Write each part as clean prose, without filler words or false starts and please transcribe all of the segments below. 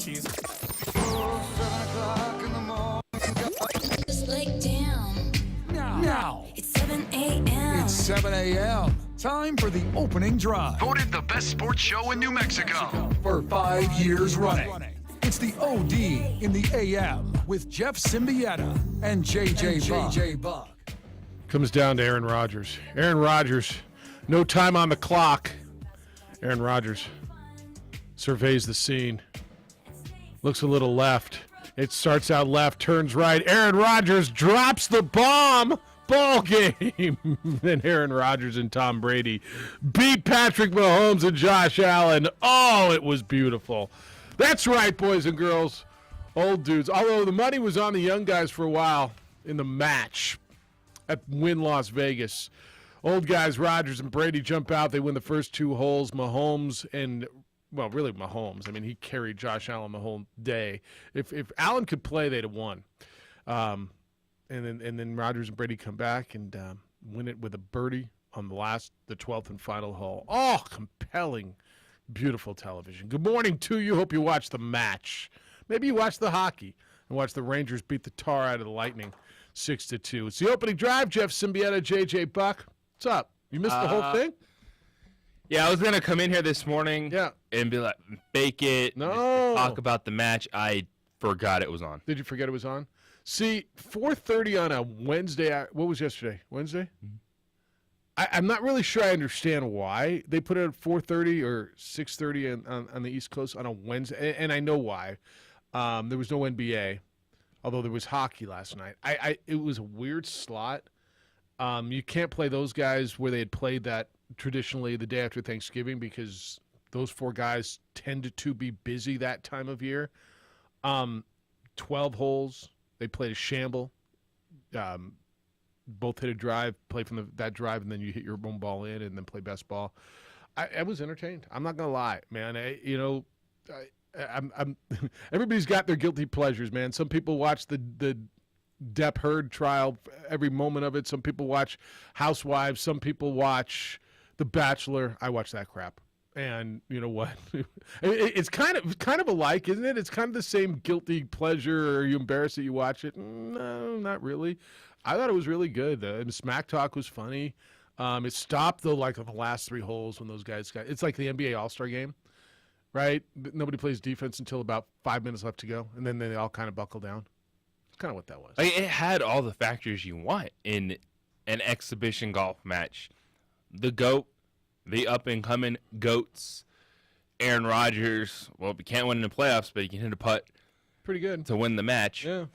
She's Just like damn. now. It's 7 a.m. It's 7 a.m. Time for the opening drive. Voted the best sports show in New Mexico. For 5 years running. It's the OD in the AM with Jeff Symbieta and JJ Buck. Comes down to Aaron Rodgers. Aaron Rodgers, no time on the clock. Aaron Rodgers surveys the scene. Looks a little left. It starts out left, turns right. Aaron Rodgers drops the bomb. Ball game. Then Aaron Rodgers and Tom Brady beat Patrick Mahomes and Josh Allen. Oh, it was beautiful. That's right, boys and girls. Old dudes. Although the money was on the young guys for a while in the match at Wynn Las Vegas. Old guys, Rodgers and Brady jump out. They win the first 2 holes. Mahomes and, well, really Mahomes. I mean, he carried Josh Allen the whole day. If Allen could play, they'd have won. And then Rodgers and Brady come back and win it with a birdie on the 12th and final hole. Oh, compelling, beautiful television. Good morning to you. Hope you watched the match. Maybe you watched the hockey and watched the Rangers beat the tar out of the Lightning 6-2. It's the opening drive. Jeff Symbieta, JJ Buck. What's up? You missed the whole thing? Yeah, I was going to come in here this morning and be like, bake it, No. talk about the match. I forgot it was on. Did you forget it was on? See, 4:30 on a Wednesday. What was yesterday? Wednesday? Mm-hmm. I'm not really sure I understand why they put it at 4:30 or 6:30 on the East Coast on a Wednesday, and I know why. There was no NBA, although there was hockey last night. It was a weird slot. You can't play those guys where they had played that traditionally the day after Thanksgiving because those 4 guys tended to be busy that time of year. 12 holes. They played a shamble. Both hit a drive, play from that drive, and then you hit your own ball in and then play best ball. I was entertained. I'm not going to lie, man. I'm everybody's got their guilty pleasures, man. Some people watch the Depp Heard trial, every moment of it. Some people watch Housewives. Some people watch The Bachelor. I watch that crap. And you know what? It's kind of alike, isn't it? It's kind of the same guilty pleasure. Are you embarrassed that you watch it? No, not really. I thought it was really good. Smack Talk was funny. It stopped though, like on the last 3 holes when those guys got. It's like the NBA All-Star game, right? Nobody plays defense until about 5 minutes left to go, and then they all kind of buckle down. That's kind of what that was. It had all the factors you want in an exhibition golf match. The GOAT. The up-and-coming GOATs, Aaron Rodgers. Well, he can't win in the playoffs, but he can hit a putt. Pretty good to win the match. Yeah,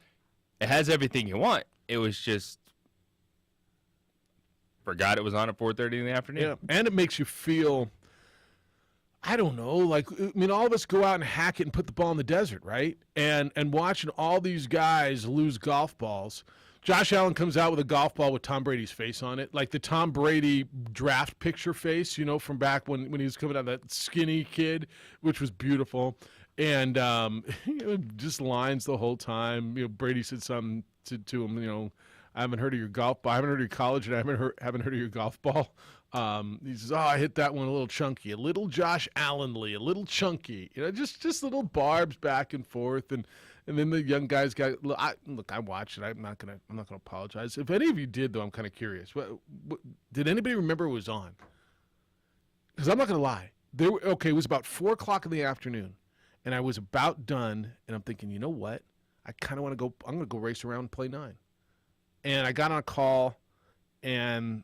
it has everything you want. It was just forgot it was on at 4:30 in the afternoon. Yeah, and it makes you feel. I don't know. Like, I mean, all of us go out and hack it and put the ball in the desert, right? And watching all these guys lose golf balls. Josh Allen comes out with a golf ball with Tom Brady's face on it, like the Tom Brady draft picture face, from back when he was coming out, that skinny kid, which was beautiful. And just lines the whole time. Brady said something to him, I haven't heard of your golf ball. I haven't heard of your college, and I haven't heard of your golf ball. He says, I hit that one a little chunky, a little Josh Allen-ly, a little chunky. Just little barbs back and forth, and then the young guys got. Look, I watched it. I'm not gonna apologize. If any of you did, though, I'm kind of curious. What did anybody remember it was on? Because I'm not gonna lie. It was about 4:00 in the afternoon, and I was about done, and I'm thinking, you know what? I kind of want to go. I'm gonna go race around and play 9. And I got on a call, and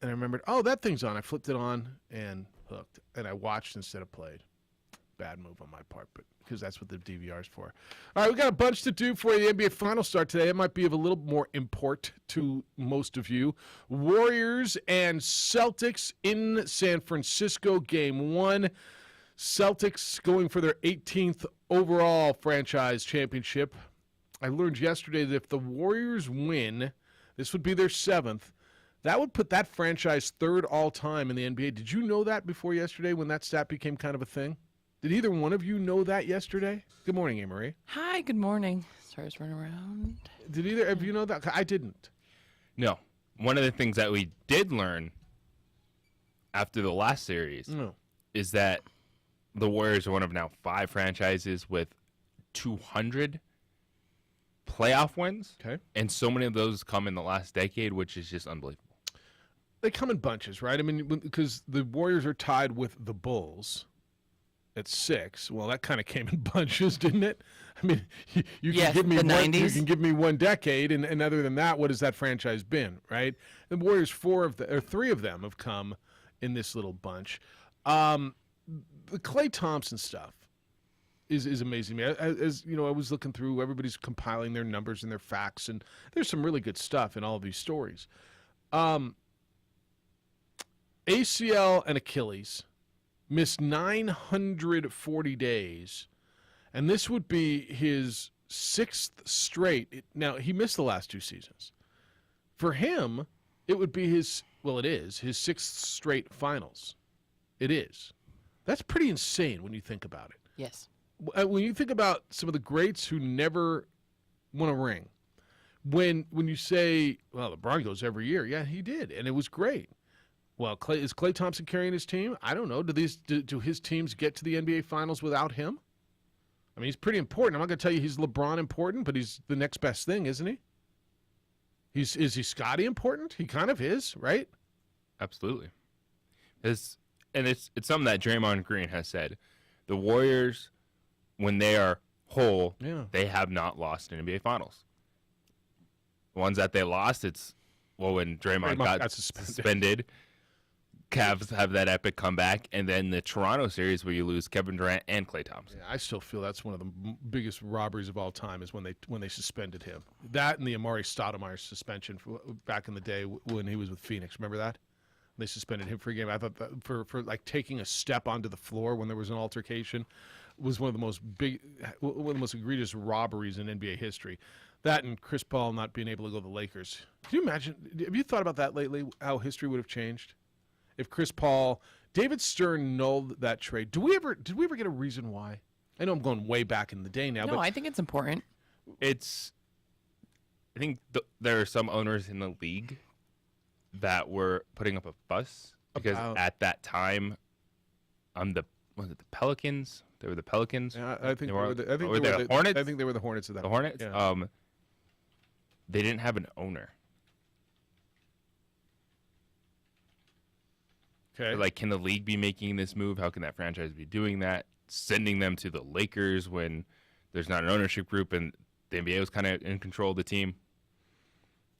I remembered, that thing's on. I flipped it on and hooked, and I watched instead of played. Bad move on my part, but because that's what the DVR is for. All right, we got a bunch to do for the NBA Finals start today. It might be of a little more import to most of you. Warriors and Celtics in San Francisco, Game 1. Celtics going for their 18th overall franchise championship. I learned yesterday that if the Warriors win, this would be their 7th. That would put that franchise 3rd all-time in the NBA. Did you know that before yesterday when that stat became kind of a thing? Did either one of you know that yesterday? Good morning, Anne-Marie. Hi, good morning. Stars run around. Did either of you know that? I didn't. No. One of the things that we did learn after the last series is that the Warriors are one of now 5 franchises with 200 playoff wins. Okay. And so many of those come in the last decade, which is just unbelievable. They come in bunches, right? I mean, because the Warriors are tied with the Bulls at 6. Well, that kind of came in bunches, didn't it? I mean, you Yes, can give me the one, you 90s. can give me one decade, and other than that, what has that franchise been, right? The Warriors, 3 of them have come in this little bunch. The Klay Thompson stuff is amazing. As you know, I was looking through, everybody's compiling their numbers and their facts, and there's some really good stuff in all of these stories. ACL and Achilles missed 940 days, and this would be his 6th straight. Now, he missed the last 2 seasons. For him, it would be his 6th straight finals. It is. That's pretty insane when you think about it. Yes. When you think about some of the greats who never won a ring, when you say, well, LeBron goes every year, yeah, he did, and it was great. Well, is Klay Thompson carrying his team? I don't know. Do his teams get to the NBA Finals without him? I mean, he's pretty important. I'm not going to tell you he's LeBron important, but he's the next best thing, isn't he? Is he Scotty important? He kind of is, right? Absolutely. It's something that Draymond Green has said. The Warriors, when they are whole, they have not lost an NBA Finals. The ones that they lost, when Draymond got suspended. Cavs have that epic comeback, and then the Toronto series where you lose Kevin Durant and Klay Thompson. Yeah, I still feel that's one of the biggest robberies of all time is when they suspended him. That and the Amari Stoudemire suspension back in the day when he was with Phoenix. Remember that? They suspended him for a game. I thought that for like taking a step onto the floor when there was an altercation was one of the most egregious robberies in NBA history. That and Chris Paul not being able to go to the Lakers. Can you imagine? Have you thought about that lately? How history would have changed if Chris Paul, David Stern nulled that trade. Did we ever get a reason why? I know I'm going way back in the day now, No, but I think it's important. I think there are some owners in the league that were putting up a fuss because at that time, the Pelicans? They were the Pelicans. Yeah, I think were the Hornets. I think they were the Hornets at that. The Hornets. Yeah. They didn't have an owner. Okay. Like, can the league be making this move? How can that franchise be doing that? Sending them to the Lakers when there's not an ownership group and the NBA was kind of in control of the team.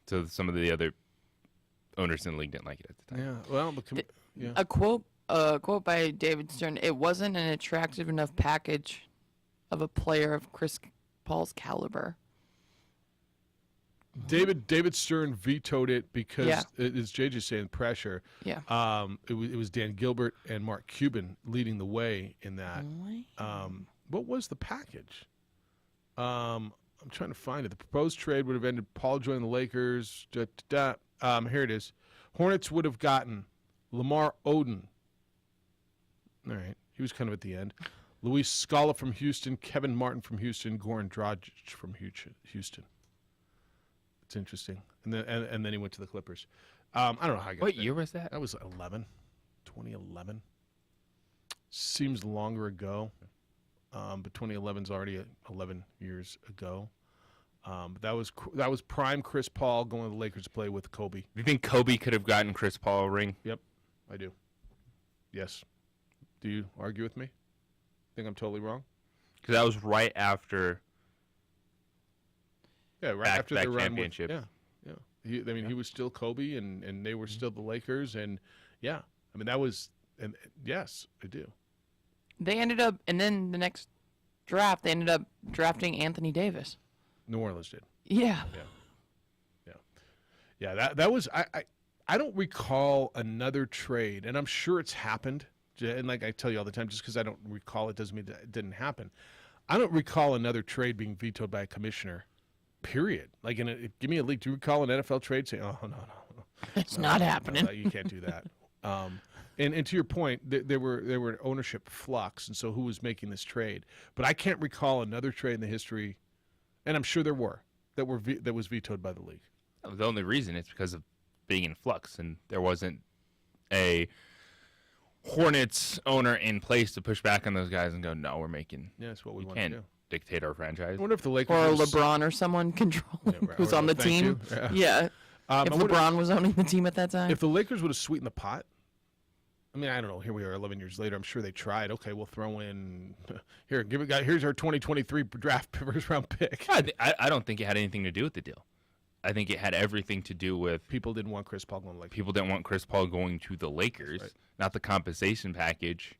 So some of the other owners in the league didn't like it at the time. Yeah. Well, yeah. A quote by David Stern. It wasn't an attractive enough package of a player of Chris Paul's caliber. David Stern vetoed it because, Yeah. as JJ saying, pressure. Yeah. It was Dan Gilbert and Mark Cuban leading the way in that. What was the package? I'm trying to find it. The proposed trade would have ended Paul joining the Lakers. Here it is. Hornets would have gotten Lamar Odom. All right. He was kind of at the end. Luis Scala from Houston, Kevin Martin from Houston, Goran Dragic from Houston. It's interesting. And then he went to the Clippers. I don't know how I got What there. year was that? That was 2011. Seems longer ago, but 2011 is already 11 years ago. But that was prime Chris Paul going to the Lakers to play with Kobe. Do you think Kobe could have gotten Chris Paul a ring? Yep, I do. Yes. Do you argue with me? Think I'm totally wrong? Because that was right after. Yeah, right after back-to-back the run championship. Yeah. He was still Kobe, and they were still the Lakers, and yeah, I mean that was, and yes, I do. They ended up, and then the next draft, they ended up drafting Anthony Davis. New Orleans did. Yeah. Yeah. That was I don't recall another trade, and I'm sure it's happened. And like I tell you all the time, just because I don't recall it doesn't mean it didn't happen. I don't recall another trade being vetoed by a commissioner. Period. Like give me a league. Do you recall an NFL trade saying, "Oh no, It's not happening. you can't do that." And to your point, there were an ownership flux, and so who was making this trade? But I can't recall another trade in the history, and I'm sure there were that was vetoed by the league. The only reason is because of being in flux, and there wasn't a Hornets owner in place to push back on those guys and go, "No, we're making." Yeah, that's what we want can't. to do. dictate our franchise. I wonder if the Lakers Or was- LeBron or someone controlling right, who's or- on the thank team. you. Yeah. Yeah. I If wonder LeBron was owning the team at that time. if the Lakers would have sweetened the pot. I mean, I don't know. Here we are, 11 years later. I'm sure they tried. Okay, we'll throw in here. Here's our 2023 draft first round pick. I don't think it had anything to do with the deal. I think it had everything to do with People didn't want Chris Paul going to the Lakers. people didn't want Chris Paul going to the Lakers, Right. not the compensation package.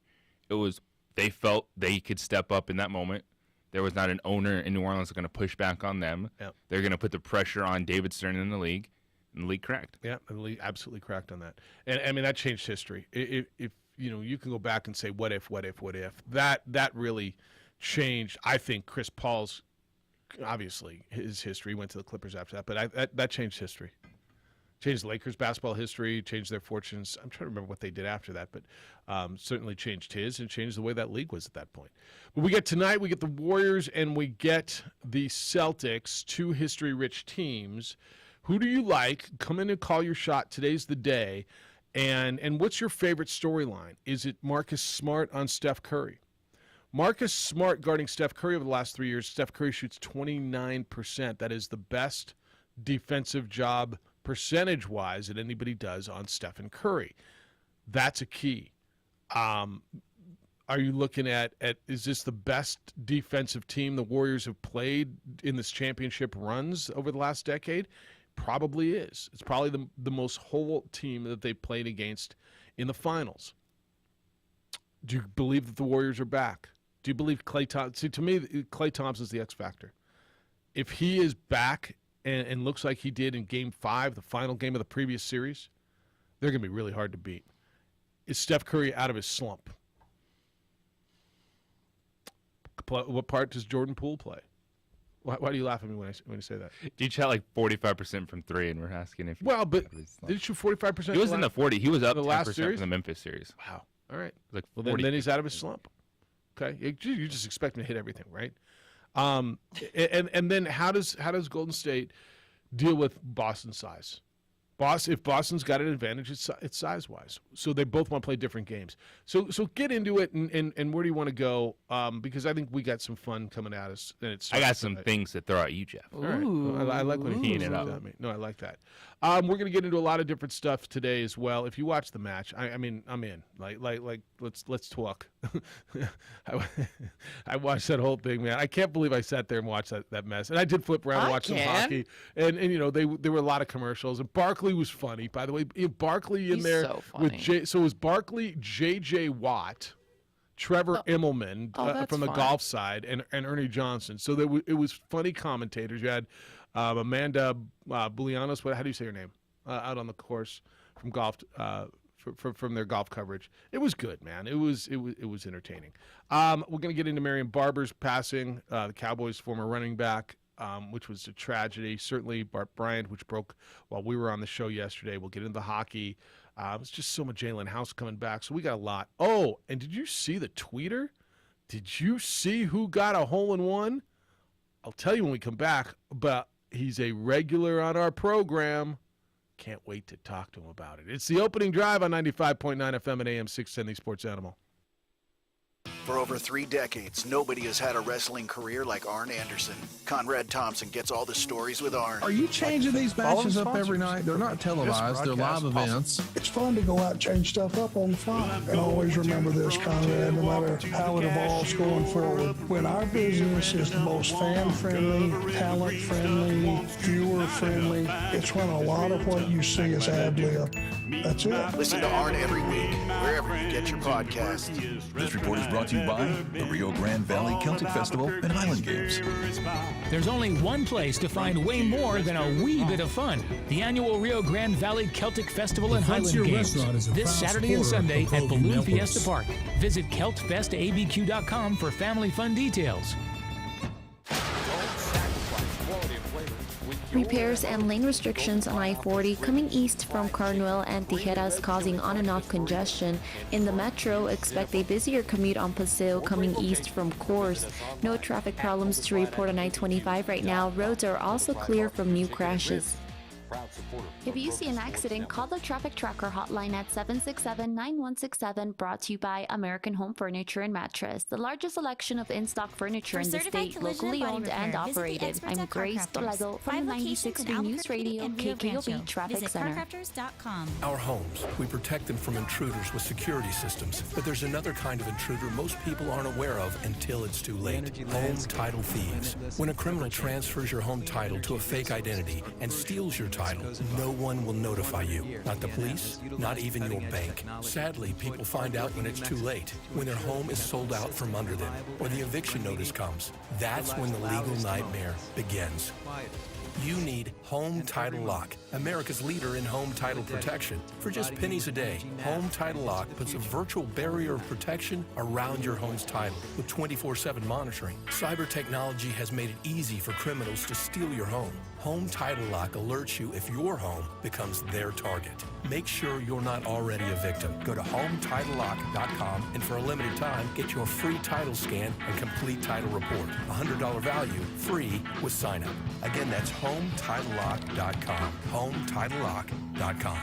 It was they felt they could step up in that moment. There was not an owner in New Orleans going to push back on them. Yep. They're going to put the pressure on David Stern in the league, and the league cracked. Yeah, and the league absolutely cracked on that. And I mean, that changed history. If you know, you can go back and say, what if? That really changed, I think, Chris Paul's, obviously, his history. Went to the Clippers after that, but that changed history. Changed Lakers basketball history, changed their fortunes. I'm trying to remember what they did after that, but certainly changed his and changed the way that league was at that point. But we get tonight, we get the Warriors and we get the Celtics, two history-rich teams. Who do you like? Come in and call your shot. Today's the day. And what's your favorite storyline? Is it Marcus Smart on Steph Curry? Marcus Smart guarding Steph Curry over the last 3 years. Steph Curry shoots 29%. That is the best defensive job percentage-wise that anybody does on Stephen Curry. That's a key. Are you looking at is this the best defensive team the Warriors have played in this championship runs over the last decade? Probably is. It's probably the most whole team that they played against in the finals. Do you believe that the Warriors are back? Do you believe Klay Thompson? See, to me, Klay Thompson is the X factor. If he is back and looks like he did in Game 5, the final game of the previous series, they're going to be really hard to beat. Is Steph Curry out of his slump? What part does Jordan Poole play? Why do you laugh at me when you say that? He shot like 45% from three, and we're asking if. Well, but did he shoot 45%? He was in the 40. He was up the 10% last from series? the Memphis series. Wow. All right. Like Well, 40. then he's out of his slump. Okay. You just expect him to hit everything, right? And then how does Golden State deal with Boston's size? If Boston's got an advantage, it's size-wise. So they both want to play different games. So get into it, and where do you want to go? Because I think we got some fun coming at us. And I got some things to throw at you, Jeff. All right. Well, I like when he Teeing throws it up. things at me. No, I like that. We're going to get into a lot of different stuff today as well. If you watch the match, I mean, I'm in. Like, let's talk. I watched that whole thing, man. I can't believe I sat there and watched that mess. And I did flip around and I watch some can. hockey. And you know, there were a lot of commercials. And Barkley was funny, by the way. Barkley in He's there so with funny. so it was Barkley, J.J. Watt, Trevor Immelman that's from the fun. golf side, and Ernie Johnson. So it was funny commentators. You had Amanda Bulianos. How do you say her name? Out on the course from golf from their golf coverage. It was good, man. It was entertaining. We're gonna get into Marion Barber's passing, the Cowboys' former running back. Which was a tragedy. Certainly Bart Bryant, which broke while we were on the show yesterday. We'll get into the hockey. It's just so much Jalen House coming back. So we got a lot. Oh, and did you see the tweeter? Did you see who got a hole-in-one? I'll tell you when we come back, but he's a regular on our program. Can't wait to talk to him about it. It's the opening drive on 95.9 FM and AM 610, the Sports Animal. For over 3 decades, nobody has had a wrestling career like Arn Anderson. Conrad Thompson gets all the stories with Arn. Are you changing these matches up every night? They're not televised. They're live events. It's fun to go out and change stuff up on the fly. And always remember this, Conrad, no matter how it evolves going forward. When our business is the most fan-friendly, talent-friendly, viewer-friendly, it's when a lot of what you see is ad-lib. That's it. Listen to Arn every week, wherever you get your podcasts. This report is brought to you by the Rio Grande Valley Celtic Festival and Highland Games. There's only one place to find way more than a wee bit of fun. The annual Rio Grande Valley Celtic Festival and Highland Frontier Games. Restaurant is a This proud Saturday and supporter Sunday of at Kobe Balloon Memphis. Fiesta Park. Visit CeltFestABQ.com for family fun details. Repairs and lane restrictions on I-40 coming east from Carnuel and Tijeras causing on and off congestion. In the metro, expect a busier commute on Paseo coming east from Coors. No traffic problems to report on I-25 right now. Roads are also clear from new crashes. If you see an accident, call the Traffic Tracker hotline at 767-9167, brought to you by American Home Furniture and Mattress, the largest selection of in-stock furniture in the state, locally owned and operated. I'm Grace Toledo from the 96.3 News Radio, KKOB Traffic Center. Our homes, we protect them from intruders with security systems, but there's another kind of intruder most people aren't aware of until it's too late. Home title thieves. When a criminal transfers your home title to a fake identity and steals your title, no one will notify you. Not the police, not even your bank. Sadly, people find out when it's too late, when their home is sold out from under them, or the eviction notice comes. That's when the legal nightmare begins. You need Home Title Lock, America's leader in home title protection. For just pennies a day, Home Title Lock puts a virtual barrier of protection around your home's title with 24/7 monitoring. Cyber technology has made it easy for criminals to steal your home. Home Title Lock alerts you if your home becomes their target. Make sure you're not already a victim. Go to HomeTitleLock.com and for a limited time, get your free title scan and complete title report. $100 value, free with sign up. Again, that's HomeTitleLock.com. HomeTitleLock.com.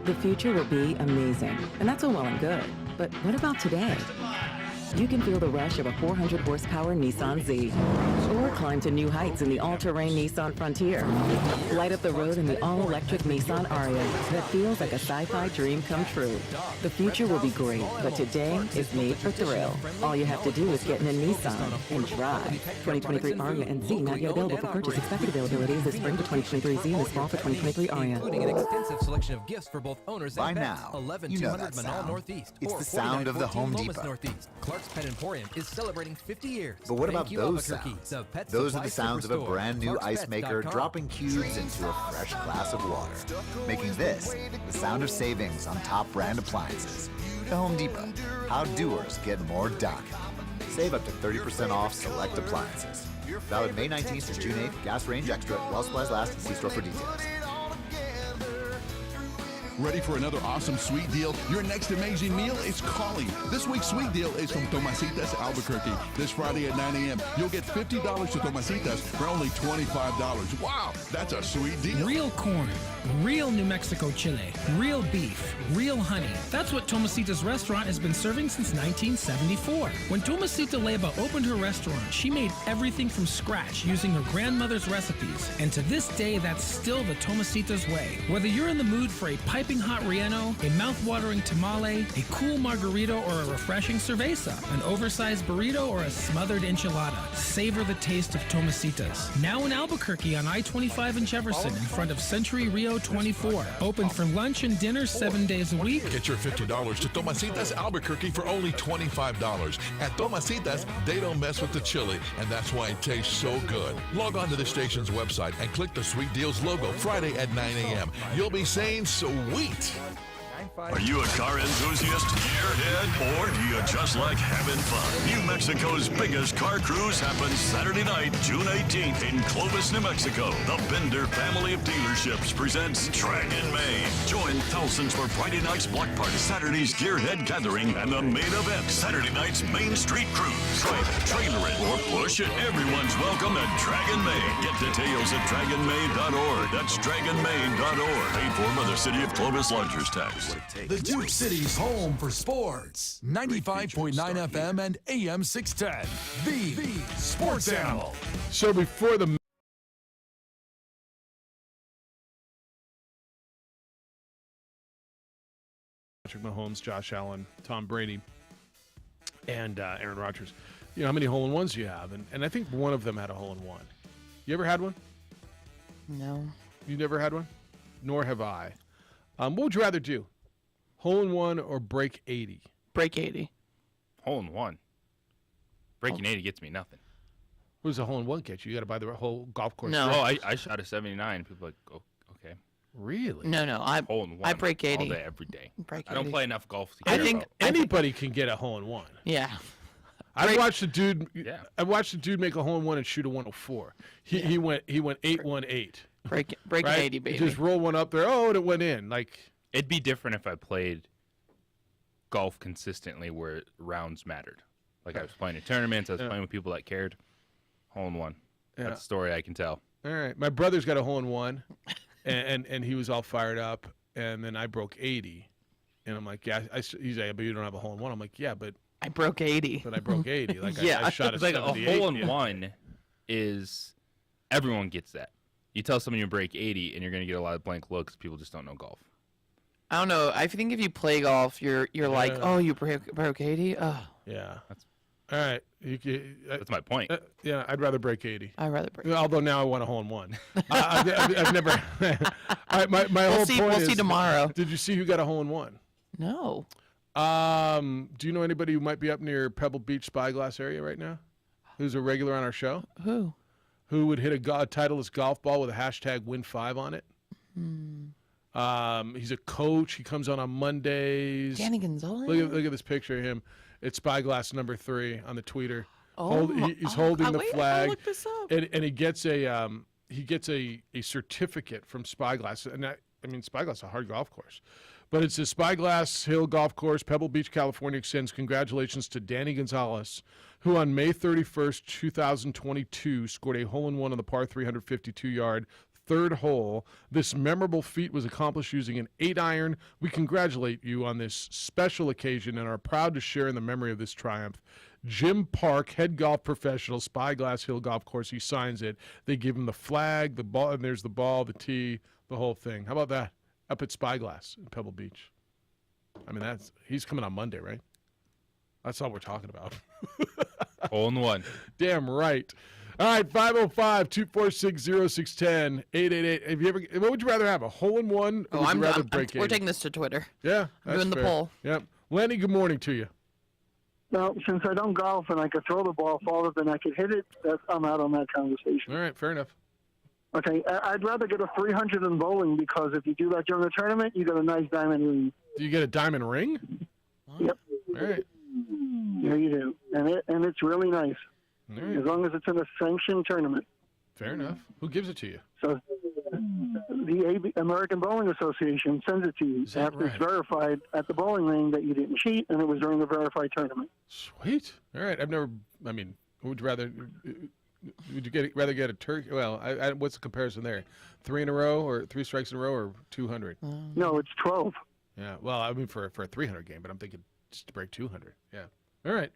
The future will be amazing, and that's all well and good. But what about today? You can feel the rush of a 400 horsepower Nissan Z, or climb to new heights in the all-terrain Nissan Frontier. Light up the road in the all-electric Nissan Ariya that feels like a sci-fi dream come true. The future will be great, but today is made for thrill. All you have to do is get in a Nissan and drive. 2023 Ariya and Z not yet available for purchase. Expected availability is this spring for 2023 Z and this fall for 2023 Ariya. Including an extensive selection of gifts for both owners By and pets. now, 11200 that Manal sound. Northeast. It's or the sound of the 4914 Home Lomas Depot. Northeast. Clark's Pet Emporium is celebrating 50 years. But what Thank about you, those Albuquerque, sounds? the pet Those are supply the sounds of a superstore. brand new ice maker ClarksPet.com. dropping cubes into a fresh glass of water, making this the sound of savings on top brand appliances. The Home Depot. How doers get more done. Save up to 30% off select appliances. Valid May 19th to June 8th. Gas range extra. While supplies last. See store for details. Ready for another awesome sweet deal? Your next amazing meal is calling. This week's sweet deal is from Tomasitas Albuquerque. This Friday at 9 a.m., you'll get $50 to Tomasitas for only $25. Wow, that's a sweet deal. Real corn, real New Mexico chile, real beef, real honey. That's what Tomasita's restaurant has been serving since 1974. When Tomasita Leyva opened her restaurant, she made everything from scratch using her grandmother's recipes. And to this day, that's still the Tomasita's way. Whether you're in the mood for a piping hot relleno, a mouth-watering tamale, a cool margarita, or a refreshing cerveza, an oversized burrito, or a smothered enchilada, savor the taste of Tomasitas. Now in Albuquerque on I-25 and Jefferson in front of Century Rio 24. Open for lunch and dinner 7 days a week. Get your $50 to Tomasitas Albuquerque for only $25. At Tomasitas, they don't mess with the chili, and that's why it tastes so good. Log on to the station's website and click the Sweet Deals logo Friday at 9 a.m. You'll be saying sweet. Are you a car enthusiast, gearhead, or do you just like having fun? New Mexico's biggest car cruise happens Saturday night, June 18th in Clovis, New Mexico. The Bender family of dealerships presents Dragon Main. Join thousands for Friday night's block party, Saturday's gearhead gathering, and the main event, Saturday night's Main Street Cruise. Drive it, trailer it, or push it. Everyone's welcome at Dragon Main. Get details at dragonmain.org. That's dragonmain.org. Paid for by the City of Clovis Lodgers Tax. The Duke City's home for sports. 95.9 FM and AM 610. The Sports Animal. So before the Patrick Mahomes, Josh Allen, Tom Brady, and Aaron Rodgers, you know how many hole-in-ones you have, and I think one of them had a hole-in-one. You ever had one? No. You never had one? Nor have I. What would you rather do? Hole-in-one or break 80? Break 80. Hole-in-one. Breaking 80 gets me nothing. What does a hole-in-one get you? You got to buy the whole golf course. No. Oh, I shot a 79. People are like, oh, okay. Really? No. I break 80. All day, every day. Break I don't 80. play enough golf to I care think about. anybody can get a hole-in-one. Yeah. I watched the dude. Yeah. I watched the dude make a hole-in-one and shoot a 104. He went 818. Break right? 80, baby. Just roll one up there. Oh, and it went in. Like It'd be different if I played golf consistently where rounds mattered. Like I was playing in tournaments, I was playing with people that cared. Hole-in-one. Yeah. That's a story I can tell. All right. My brother's got a hole-in-one, and he was all fired up, and then I broke 80, and I'm like, yeah, he's like, but you don't have a hole in one. I'm like, yeah, but I broke 80. But I broke 80. Like Yeah. I shot a It's like a 78. hole in one is everyone gets that. You tell someone you break 80, and you're going to get a lot of blank looks. People just don't know golf. I don't know. I think if you play golf, you're like, Yeah. oh, you broke 80. Oh, Yeah. All right. That's my point. Yeah, I'd rather break 80. I'd rather break. Although now I want a hole in one. I've never. my We'll whole see- point we'll is, see tomorrow. Did you see who got a hole in one? No. Do you know anybody who might be up near Pebble Beach Spyglass area right now? Who's a regular on our show? Who? Who would hit a Titleist golf ball with a hashtag Win5 on it? He's a coach. He comes on Hmm. Mondays. Danny Gonzalez. Look at this picture of him. It's Spyglass number 3 on the tweeter. Oh, He's holding the wait, I gotta flag, look this up. and he gets a certificate from Spyglass. And I mean, Spyglass is a hard golf course, but it's the Spyglass Hill Golf Course, Pebble Beach, California. Extends congratulations to Danny Gonzalez, who on May 31st, 2022, scored a hole-in-one on the par 352-yard third hole. This memorable feat was accomplished using an 8-iron. We congratulate you on this special occasion and are proud to share in the memory of this triumph. Jim Park, head golf professional, Spyglass Hill Golf Course. He signs it. They give him the flag, the ball, and there's the ball, the tee, the whole thing. How about that? Up at Spyglass in Pebble Beach. I mean, he's coming on Monday, right? That's all we're talking about. Hole in one. Damn right. All right, 505-246-0610, 888. What would you rather have, a hole in one, or would you rather break 80? We're taking this to Twitter. Yeah, I'm that's doing the fair. poll. Yep. Lenny, good morning to you. Well, since I don't golf and I could throw the ball farther than I could hit it, I'm out on that conversation. All right, fair enough. Okay, I'd rather get a 300 in bowling because if you do that during a tournament, you get a nice diamond ring. Do you get a diamond ring? Yep. All right. Yeah, you do, and it's really nice. All right. As long as it's in a sanctioned tournament. Fair enough. Who gives it to you? So the American Bowling Association sends it to you after it's verified at the bowling lane that you didn't cheat, and it was during the verified tournament. Sweet. All right. Would you rather? Would you rather get a turkey? Well, what's the comparison there? 3 in a row, or 3 strikes in a row, or 200? No, it's 12. Yeah. Well, I mean for a 300 game, but I'm thinking just to break 200. Yeah. All right.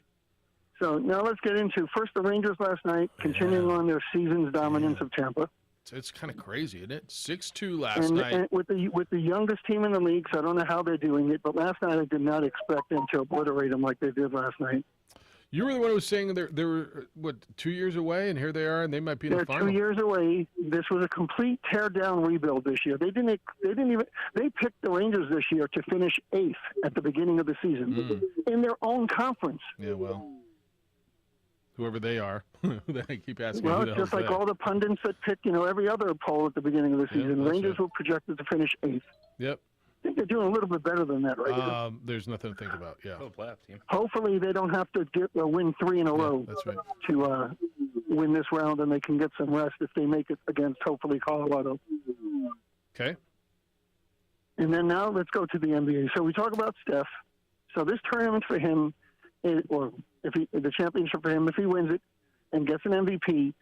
So now let's get into first the Rangers last night, continuing on their season's dominance of Tampa. It's kind of crazy, isn't it? 6-2 last And night. with the youngest team in the league, so I don't know how they're doing it, but last night I did not expect them to obliterate them like they did last night. You were the one who was saying they were, 2 years away, and here they are, and they might be in They're the final. 2 years away. This was a complete tear-down rebuild this year. They picked the Rangers this year to finish 8th at the beginning of the season in their own conference. Yeah, well, whoever they are, I keep asking. Well, who the it's just hell's like they? all the pundits that picked, every other poll at the beginning of the season. that's Rangers it. were projected to finish 8th. Yep. I think they're doing a little bit better than that right now. There's nothing to think about. Yeah. Playoff team. Hopefully they don't have to win 3 in a row That's right. to win this round, and they can get some rest if they make it against, hopefully, Colorado. Okay. And then now let's go to the NBA. So we talk about Steph. So this tournament for him, the championship for him, if he wins it and gets an MVP,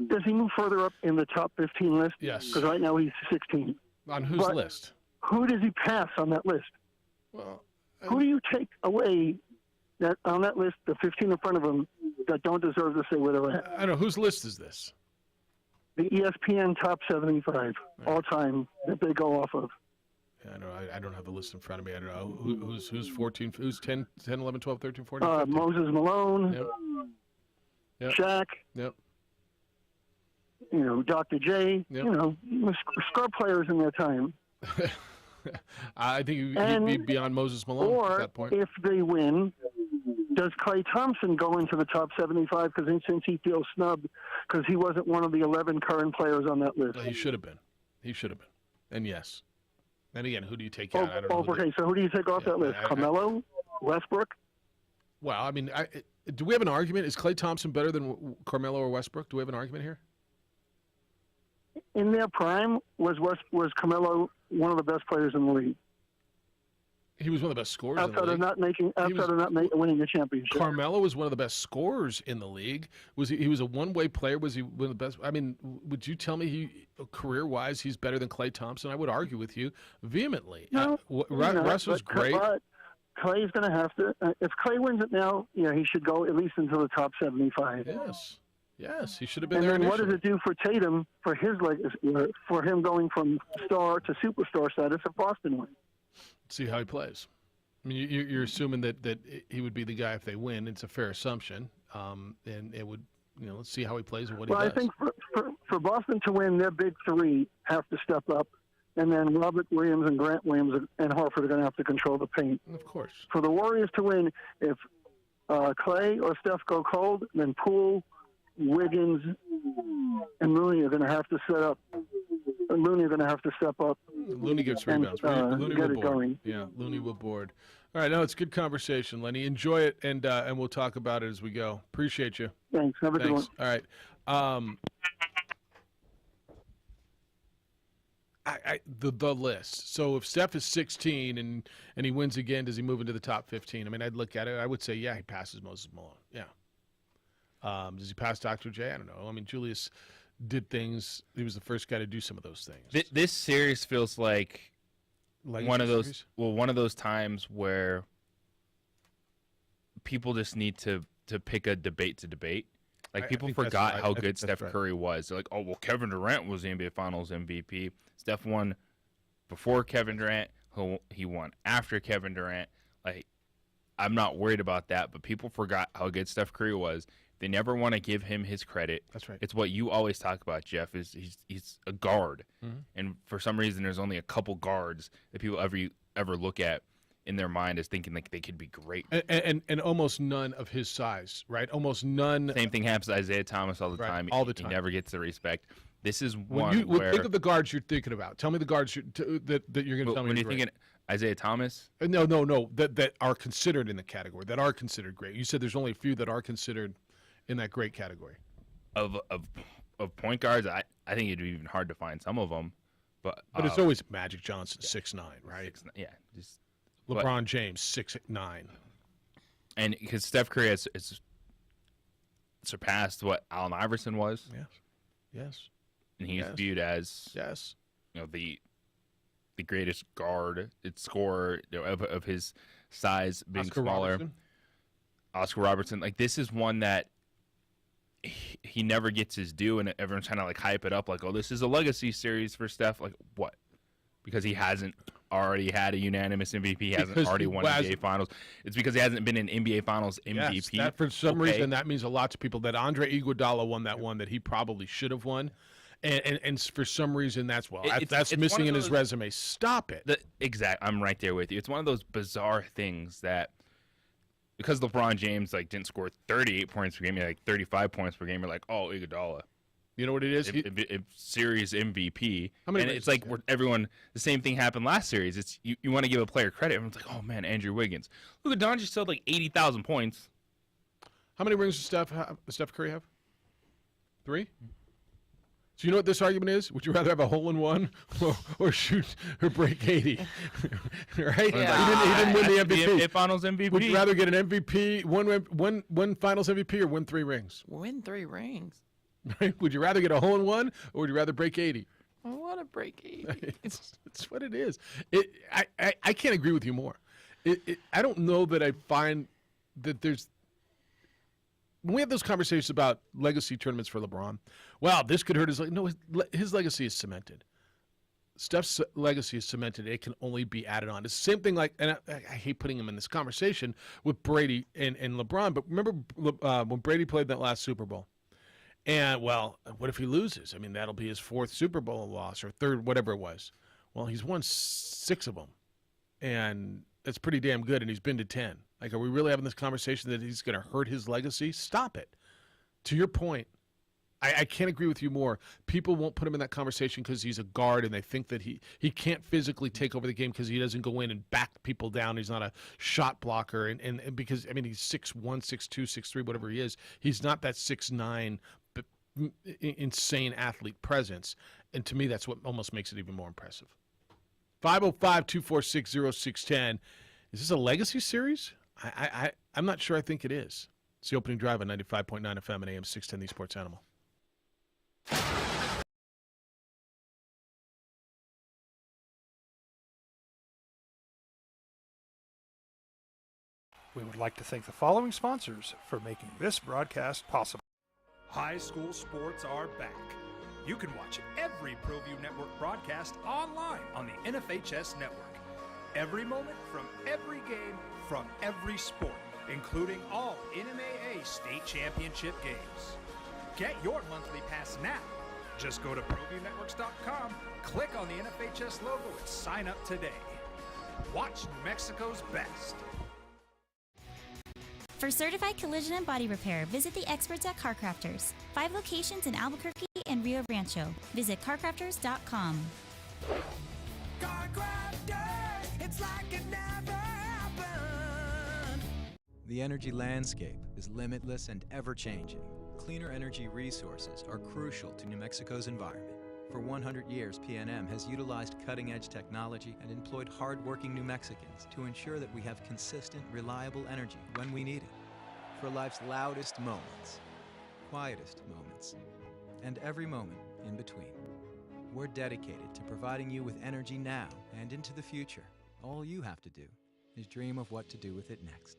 does he move further up in the top 15 list? Yes. Because right now he's 16. On whose But list? Who does he pass on that list? Well, who do you take away that on that list, the 15 in front of him, that don't deserve to say where they're at? I don't know. Whose list is this? The ESPN top 75 all time that they go off of. Yeah, I don't have the list in front of me. I don't know. Who's 14? Who's 10, 11, 12, 13, 14? 15? Moses Malone, Yep. Shaq, Yep. Dr. J, Yep. star players in their time. I think he'd And- be beyond Moses Malone at Or that point. if they win, does Klay Thompson go into the top 75 since he feels snubbed because he wasn't one of the 11 current players on that list? Well, he should have been. And yes. And again, who do you take out? I don't know. who Okay, so who do you take off that list? Carmelo? Westbrook? Well, I mean, do we have an argument? Is Klay Thompson better than Carmelo or Westbrook? Do we have an argument here? In their prime, was Carmelo one of the best players in the league? He was one of the best scorers in the outside league. of not winning the championship. Carmelo was one of the best scorers in the league. He was a one-way player? Was he one of the best? I mean, would you tell me career-wise he's better than Klay Thompson? I would argue with you vehemently. No, Russ was great. But Clay's going to have to. If Clay wins it now, he should go at least into the top 75. Yes, he should have been And there then initially. what does it do for Tatum for his legacy, for him going from star to superstar status if Boston wins? See how he plays. I mean, you're assuming that he would be the guy if they win. It's a fair assumption, and it would. Let's see how he plays and what Well, he I does. think for Boston to win, their big three have to step up, and then Robert Williams and Grant Williams and Horford are going to have to control the paint. Of course. For the Warriors to win, if Clay or Steph go cold, then Poole, Wiggins, and Looney are going to have to set up. Looney are going to have to step up. Looney gets and, rebounds. Looney get will it board. going. Yeah, Looney will board. All right, no, it's good conversation, Lenny. Enjoy it, and we'll talk about it as we go. Appreciate you. Thanks. Have a good one. All right. The list. So if Steph is 16 and he wins again, does he move into the top 15? I mean, I'd look at it. I would say, yeah, he passes Moses Malone. Yeah. Does he pass Dr. J? I don't know. I mean, Julius did things. He was the first guy to do some of those things. This series feels like one of those. Series? Well, one of those times where people just need to pick a debate to debate. Like, I people think that's forgot right. how I think good that's Steph right. Curry was. They're like, oh, well, Kevin Durant was the NBA Finals MVP. Steph won before Kevin Durant. He won after Kevin Durant. Like, I'm not worried about that, but people forgot how good Steph Curry was. They never want to give him his credit. That's right. It's what you always talk about, Jeff, is he's a guard. Mhm. And for some reason, there's only a couple guards that people ever look at in their mind as thinking like they could be great. And almost none of his size, right? Almost none. Same thing happens to Isaiah Thomas all the Right, time. all the time. He never gets the respect. This is When one you where think of the guards you're thinking about, tell me the guards that you're going to tell me. when are you're great. thinking Isaiah Thomas, No, that are considered in the category, that are considered great. You said there's only a few that are considered in that great category. of point guards, I think it'd be even hard to find some of them. But it's always Magic Johnson, 6'9", right? Yeah, just LeBron James, 6'9". And because Steph Curry has surpassed what Allen Iverson was. Yes. And he's viewed as the greatest guard, scorer of his size, being Oscar smaller. Robertson? Oscar Robertson. Like, this is one that he never gets his due, and everyone's trying to like hype it up like, oh, this is a legacy series for Steph. Like, what? Because he hasn't already had a unanimous MVP. He hasn't Because already he won hasn't. NBA Finals. It's because he hasn't been an NBA Finals MVP. Yes, that for some Okay. reason that means a lot to people. That Andre Iguodala won that one that he probably should have won, and for some reason that's It's missing one of in his those- resume. Stop it. I'm right there with you. It's one of those bizarre things that because LeBron James didn't score 38 points per game, he had 35 points per game. You're like, oh, Iguodala. You know what it is? Series MVP. How many and rings it's like everyone. The same thing happened last series. It's you want to give a player credit. Everyone's like, oh man, Andrew Wiggins. Luka Doncic still had 80,000 points. How many rings does Steph Curry have? 3? So you know what this argument is? Would you rather have a hole-in-one or shoot or break 80? Right? Yeah. He didn't win the MVP. NBA Finals MVP. Would you rather get an MVP, one Finals MVP, or win 3 rings? Win 3 rings. Right? Would you rather get a hole-in-one or would you rather break 80? I want to break 80. It's what it is. I can't agree with you more. I don't know that I find that there's. When we have those conversations about legacy tournaments for LeBron, well, this could hurt his legacy. No, his legacy is cemented. Steph's legacy is cemented. It can only be added on. It's the same thing and I hate putting him in this conversation with Brady and LeBron, but remember when Brady played that last Super Bowl? And, well, what if he loses? I mean, that'll be his 4th Super Bowl loss or 3rd, whatever it was. Well, he's won 6 of them, and that's pretty damn good, and he's been to 10. Like, are we really having this conversation that he's going to hurt his legacy? Stop it. To your point, I can't agree with you more. People won't put him in that conversation because he's a guard, and they think that he can't physically take over the game because he doesn't go in and back people down. He's not a shot blocker, and because, I mean, he's 6'1", 6'2", 6'3", whatever he is. He's not that 6'9", insane athlete presence, and to me that's what almost makes it even more impressive. 505-246-0610 Is this a legacy series? I'm not sure. I think it is. It's the opening drive on 95.9 FM and AM 610, the Sports Animal. We would like to thank the following sponsors for making this broadcast possible. High school sports are back. You can watch every ProView Network broadcast online on the NFHS network. Every moment from every game from every sport, including all NMAA state championship games. Get your monthly pass now. Just go to ProViewNetworks.com, click on the NFHS logo, and sign up today. Watch New Mexico's best. For certified collision and body repair, visit the experts at CarCrafters. 5 locations in Albuquerque and Rio Rancho. Visit carcrafters.com. It's like it never happened. The energy landscape is limitless and ever-changing. Cleaner energy resources are crucial to New Mexico's environment. For 100 years, PNM has utilized cutting-edge technology and employed hard-working New Mexicans to ensure that we have consistent, reliable energy when we need it. For life's loudest moments, quietest moments, and every moment in between. We're dedicated to providing you with energy now and into the future. All you have to do is dream of what to do with it next.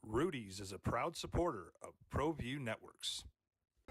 Rudy's is a proud supporter of ProView Networks.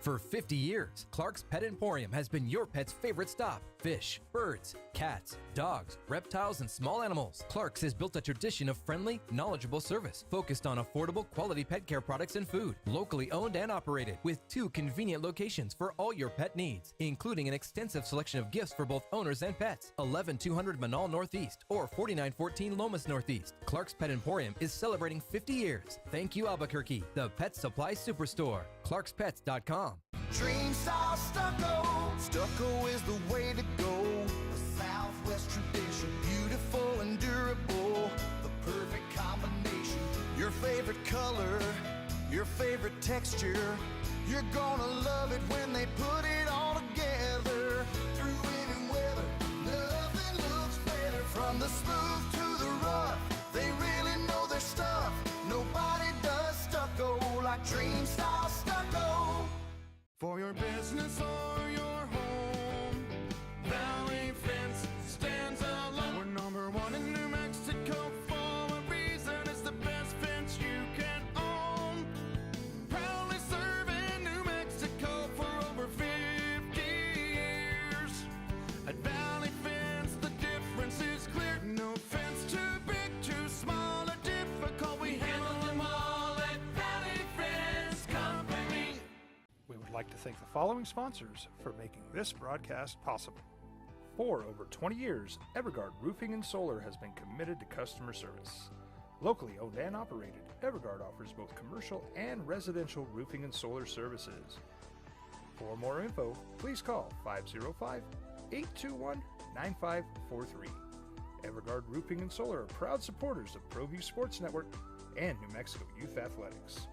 For 50 years, Clark's Pet Emporium has been your pet's favorite stop. Fish, birds, cats, dogs, reptiles, and small animals. Clark's has built a tradition of friendly, knowledgeable service focused on affordable, quality pet care products and food. Locally owned and operated with 2 convenient locations for all your pet needs, including an extensive selection of gifts for both owners and pets. 11200 Manal Northeast or 4914 Lomas Northeast. Clark's Pet Emporium is celebrating 50 years. Thank you, Albuquerque, the Pet Supply Superstore. ClarksPets.com. Dream style stucco. Stucco is the way to go. A Southwest tradition, beautiful and durable. The perfect combination. Your favorite color, your favorite texture. You're gonna love it when they put it all together. Through any weather, nothing looks better. From the smooth to the rough, they really know their stuff. Nobody does stucco like Dream style stucco. For your business or your home, Valley Fence stands alone. We're number 1 in New Mexico for a reason. It's the best fence you can own. Proudly serving New Mexico for over 50 years. At Valley Fence, the difference is clear. No fence too big, too small, or difficult. We handle them all at Valley Fence Company. We would like to thank the following sponsors for making this broadcast possible. For over 20 years, Evergard Roofing and Solar has been committed to customer service. Locally owned and operated, Evergard offers both commercial and residential roofing and solar services. For more info, please call 505-821-9543. Evergard Roofing and Solar are proud supporters of ProView Sports Network and New Mexico Youth Athletics.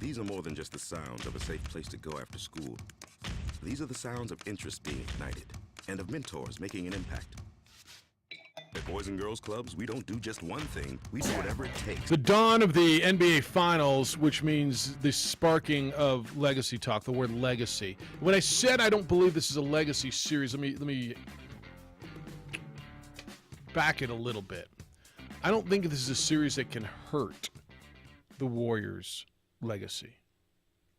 These are more than just the sounds of a safe place to go after school. These are the sounds of interest being ignited and of mentors making an impact. At Boys and Girls Clubs, we don't do just one thing, we do whatever it takes. The dawn of the NBA Finals, which means the sparking of legacy talk, the word legacy. When I said I don't believe this is a legacy series, let me back it a little bit. I don't think this is a series that can hurt the Warriors' legacy.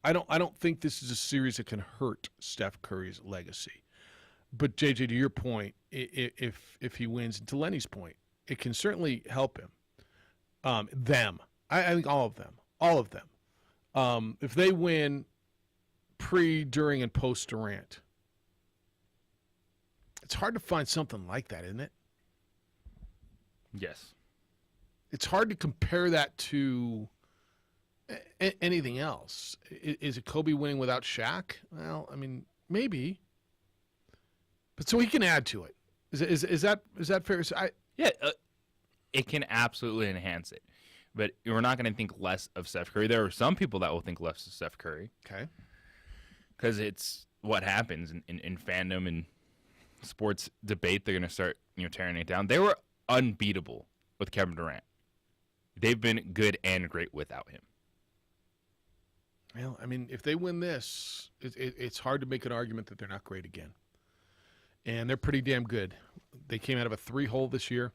I don't think this is a series that can hurt Steph Curry's legacy. But JJ, to your point, if he wins, and to Lenny's point, it can certainly help him. I think all of them. If they win, pre, during, and post Durant. It's hard to find something like that, isn't it? Yes. It's hard to compare that to anything else. Is it Kobe winning without Shaq? Well, I mean, maybe. But so he can add to it. Is that fair? Yeah, it can absolutely enhance it. But we're not going to think less of Steph Curry. There are some people that will think less of Steph Curry. Okay. Because it's what happens in fandom and sports debate. They're going to start tearing it down. They were unbeatable with Kevin Durant. They've been good and great without him. Well, I mean, if they win this, it's hard to make an argument that they're not great again. And they're pretty damn good. They came out of a 3-hole this year.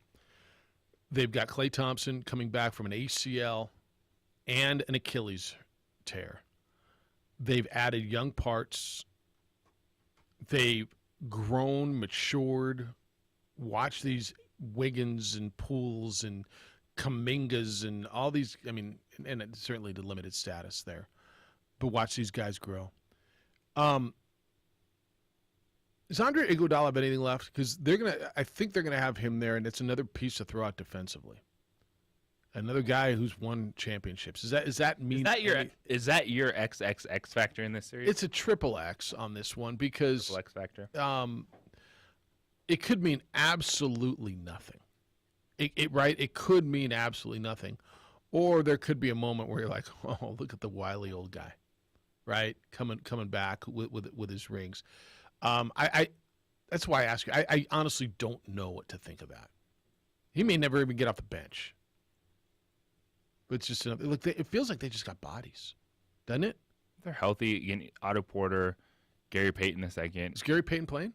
They've got Klay Thompson coming back from an ACL and an Achilles tear. They've added young parts. They've grown, matured. Watch these Wiggins and Pools and Kumingas and all these. I mean, and it's certainly the limited status there. But watch these guys grow. Does Andre Iguodala have anything left? Because I think they're gonna have him there, and it's another piece to throw out defensively. Another guy who's won championships. Does that mean is that your XXX factor in this series? It's a triple X on this one because triple X factor. It could mean absolutely nothing. It could mean absolutely nothing, or there could be a moment where you're like, oh, look at the wily old guy, right? Coming back with his rings. That's why I ask you. I honestly don't know what to think of that. He may never even get off the bench. But it's just look. It feels like they just got bodies, doesn't it? They're healthy. Again, Otto Porter, Gary Payton II. Is Gary Payton playing?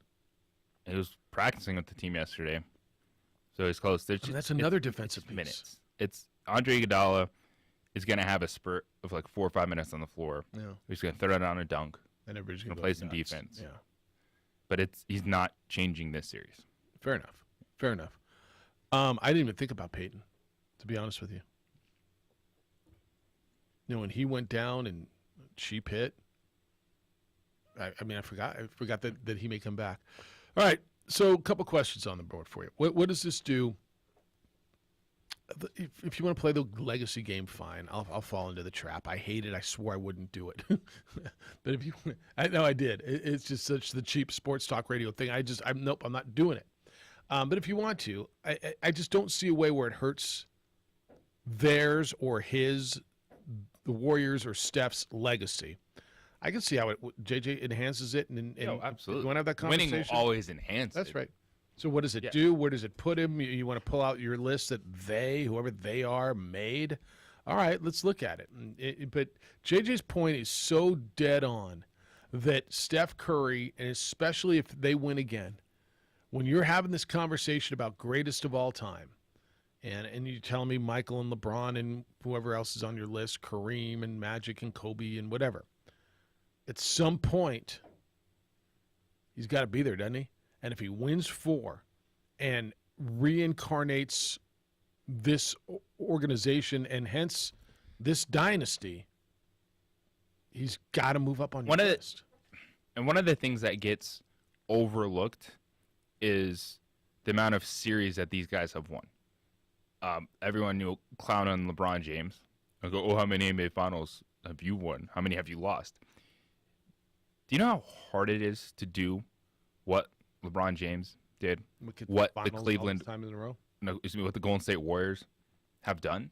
He was practicing with the team yesterday, so he's close. That's another defensive piece. Minutes. It's Andre Iguodala is going to have a spurt of like 4 or 5 minutes on the floor. Yeah. He's going to throw it on a dunk. And everybody's going to play some defense. Yeah. But he's not changing this series. Fair enough. I didn't even think about Peyton, to be honest with you. When he went down and cheap hit, I forgot that he may come back. All right, so a couple questions on the board for you. What does this do? If you want to play the legacy game, fine. I'll fall into the trap. I hate it. I swore I wouldn't do it. But if you, I did. It's just such the cheap sports talk radio thing. I'm not doing it. But if you want to, I just don't see a way where it hurts theirs or his, the Warriors or Steph's legacy. I can see how JJ enhances it. And absolutely. You want to have that conversation? Winning will always enhance That's it. right. So what does it do? Where does it put him? You want to pull out your list that whoever they are, made? All right, let's look at it. But JJ's point is so dead on that Steph Curry, and especially if they win again, when you're having this conversation about greatest of all time, and you're telling me Michael and LeBron and whoever else is on your list, Kareem and Magic and Kobe and whatever, at some point, he's got to be there, doesn't he? And if he wins 4 and reincarnates this organization and hence this dynasty, he's got to move up on your list. And one of the things that gets overlooked is the amount of series that these guys have won. Everyone knew clown on LeBron James. I go, oh, how many NBA Finals have you won? How many have you lost? Do you know how hard it is to do what LeBron James did? What the Cleveland time in a row? No, excuse me, what the Golden State Warriors have done?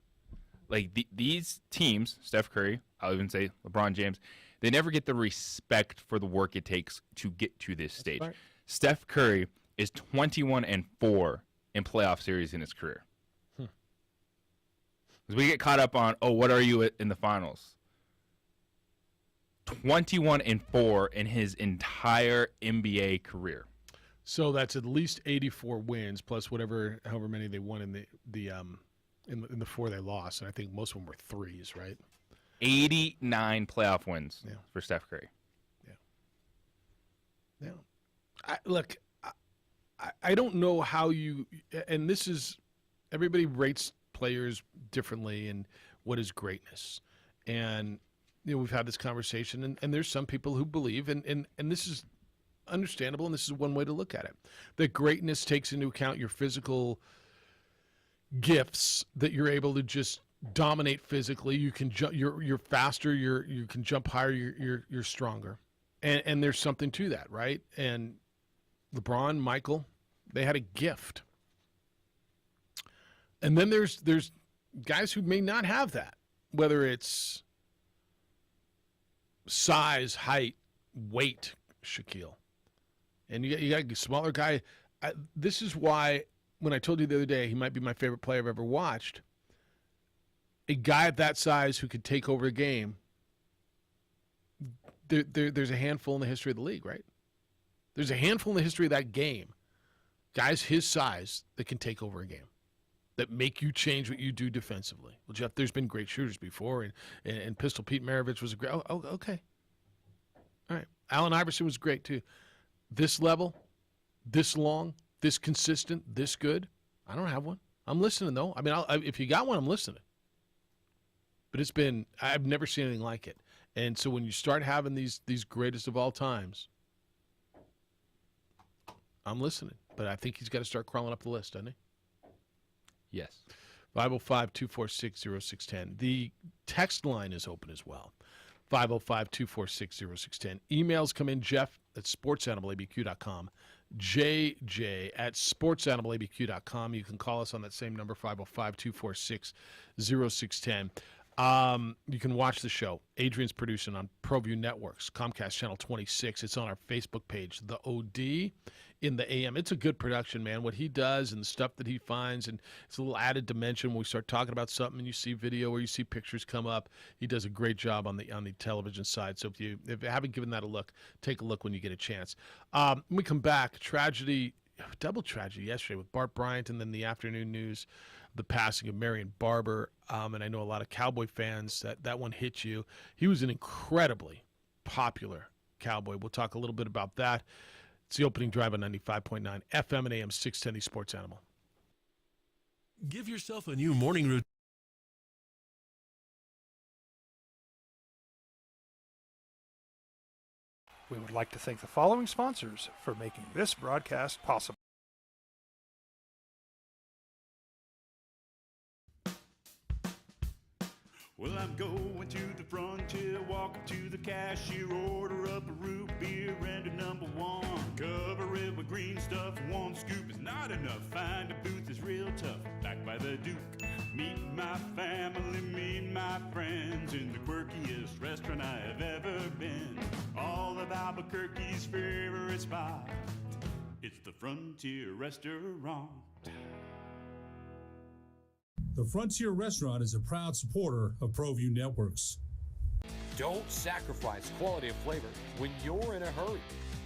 Like these teams, Steph Curry, I'll even say LeBron James, they never get the respect for the work it takes to get to this stage. Right. Steph Curry is 21-4 in playoff series in his career. Because we get caught up on, what are you in the finals? 21-4 in his entire NBA career. So that's at least 84 wins plus however many they won in the 4 they lost, and I think most of them were 3s, right? 89 playoff wins for Steph Curry. Yeah. I don't know how you, and this is, everybody rates players differently and what is greatness. And we've had this conversation, and there's some people who believe, and this is understandable, and this is one way to look at it, that greatness takes into account your physical gifts, that you're able to just dominate physically. You can jump. You're faster. You can jump higher. You're stronger, and there's something to that, right? And LeBron, Michael, they had a gift. And then there's guys who may not have that, whether it's size, height, weight, Shaquille. And you got a smaller guy. This is why, when I told you the other day he might be my favorite player I've ever watched, a guy of that size who could take over a game, there's a handful in the history of the league, right? There's a handful in the history of that game, guys his size that can take over a game, that make you change what you do defensively. Well, Jeff, there's been great shooters before, and Pistol Pete Maravich was a great. Oh, okay. All right. Allen Iverson was great too. This level, this long, this consistent, this good. I don't have one. I'm listening though. I mean, if you got one, I'm listening. But I've never seen anything like it. And so when you start having these greatest of all times, I'm listening. But I think he's got to start crawling up the list, doesn't he? Yes. 505-246-0610. The text line is open as well. 505-246-0610. Emails come in, Jeff at sportsanimalabq.com. JJ at sportsanimalabq.com. You can call us on that same number, 505-246-0610. You can watch the show. Adrian's producing on ProView Networks, Comcast Channel 26. It's on our Facebook page, The OD in the AM. It's a good production, man. What he does and the stuff that he finds, and it's a little added dimension when we start talking about something and you see video or you see pictures come up. He does a great job on the television side. So if you haven't given that a look, take a look when you get a chance. When we come back, double tragedy yesterday with Bart Bryant, and then the afternoon news, the passing of Marion Barber. And I know a lot of Cowboy fans, that one hit you. He was an incredibly popular Cowboy. We'll talk a little bit about that. It's the opening drive on 95.9 FM and AM 610, the Sports Animal. Give yourself a new morning routine. We would like to thank the following sponsors for making this broadcast possible. Well, I'm going to the frontier, walk up to the cashier, order up a root beer and a number one. Cover it with green stuff, one scoop is not enough. Find a booth is real tough, back by the Duke. Meet my family, meet my friends in the quirkiest restaurant I have ever been. All of Albuquerque's favorite spot, it's the Frontier Restaurant. The Frontier Restaurant is a proud supporter of ProView Networks. Don't sacrifice quality of flavor when you're in a hurry.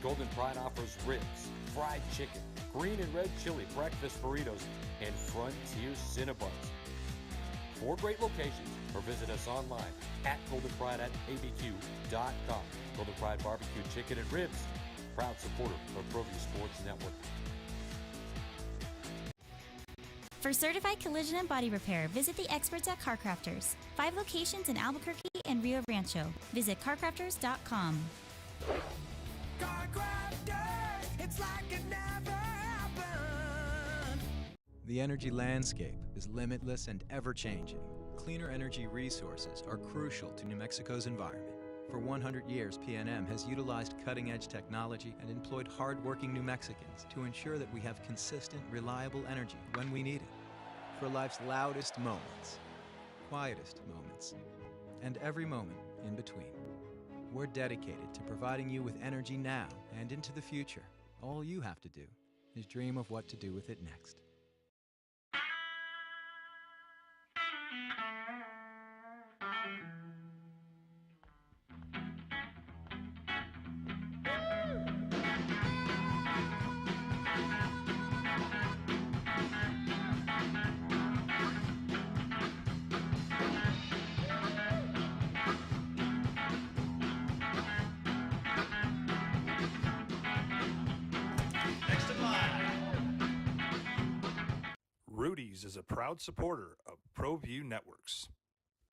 Golden Pride offers ribs, fried chicken, green and red chili, breakfast burritos, and Frontier Cinnabons. 4 great locations, or visit us online at goldenpride@abq.com. Golden Pride Barbecue Chicken and Ribs, proud supporter of ProView Sports Network. For certified collision and body repair, visit the experts at CarCrafters. 5 locations in Albuquerque and Rio Rancho. Visit carcrafters.com. CarCrafters, it's like it never happened. The energy landscape is limitless and ever-changing. Cleaner energy resources are crucial to New Mexico's environment. For 100 years, PNM has utilized cutting-edge technology and employed hard-working New Mexicans to ensure that we have consistent, reliable energy when we need it. For life's loudest moments, quietest moments, and every moment in between. We're dedicated to providing you with energy now and into the future. All you have to do is dream of what to do with it next. Rudy's is a proud supporter of ProView Networks.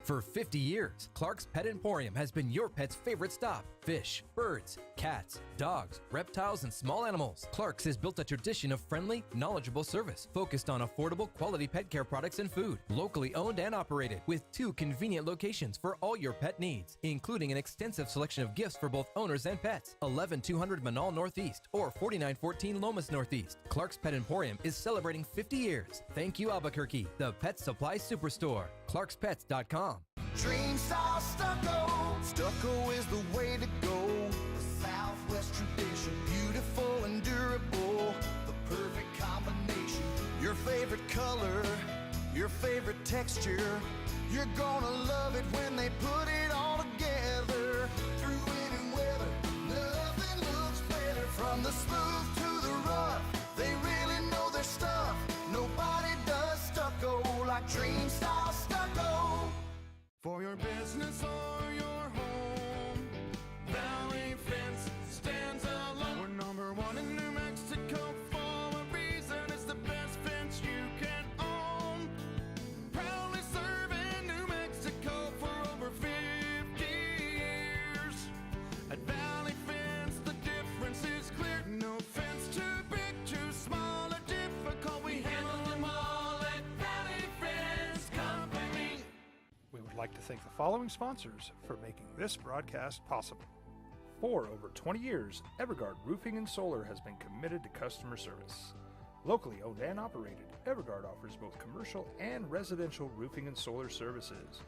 For 50 years, Clark's Pet Emporium has been your pet's favorite stop. Fish, birds, cats, dogs, reptiles, and small animals. Clark's has built a tradition of friendly, knowledgeable service focused on affordable, quality pet care products and food. Locally owned and operated with 2 convenient locations for all your pet needs, including an extensive selection of gifts for both owners and pets. 11200 Manal Northeast or 4914 Lomas Northeast. Clark's Pet Emporium is celebrating 50 years. Thank you, Albuquerque, the pet supply superstore. ClarksPets.com. Dream style stucco. Stucco is the way to go. The Southwest tradition, beautiful and durable. The perfect combination. Your favorite color, your favorite texture. You're gonna love it when they put it all together. Through any weather, nothing looks better. From the smooth to the rough, they really know their stuff. Nobody does stucco like Dream style stucco. For your business or your home, Valley Fence stands alone. We're number 1 in New Mexico for a reason. It's the best fence you can own. Proudly serving New Mexico for over 50 years. At Valley Fence, the difference is clear. No fence too big, too small, or difficult. We handle them all at Valley Fence Company. We would like to thank the following sponsors for making this broadcast possible. For over 20 years, Evergard Roofing and Solar has been committed to customer service. Locally owned and operated, Evergard offers both commercial and residential roofing and solar services.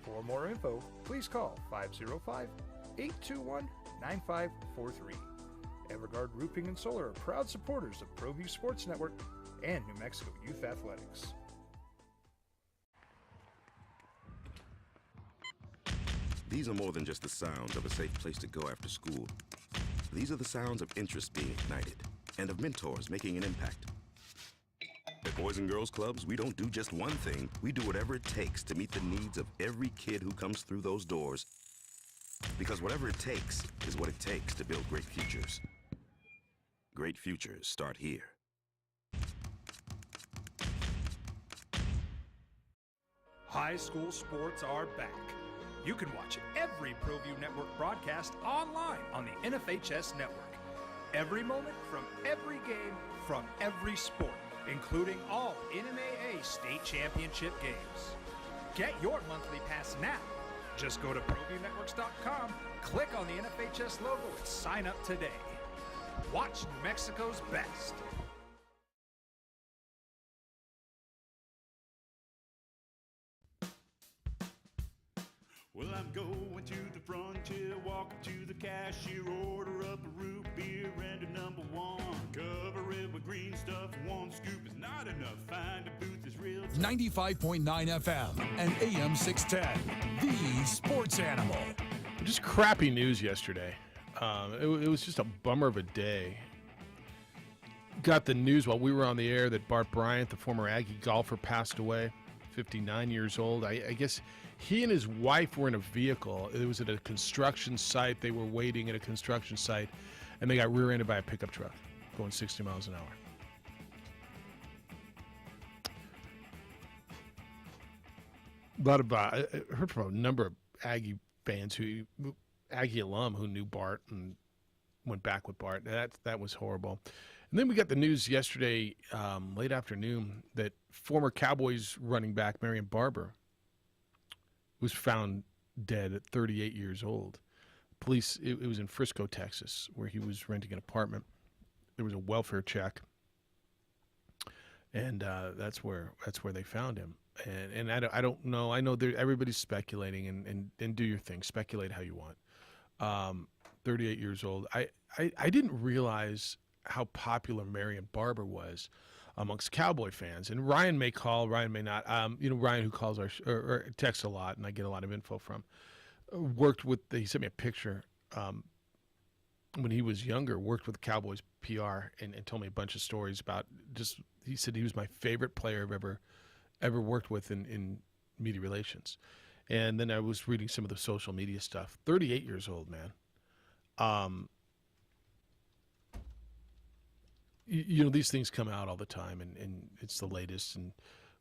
For more info, please call 505-821-9543. Evergard Roofing and Solar are proud supporters of ProView Sports Network and New Mexico Youth Athletics. These are more than just the sounds of a safe place to go after school. These are the sounds of interest being ignited and of mentors making an impact. At Boys and Girls Clubs, we don't do just one thing. We do whatever it takes to meet the needs of every kid who comes through those doors. Because whatever it takes is what it takes to build great futures. Great futures start here. High school sports are back. You can watch every ProView Network broadcast online on the NFHS network. Every moment from every game from every sport, including all NMAA state championship games. Get your monthly pass now. Just go to ProViewNetworks.com, click on the NFHS logo, and sign up today. Watch New Mexico's best. Well, I'm going to the frontier, walking to the cashier, order up a root beer and a number 1. Cover it with green stuff, 1 scoop is not enough. Find a booth that's real. 95.9 FM and AM 610, the sports animal. Just crappy news yesterday. It was just a bummer of a day. Got the news while we were on the air that Bart Bryant, the former Aggie golfer, passed away, 59 years old. I guess he and his wife were in a vehicle. It was at a construction site. They were waiting at a construction site, and they got rear-ended by a pickup truck going 60 miles an hour. I heard from a number of Aggie fans, Aggie alum who knew Bart and went back with Bart. That was horrible. And then we got the news yesterday, late afternoon, that former Cowboys running back Marion Barber was found dead at 38 years old. Police, it was in Frisco, Texas, where he was renting an apartment. There was a welfare check, and that's where they found him. And I don't know. I know everybody's speculating, and do your thing. Speculate how you want. 38 years old. I didn't realize how popular Marion Barber was amongst Cowboy fans. And Ryan may call, Ryan may not. Ryan, who calls or texts a lot, and I get a lot of info from, he sent me a picture when he was younger, worked with Cowboys PR and told me a bunch of stories about he said he was my favorite player I've ever worked with in media relations. And then I was reading some of the social media stuff. 38 years old, man. These things come out all the time, and it's the latest. And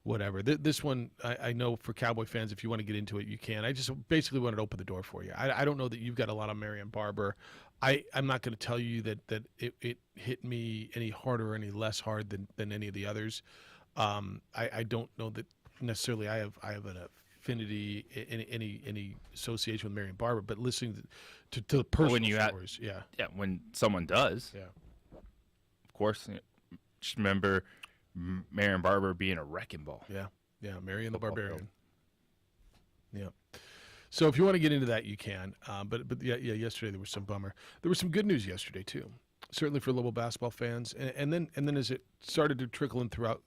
whatever. This one, I know for Cowboy fans, if you want to get into it, you can. I just basically wanted to open the door for you. I don't know that you've got a lot on Marion Barber. I'm not going to tell you that it hit me any harder or any less hard than any of the others. I don't know that necessarily I have an affinity, any association with Marion Barber, but listening to the personal stories, when someone does, of course, just remember Marion Barber being a wrecking ball. Yeah, Marion the Barbarian. Yeah. So if you want to get into that, you can. But yesterday there was some bummer. There was some good news yesterday too, certainly for Louisville basketball fans, and then as it started to trickle in throughout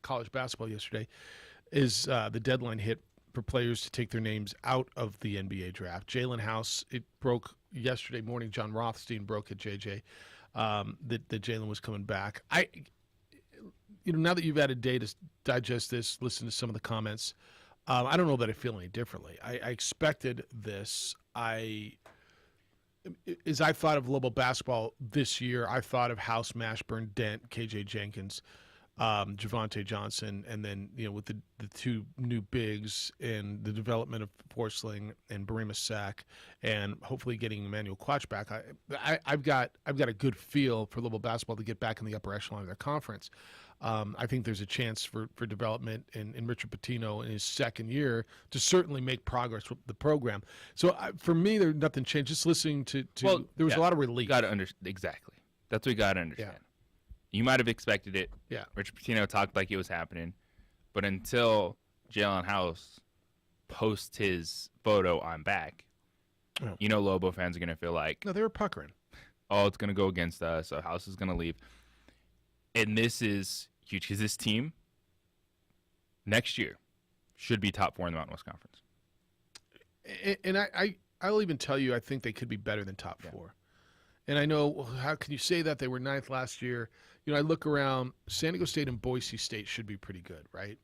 college basketball yesterday, is the deadline hit for players to take their names out of the NBA draft. Jalen House, it broke yesterday morning. John Rothstein broke at JJ that Jalen was coming back. Now that you've had a day to digest this, listen to some of the comments, I don't know that I feel any differently. I expected this. As I thought of Louisville basketball this year, I thought of House, Mashburn, Dent, KJ Jenkins, Javonte Johnson, and then with the two new bigs and the development of Forsling and Barima Sack, and hopefully getting Emmanuel Quach back. I've got a good feel for Louisville basketball to get back in the upper echelon of their conference. I think there's a chance for development in Richard Pitino in his second year to certainly make progress with the program. So for me, there's nothing changed. Just listening to there was a lot of relief. You got to understand exactly. That's what you got to understand. You might have expected it. Yeah. Richard Pitino talked like it was happening, but until Jalen House posts his photo on back, Lobo fans are gonna feel like they were puckering. Oh, it's gonna go against us. So House is gonna leave, and this is huge because this team next year should be top 4 in the Mountain West Conference. And I'll even tell you, I think they could be better than top 4. And I know, how can you say that? They were 9th last year. I look around, San Diego State and Boise State should be pretty good, right?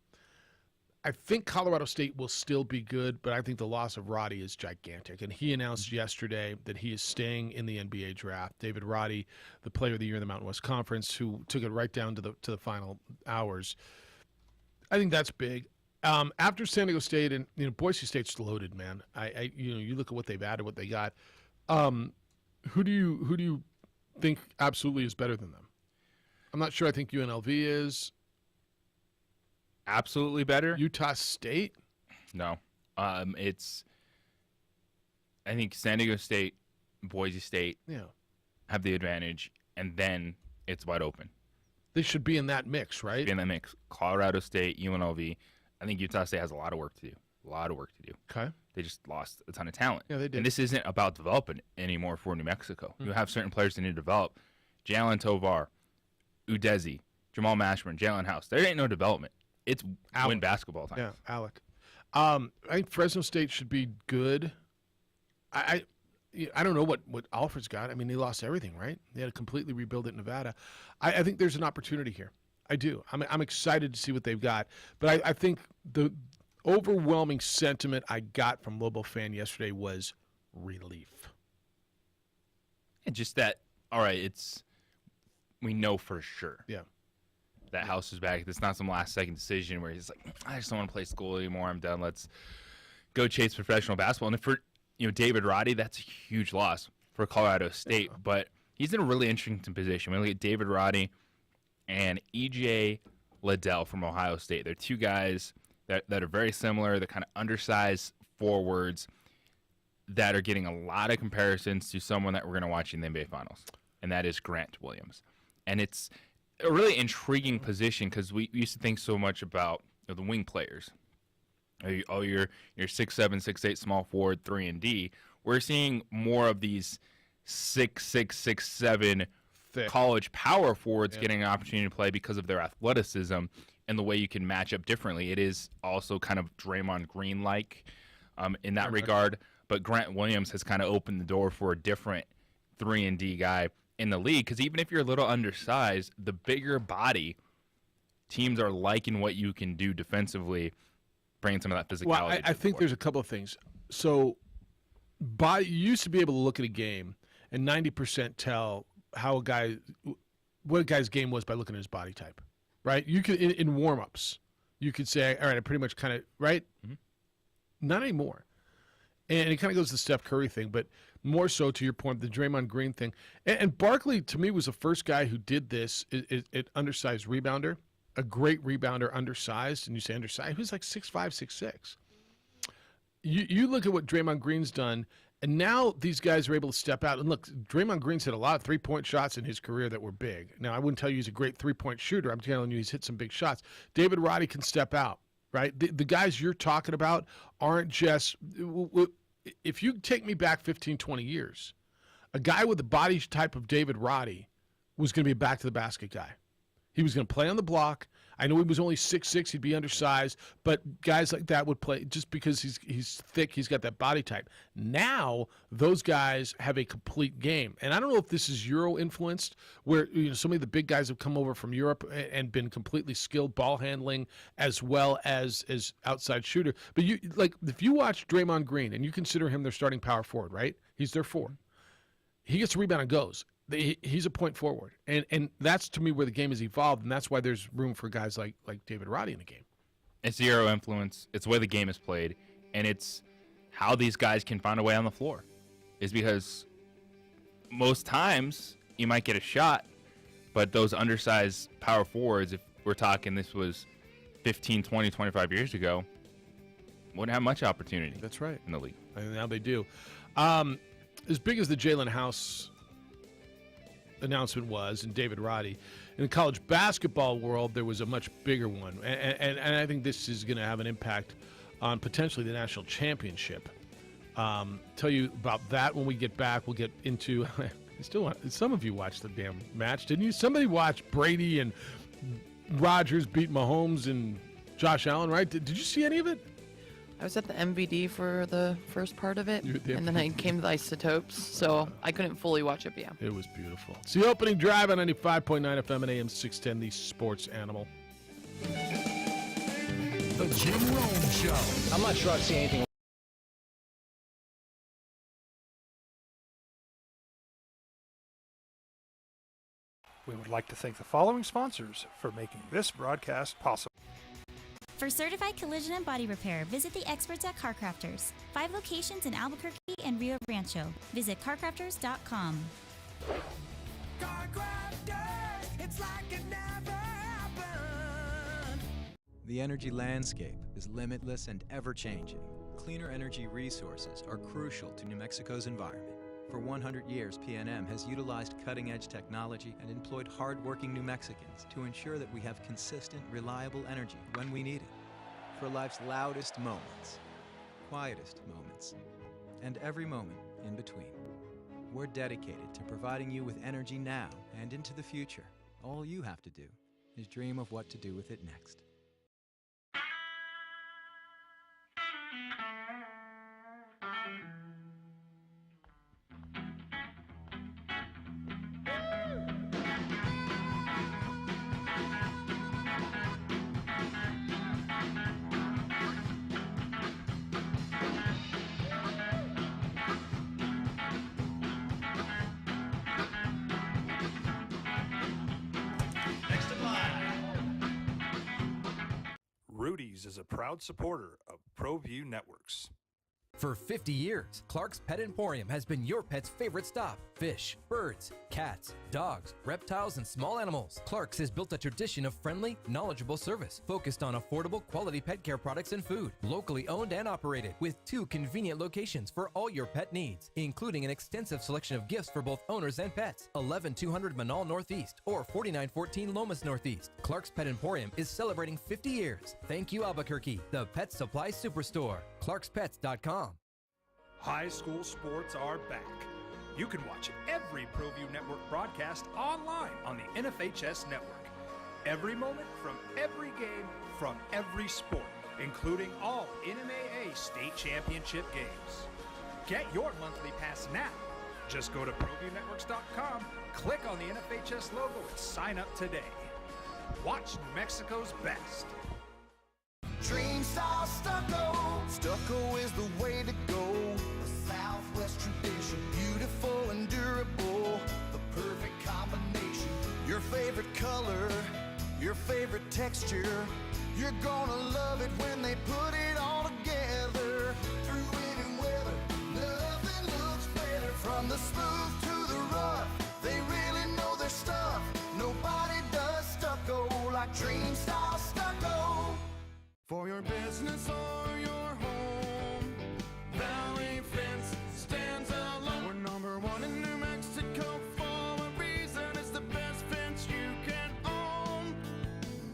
I think Colorado State will still be good, but I think the loss of Roddy is gigantic. And he announced yesterday that he is staying in the NBA draft. David Roddy, the player of the year in the Mountain West Conference, who took it right down to the final hours. I think that's big. After San Diego State and Boise State's loaded, man. You look at what they've added, what they got. Who do you think absolutely is better than them? I'm not sure. I think UNLV is absolutely better. Utah State? No. I think San Diego State, Boise State have the advantage, and then it's wide open. They should be in that mix, right? Be in that mix. Colorado State, UNLV. I think Utah State has a lot of work to do. Okay. They just lost a ton of talent. Yeah, they did. And this isn't about developing anymore for New Mexico. You have certain players that need to develop. Jalen Tovar, Udezi, Jamal Mashburn, Jalen House. There ain't no development. It's win basketball time. Yeah, Alec. I think Fresno State should be good. I don't know what Alfred's got. I mean, they lost everything, right? They had to completely rebuild it in Nevada. I think there's an opportunity here. I do. I'm excited to see what they've got. But I think the overwhelming sentiment I got from Lobo fan yesterday was relief. And just that, all right, we know for sure. Yeah. That House is back. It's not some last-second decision where he's like, I just don't want to play school anymore. I'm done. Let's go chase professional basketball. And for David Roddy, that's a huge loss for Colorado State. But he's in a really interesting position. We look at David Roddy and E.J. Liddell from Ohio State. They're two guys that are very similar. They're kind of undersized forwards that are getting a lot of comparisons to someone that we're going to watch in the NBA Finals, and that is Grant Williams. And it's a really intriguing position because we used to think so much about the wing players. Oh, you're 6'7", 6'8", small forward, 3 and D. We're seeing more of these 6'6", 6'7" college power forwards getting an opportunity to play because of their athleticism and the way you can match up differently. It is also kind of Draymond Green-like in that regard. But Grant Williams has kind of opened the door for a different 3 and D guy in the league, because even if you're a little undersized, the bigger body teams are liking what you can do defensively, bringing some of that physicality. Well, I think there's a couple of things. So, you used to be able to look at a game and 90% tell what a guy's game was by looking at his body type, right? You could in warm-ups, you could say, all right, I pretty much kind of, right? Not anymore. And it kind of goes to the Steph Curry thing, but more so to your point, the Draymond Green thing. And Barkley, to me, was the first guy who did this at undersized rebounder, a great rebounder, undersized. And you say undersized, who's like 6'5", 6'6". You look at what Draymond Green's done, and now these guys are able to step out. And look, Draymond Green's hit a lot of three-point shots in his career that were big. Now, I wouldn't tell you he's a great three-point shooter. I'm telling you he's hit some big shots. David Roddy can step out, right? The guys you're talking about aren't just – if you take me back 15, 20 years, a guy with the body type of David Roddy was going to be a back-to-the-basket guy. He was going to play on the block. I know he was only 6'6", he'd be undersized, but guys like that would play just because he's thick, he's got that body type. Now, those guys have a complete game. And I don't know if this is Euro-influenced, where some of the big guys have come over from Europe and been completely skilled ball handling as well as outside shooter. But if you watch Draymond Green, and you consider him their starting power forward, right? He's their forward. He gets a rebound and goes. He's a point forward, and that's to me where the game has evolved, and that's why there's room for guys like David Roddy in the game. It's Euro influence. It's the way the game is played, and it's how these guys can find a way on the floor. Is because most times you might get a shot, but those undersized power forwards, if we're talking this was 15, 20, 25 years ago, wouldn't have much opportunity. That's right. In the league. And now they do. As big as the Jalen House announcement was, and David Roddy, in the college basketball world, there was a much bigger one, and I think this is going to have an impact on potentially the national championship. Tell you about that when we get back. We'll get into. Some of you watched the damn match, didn't you? Somebody watched Brady and Rodgers beat Mahomes and Josh Allen, right? Did you see any of it? I was at the MVD for the first part of it, and then I came to the Isotopes, so I couldn't fully watch it, but yeah. It was beautiful. It's the opening drive on 95.9 FM and AM 610, the sports animal. The Jim Rome Show. I'm not sure I've seen anything. We would like to thank the following sponsors for making this broadcast possible. For certified collision and body repair, visit the experts at CarCrafters. 5 locations in Albuquerque and Rio Rancho. Visit carcrafters.com. CarCrafters, it's like it never happened. The energy landscape is limitless and ever-changing. Cleaner energy resources are crucial to New Mexico's environment. For 100 years, PNM has utilized cutting-edge technology and employed hard-working New Mexicans to ensure that we have consistent, reliable energy when we need it. For life's loudest moments, quietest moments, and every moment in between. We're dedicated to providing you with energy now and into the future. All you have to do is dream of what to do with it next. Rudy's is a proud supporter of ProView Networks. For 50 years, Clark's Pet Emporium has been your pet's favorite stop. Fish, birds, cats, dogs, reptiles, and small animals. Clark's has built a tradition of friendly, knowledgeable service focused on affordable, quality pet care products and food. Locally owned and operated with 2 convenient locations for all your pet needs, including an extensive selection of gifts for both owners and pets. 11200 Manal Northeast or 4914 Lomas Northeast. Clark's Pet Emporium is celebrating 50 years. Thank you, Albuquerque, the Pet Supply Superstore. ClarksPets.com. High school sports are back. You can watch every ProView Network broadcast online on the NFHS network. Every moment from every game from every sport, including all NMAA state championship games. Get your monthly pass now. Just go to ProViewNetworks.com, click on the NFHS logo, and sign up today. Watch New Mexico's best. Dream Style Stucco. Stucco is the way to go. The Southwest tradition, beautiful and durable. The perfect combination. Your favorite color, your favorite texture. You're gonna love it when they put it all together. Through any weather, nothing looks better. From the smooth to the rough, they really know their stuff. Nobody does stucco like Dream Style Stucco. For your business or your home, Valley Fence stands alone. We're number one in New Mexico for a reason. It's the best fence you can own.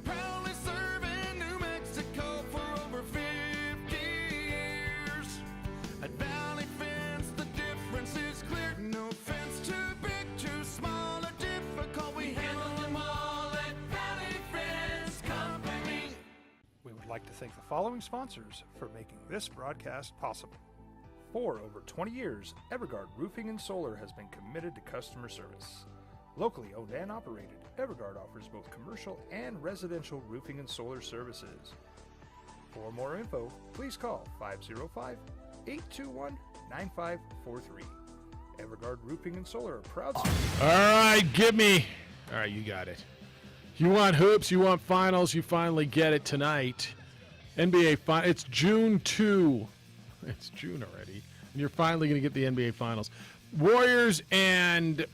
Proudly serving New Mexico for over 50 years. At Valley Fence, the difference is clear. No fence too big, too small, or difficult. We handle them all at Valley Fence Company. We would like to thank the following sponsors for making this broadcast possible. For over 20 years, Evergard Roofing and Solar has been committed to customer service. Locally owned and operated, Evergard offers both commercial and residential roofing and solar services. For more info, please call 505-821-9543. Evergard Roofing and Solar are proud. All right, give me. All right, you got it. You want hoops, you want finals, you finally get it tonight. NBA Finals. It's June 2. It's June already. And you're finally going to get the NBA Finals. Warriors and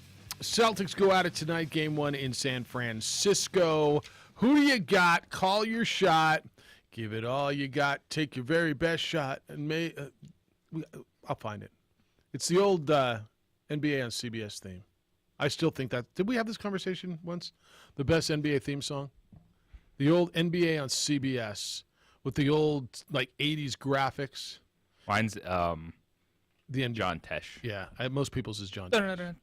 Celtics go at it tonight, game 1 in San Francisco. Who do you got? Call your shot. Give it all you got. Take your very best shot. And I'll find it. It's the old NBA on CBS theme. I still think that. Did we have this conversation once? The best NBA theme song? The old NBA on CBS with the old, like, 80s graphics. Mine's John Tesh. Yeah, most people's is John Tesh.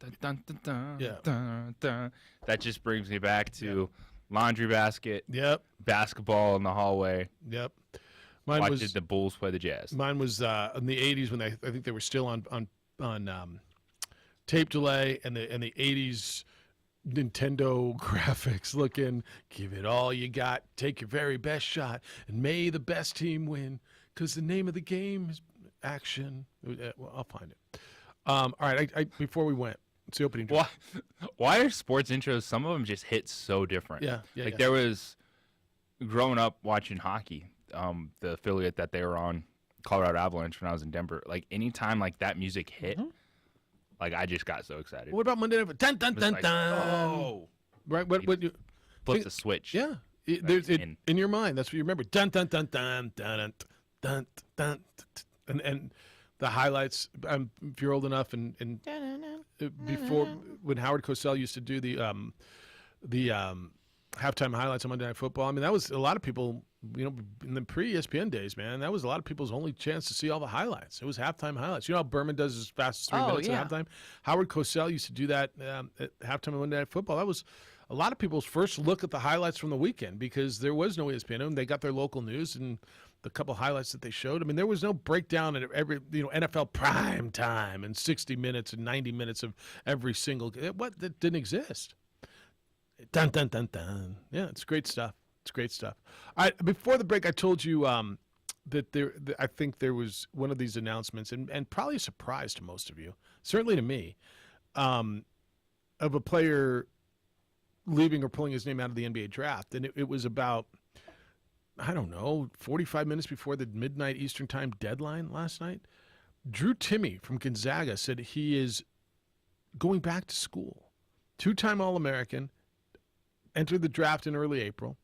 Yeah. That just brings me back to laundry basket. Yep. Basketball in the hallway. Yep. Watched the Bulls play the Jazz. Mine was in the 80s when I think they were still on tape delay, and the 80s Nintendo graphics looking, give it all you got, take your very best shot, and may the best team win, because the name of the game is action. Well, I'll find it. All right, I before we went, it's the opening. Why are sports intros, some of them just hit so different? Yeah. There was, growing up watching hockey, the affiliate that they were on, Colorado Avalanche, when I was in Denver, like anytime like that music hit, like I just got so excited. What about Monday Night? Dun dun dun Like, dun. oh, Right. What you flip the switch. Yeah. In your mind, that's what you remember. Dun dun dun dun dun dun dun dun. And the highlights. If you're old enough, and before when Howard Cosell used to do the halftime highlights on Monday Night Football. I mean, that was a lot of people. In the pre-ESPN days, man, that was a lot of people's only chance to see all the highlights. It was halftime highlights. You know how Berman does his fastest 3 minutes at halftime? Howard Cosell used to do that at halftime of Monday Night Football. That was a lot of people's first look at the highlights from the weekend because there was no ESPN. And they got their local news and the couple highlights that they showed. I mean, there was no breakdown at every NFL prime time and 60 minutes and 90 minutes of every single – that didn't exist. Dun, dun, dun, dun. Yeah, it's great stuff. It's great stuff. All right, before the break, I told you that I think there was one of these announcements, and probably a surprise to most of you, certainly to me, of a player leaving or pulling his name out of the NBA draft. And it was about, I don't know, 45 minutes before the midnight Eastern time deadline last night. Drew Timme from Gonzaga said he is going back to school. 2-time All-American, entered the draft in early April.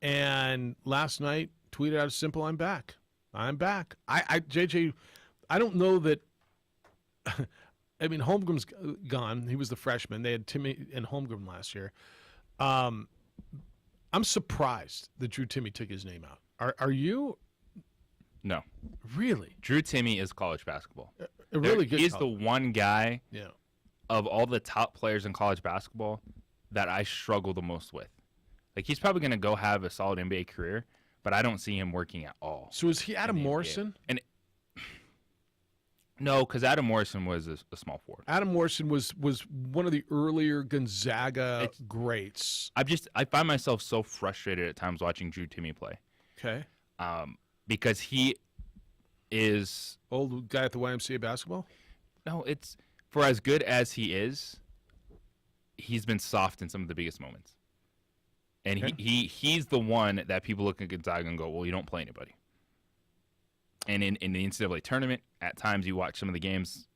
And last night, tweeted out a simple, I'm back. I'm back. JJ, I don't know that – I mean, Holmgren's gone. He was the freshman. They had Timme and Holmgren last year. I'm surprised that Drew Timme took his name out. Are you? No. Really? Drew Timme is college basketball. A really good He's college. the one guy of all the top players in college basketball that I struggle the most with. Like, he's probably going to go have a solid NBA career, but I don't see him working at all. So is he Adam Morrison? And no, because Adam Morrison was a small forward. Adam Morrison was one of the earlier Gonzaga greats. I find myself so frustrated at times watching Drew Timme play. Okay. Because he is old guy at the YMCA basketball. No, it's for as good as he is. He's been soft in some of the biggest moments. And he's the one that people look at Gonzaga and go, well, you don't play anybody. And in the NCAA tournament, at times you watch some of the games.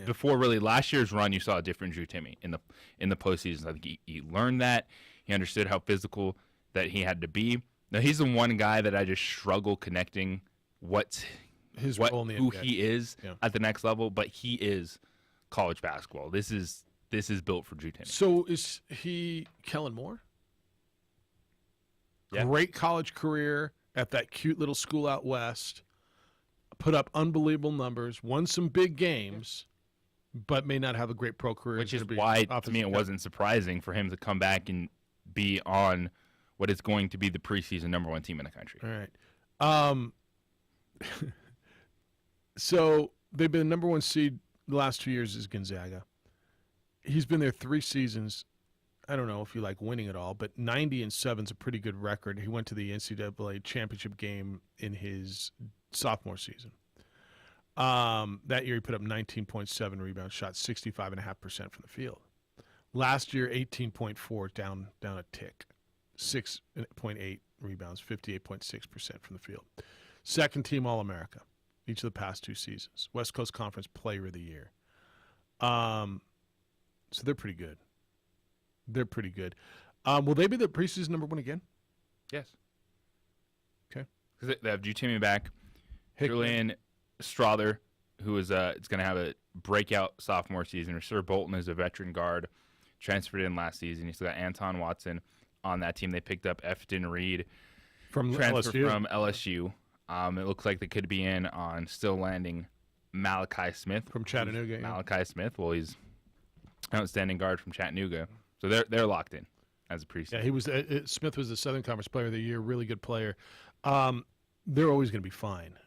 Before really last year's run, you saw a different Drew Timme in the postseason. I think he learned that. He understood how physical that he had to be. Now he's the one guy that I just struggle connecting who he is at the next level. But he is college basketball. This is built for Drew Timme. So is he Kellen Moore? Yeah. Great college career at that cute little school out west. Put up unbelievable numbers, won some big games, but may not have a great pro career. Which is why, to me, it wasn't surprising for him to come back and be on what is going to be the preseason #1 team in the country. All right. So they've been the #1 seed the last 2 years is Gonzaga. He's been there 3 seasons. I don't know if you like winning it all, but 90-7 is a pretty good record. He went to the NCAA championship game in his sophomore season. That year he put up 19.7 rebounds, shot 65.5% from the field. Last year, 18.4, down a tick. 6.8 rebounds, 58.6% from the field. Second team All-America each of the past 2 seasons. West Coast Conference Player of the Year. So they're pretty good. They're pretty good. Will they be the preseason #1 again? Yes. Okay. Because they have Drew Timme back. Julian Strother, who is going to have a breakout sophomore season. Sir Bolton is a veteran guard, transferred in last season. You still got Anton Watson on that team. They picked up Efton Reed from LSU. It looks like they could be in on still landing Malachi Smith from Chattanooga. Malachi Smith. Well, he's outstanding guard from Chattanooga, so they're locked in as a preseason. Yeah, he was. Smith was the Southern Conference Player of the Year. Really good player. They're always going to be fine.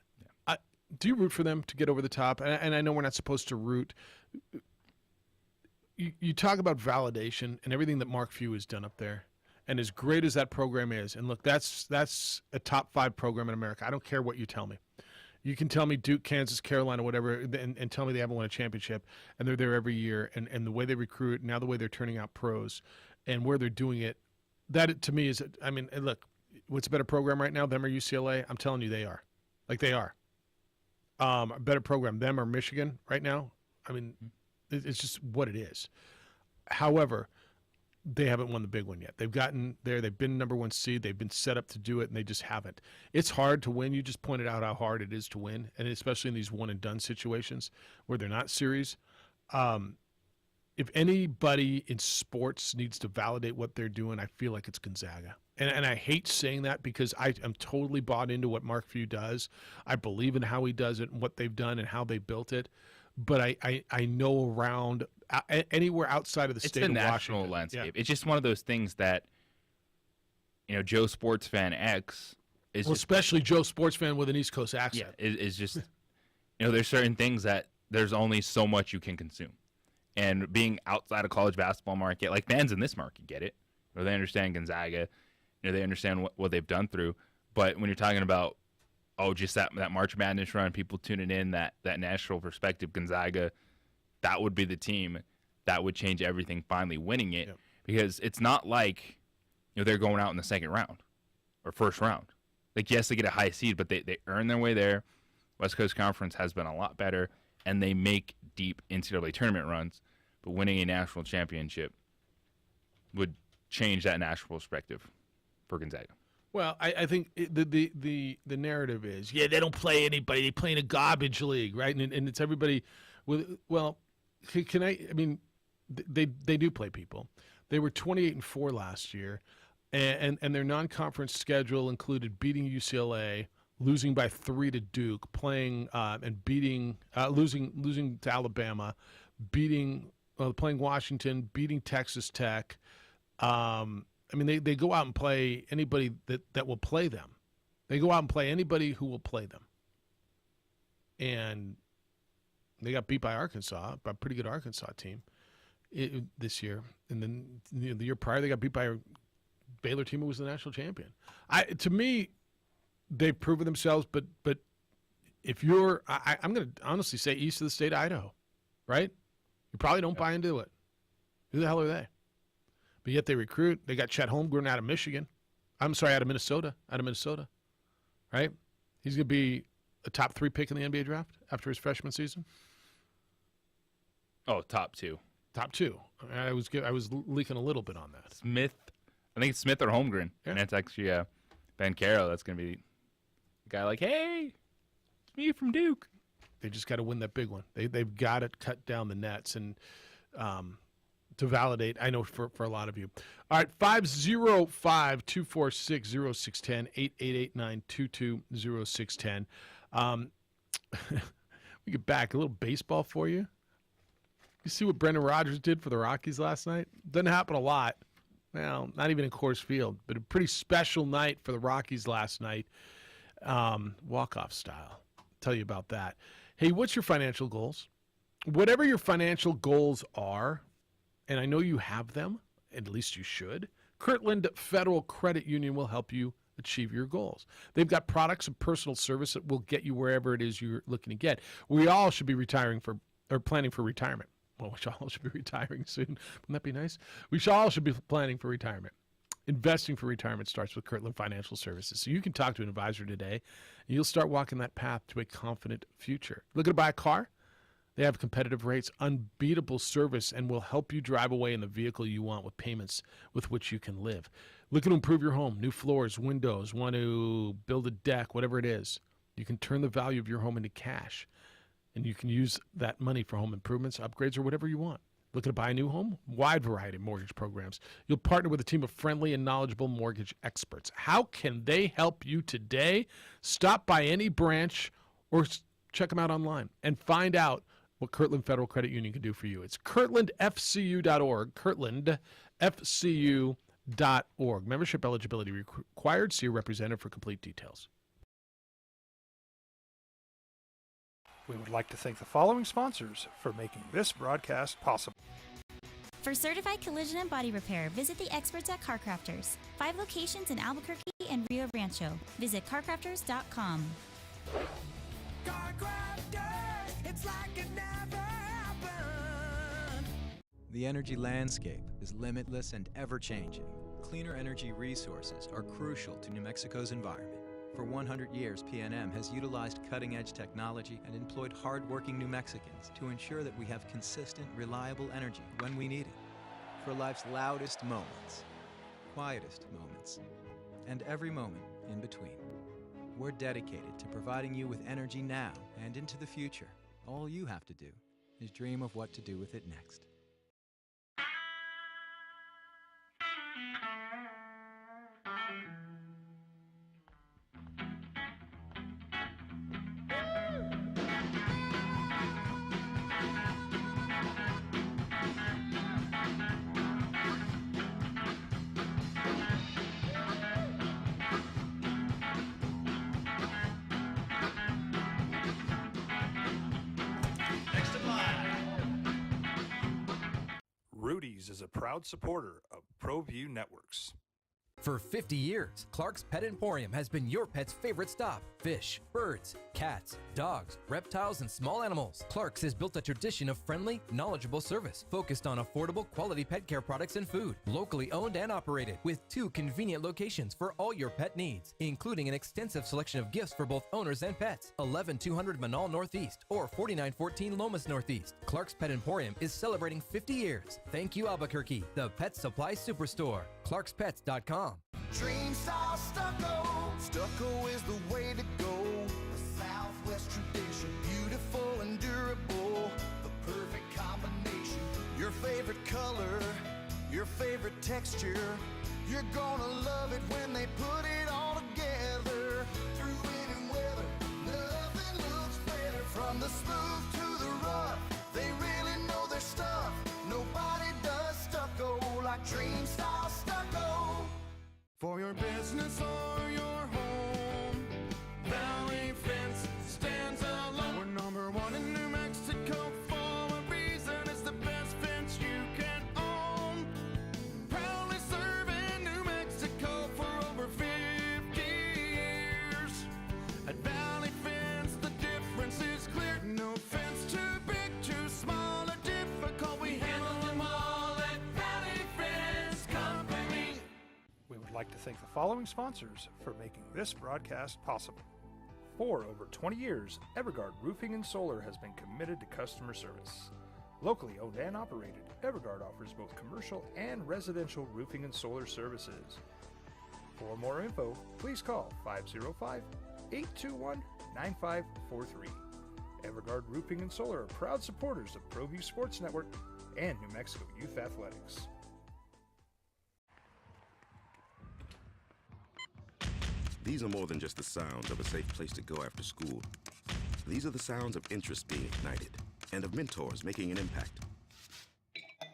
Do you root for them to get over the top? And I know we're not supposed to root. You talk about validation and everything that Mark Few has done up there. And as great as that program is, and look, that's a top 5 program in America. I don't care what you tell me. You can tell me Duke, Kansas, Carolina, whatever, and tell me they haven't won a championship, and they're there every year, and the way they recruit, now the way they're turning out pros, and where they're doing it, that to me is, I mean, look, what's a better program right now, them or UCLA? I'm telling you they are. Like they are. A better program, them or Michigan right now? I mean, it's just what it is. However, they haven't won the big one yet. They've gotten there. They've been #1 seed. They've been set up to do it, and they just haven't. It's hard to win. You just pointed out how hard it is to win, and especially in these one-and-done situations where they're not series. If anybody in sports needs to validate what they're doing, I feel like it's Gonzaga. And I hate saying that because I am totally bought into what Mark Few does. I believe in how he does it and what they've done and how they built it. But I know around anywhere outside of the state of Washington. It's the national landscape. Yeah. It's just one of those things that, Joe Sports Fan X is especially Joe Sports Fan with an East Coast accent. Yeah, is just, there's certain things that there's only so much you can consume. And being outside of college basketball market, like fans in this market get it. They understand Gonzaga. They understand what they've done through. But when you're talking about, just that March Madness run, people tuning in, that national perspective, Gonzaga, that would be the team that would change everything, finally winning it. Yep. Because it's not like, they're going out in the second round or first round. Like, yes, they get a high seed, but they earn their way there. West Coast Conference has been a lot better, and they make deep NCAA tournament runs. But winning a national championship would change that national perspective for Gonzaga. Well, I think the narrative is, they don't play anybody. They play in a garbage league, right? And it's everybody with, well, they do play people. They were 28-4 last year, and their non-conference schedule included beating UCLA, losing by 3 to Duke, playing and beating, losing to Alabama, playing Washington, beating Texas Tech. They go out and play anybody that will play them. They go out and play anybody who will play them. And they got beat by Arkansas, by a pretty good Arkansas team this year. And then the year prior, they got beat by a Baylor team who was the national champion. To me, they've proven themselves, but if you're, I'm going to honestly say east of the state of Idaho, right? You probably don't buy into it. Who the hell are they? But yet they recruit. They got Chet Holmgren out of Michigan. I'm sorry, out of Minnesota. Right? He's going to be a top 3 pick in the NBA draft after his freshman season. Oh, top 2. Top 2. I was leaking a little bit on that. Smith. I think it's Smith or Holmgren. Yeah. And that's actually Ben Caro. That's going to be a guy like, hey, it's me from Duke. They just got to win that big one. They've got to cut down the nets and to validate, I know for a lot of you. All right, 505-246-0610, 888-922-0610. We get back a little baseball for you. You see what Brendan Rodgers did for the Rockies last night? Doesn't happen a lot. Well, not even in Coors Field, but a pretty special night for the Rockies last night, walk-off style. I'll tell you about that. Hey, what's your financial goals? Whatever your financial goals are, and I know you have them, at least you should, Kirtland Federal Credit Union will help you achieve your goals. They've got products and personal service that will get you wherever it is you're looking to get. We all should be planning for retirement. Well, we all should be retiring soon. Wouldn't that be nice? We all should be planning for retirement. Investing for retirement starts with Kirtland Financial Services. So you can talk to an advisor today, and you'll start walking that path to a confident future. Looking to buy a car? They have competitive rates, unbeatable service, and will help you drive away in the vehicle you want with payments with which you can live. Looking to improve your home, new floors, windows, want to build a deck, whatever it is. You can turn the value of your home into cash, and you can use that money for home improvements, upgrades, or whatever you want. Looking to buy a new home? Wide variety of mortgage programs. You'll partner with a team of friendly and knowledgeable mortgage experts. How can they help you today? Stop by any branch or check them out online and find out what Kirtland Federal Credit Union can do for you. It's kirtlandfcu.org, kirtlandfcu.org. Membership eligibility required. See your representative for complete details. We would like to thank the following sponsors for making this broadcast possible. For certified collision and body repair, visit the experts at CarCrafters. 5 locations in Albuquerque and Rio Rancho. Visit carcrafters.com. It's like it never happened. The energy landscape is limitless and ever-changing. Cleaner energy resources are crucial to New Mexico's environment. For 100 years, PNM has utilized cutting-edge technology and employed hard-working New Mexicans to ensure that we have consistent, reliable energy when we need it. For life's loudest moments, quietest moments, and every moment in between. We're dedicated to providing you with energy now and into the future. All you have to do is dream of what to do with it next. Rudy's is a proud supporter of ProView Networks. For 50 years, Clark's Pet Emporium has been your pet's favorite stop. Fish, birds, cats, dogs, reptiles, and small animals. Clark's has built a tradition of friendly, knowledgeable service focused on affordable, quality pet care products and food. Locally owned and operated with 2 convenient locations for all your pet needs, including an extensive selection of gifts for both owners and pets. 11200 Manal Northeast or 4914 Lomas Northeast. Clark's Pet Emporium is celebrating 50 years. Thank you, Albuquerque, the Pet Supply Superstore. ClarksPets.com. Dream style stucco. Stucco is the way to go. The Southwest tradition, beautiful and durable. The perfect combination. Your favorite color, your favorite texture. You're gonna love it when they put it all together. Through any weather, nothing looks better. From the smooth to the rough, they really know their stuff. Nobody does stucco like Dream style stucco. For your business or your home, Valley Fence stands alone. We're number 1 in New Mexico for a reason. It's the best fence you can own. Proudly serving New Mexico for over 50 years. At Valley Fence, the difference is clear. No fence too big, too small, or difficult. We handle them all at Valley Fence. like to thank the following sponsors for making this broadcast possible. For over 20 years, Evergard Roofing and Solar has been committed to customer service. Locally owned and operated, Evergard offers both commercial and residential roofing and solar services. For more info, please call 505-821-9543. Evergard Roofing and Solar are proud supporters of ProView Sports Network and New Mexico Youth Athletics. These are more than just the sounds of a safe place to go after school. These are the sounds of interest being ignited and of mentors making an impact.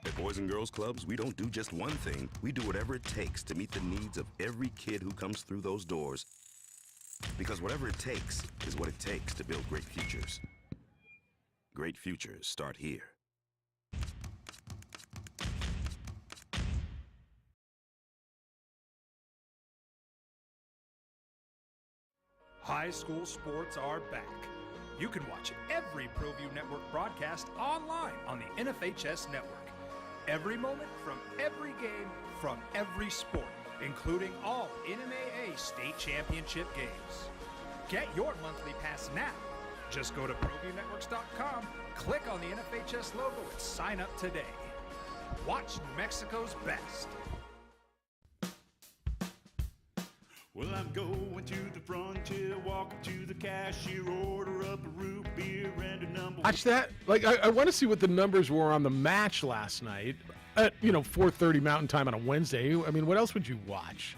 At Boys and Girls Clubs, we don't do just one thing. We do whatever it takes to meet the needs of every kid who comes through those doors. Because whatever it takes is what it takes to build great futures. Great futures start here. High school sports are back. You can watch every ProView Network broadcast online on the NFHS network. Every moment from every game from every sport, including all NMAA state championship games. Get your monthly pass now. Just go to ProViewNetworks.com, click on the NFHS logo, and sign up today. Watch New Mexico's best. Well, I'm going to the frontier, walking to the cashier, order up a root beer and a number. Watch that. Like, I want to see what the numbers were on the match last night at, 4:30 Mountain Time on a Wednesday. I mean, what else would you watch?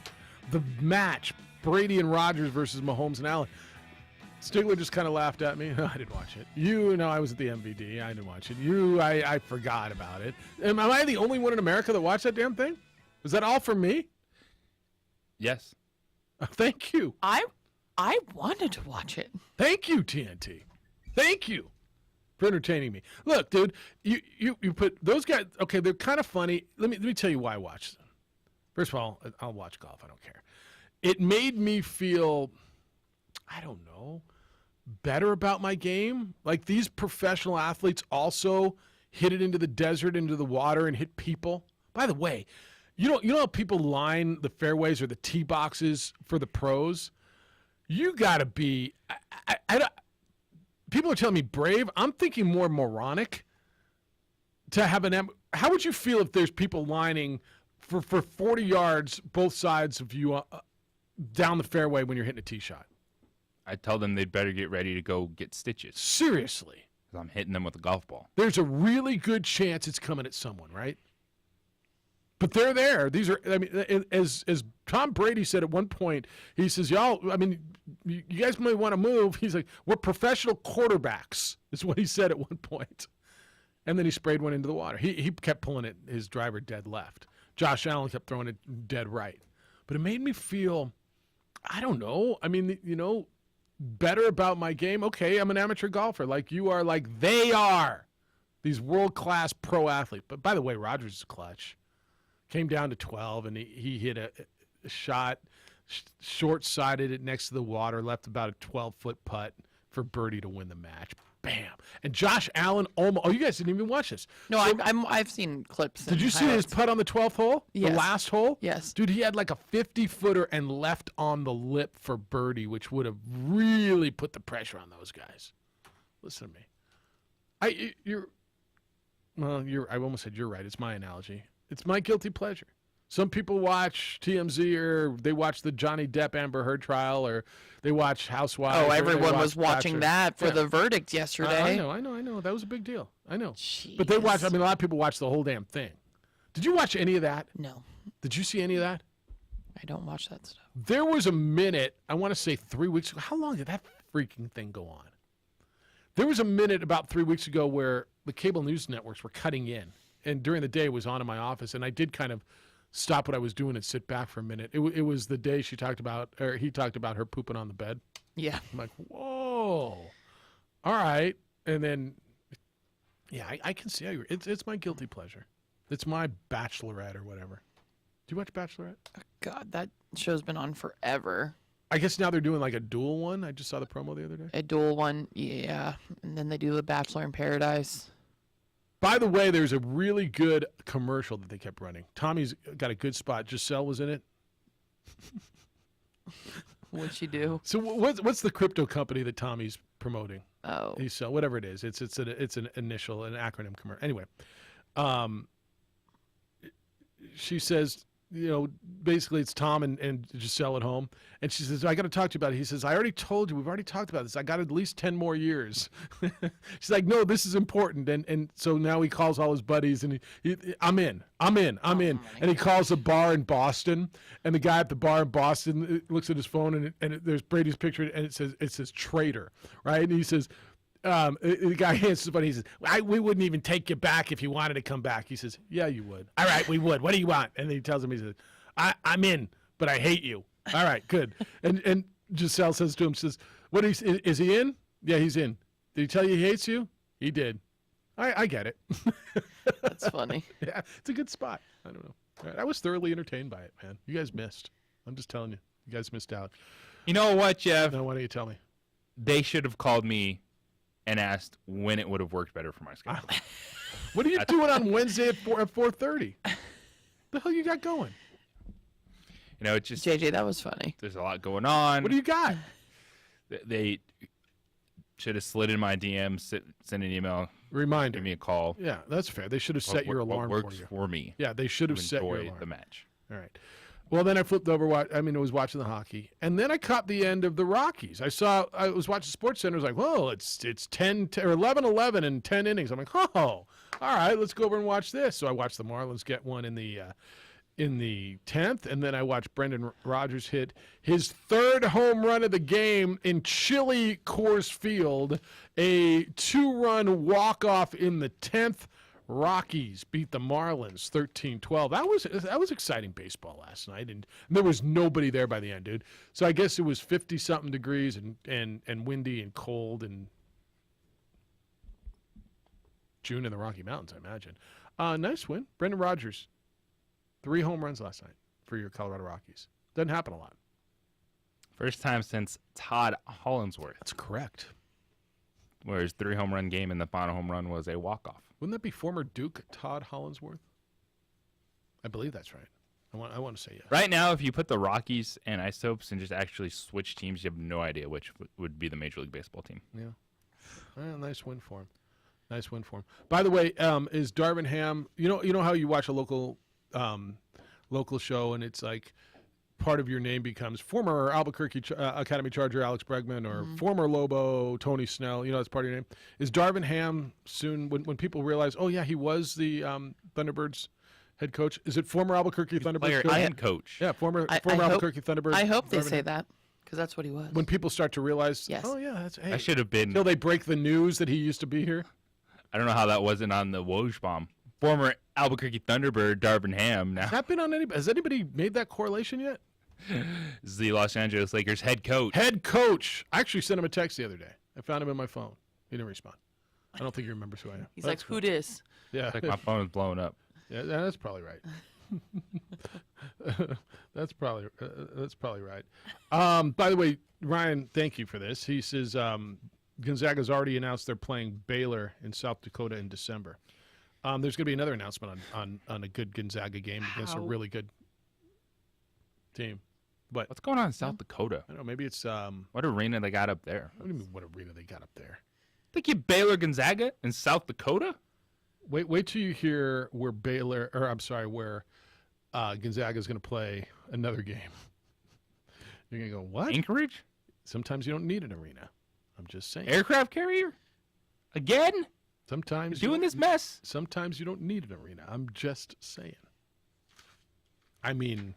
The match, Brady and Rogers versus Mahomes and Allen. Stigler just kind of laughed at me. I didn't watch it. I was at the MVD. I didn't watch it. I forgot about it. Am I the only one in America that watched that damn thing? Was that all for me? Yes. Thank you. I wanted to watch it. Thank you, TNT. Thank you for entertaining me. Look, dude, you put those guys. Okay, they're kind of funny. Let me tell you why I watched them. First of all, I'll watch golf. I don't care. It made me feel, I don't know, better about my game. Like these professional athletes also hit it into the desert, into the water, and hit people. By the way, you know how people line the fairways or the tee boxes for the pros? You got to be people are telling me brave. I'm thinking more moronic to have how would you feel if there's people lining for 40 yards both sides of you down the fairway when you're hitting a tee shot? I tell them they'd better get ready to go get stitches. Seriously. 'Cause I'm hitting them with a golf ball. There's a really good chance it's coming at someone, right? But they're there. These are, as Tom Brady said at one point, he says, y'all, you guys may want to move. He's like, we're professional quarterbacks, is what he said at one point. And then he sprayed one into the water. He kept pulling his driver dead left. Josh Allen kept throwing it dead right. But it made me feel, I don't know, better about my game. Okay, I'm an amateur golfer like you are, like they are. These world-class pro athletes. But by the way, Rogers is clutch. Came down to 12, and he hit a shot, short-sided it next to the water, left about a 12-foot putt for birdie to win the match. Bam. And Josh Allen almost. Oh, you guys didn't even watch this. No, I've seen clips. Did you see his putt on the 12th hole? Yes. The last hole? Yes. Dude, he had like a 50-footer and left on the lip for birdie, which would have really put the pressure on those guys. Listen to me. I almost said you're right. It's my analogy. It's my guilty pleasure. Some people watch TMZ or they watch the Johnny Depp Amber Heard trial or they watch Housewives. Oh, everyone was watching that for the verdict yesterday. I know. That was a big deal. I know. Jeez. But they watch. A lot of people watch the whole damn thing. Did you watch any of that? No. Did you see any of that? I don't watch that stuff. There was a minute, I want to say 3 weeks ago. How long did that freaking thing go on? There was a minute about 3 weeks ago where the cable news networks were cutting in. And during the day, it was on in my office, and I did kind of stop what I was doing and sit back for a minute. It was the day he talked about her pooping on the bed. Yeah. I'm like, whoa. All right. And then, yeah, I can see how you're. It's my guilty pleasure. It's my Bachelorette or whatever. Do you watch Bachelorette? Oh, God, that show's been on forever. I guess now they're doing like a dual one. I just saw the promo the other day. A dual one, yeah. And then they do The Bachelor in Paradise. By the way, there's a really good commercial that they kept running. Tommy's got a good spot. Giselle was in it. What'd she do? So what's the crypto company that Tommy's promoting? Oh, He's whatever it is. It's an initial, an acronym commercial. Anyway, she says, basically it's Tom and Giselle at home, and she says, I got to talk to you about it. He says, I already told you. We've already talked about this. I got at least 10 more years. She's like, no, this is important. And so now he calls all his buddies, and I'm in. And he calls a bar in Boston, and the guy at the bar in Boston looks at his phone, and there's Brady's picture, and it says traitor, right? And he says, the guy answers, but he says, we wouldn't even take you back if you wanted to come back. He says, yeah, you would. All right, we would. What do you want? And then he tells him, he says, I'm in, but I hate you. All right, good. And Giselle says to him, says, "What is he in? Yeah, he's in. Did he tell you he hates you? He did. I get it." That's funny. Yeah, it's a good spot. I don't know. I was thoroughly entertained by it, man. You guys missed. I'm just telling you. You guys missed out. You know what, Jeff? Now, why don't you tell me? They should have called me and asked when it would have worked better for my schedule. What are you doing on Wednesday at 4:30? The hell you got going? It's just JJ. That was funny. There's a lot going on. What do you got? They should have slid in my DM, send an email, reminder, give me a call. Yeah, that's fair. They should have set your alarm what works for you. For me. Yeah, they should have set your enjoy alarm. the match. All right. Well, then I flipped over. I was watching the hockey, and then I caught the end of the Rockies. I was watching SportsCenter. I was like, "Whoa, it's 10 or 11-11 in 10 innings." I'm like, "Oh, all right, let's go over and watch this." So I watched the Marlins get one in the 10th, and then I watched Brendan Rodgers hit his third home run of the game in chilly Coors Field, a 2-run walk-off in the 10th. Rockies beat the Marlins 13-12. That was exciting baseball last night, and there was nobody there by the end, dude. So I guess it was 50-something degrees and windy and cold and June in the Rocky Mountains, I imagine. Nice win. Brendan Rodgers, 3 home runs last night for your Colorado Rockies. Doesn't happen a lot. First time since Todd Hollandsworth. That's correct. Where his 3 home run game and the final home run was a walk-off. Wouldn't that be former Duke Todd Hollandsworth? I believe that's right. I want to say yes. Right now, if you put the Rockies and Isotopes and just actually switch teams, you have no idea which would be the Major League Baseball team. Yeah. Well, nice win for him. Nice win for him. By the way, is Darvin Ham? You know how you watch a local show and it's like part of your name becomes former Albuquerque Academy Charger Alex Bregman or former Lobo Tony Snell. That's part of your name. Is Darvin Ham soon when people realize, oh yeah, he was the Thunderbirds head coach? Is it former Albuquerque Thunderbirds player coach? Yeah, former Albuquerque Thunderbirds. I hope they Darvin say Ham. that because that's what he was. When people start to realize, Yes. oh yeah, that's That should have been. Until they break the news that he used to be here. I don't know how that wasn't on the Woj bomb. Former Albuquerque Thunderbird Darvin Ham. Now Has that been on anybody? Has anybody made that correlation yet? is the Los Angeles Lakers head coach. Head coach. I actually sent him a text the other day. I found him in my phone. He didn't respond. I don't think he remembers who I am. He's like, who dis? Yeah. It's like my phone is blowing up. Yeah, that's probably right. That's probably right. By the way, Ryan, thank you for this. He says Gonzaga's already announced they're playing Baylor in South Dakota in December. There's going to be another announcement on a good Gonzaga game against a really good team. But what's going on in South Dakota? I don't know. Maybe it's what arena they got up there. What do you mean? What arena they got up there? Think you Baylor Gonzaga in South Dakota? Wait till you hear where where Gonzaga is going to play another game. You're going to go, what? Anchorage? Sometimes you don't need an arena. I'm just saying. Aircraft carrier? Again? Sometimes you're doing this mess. Sometimes you don't need an arena. I'm just saying. I mean,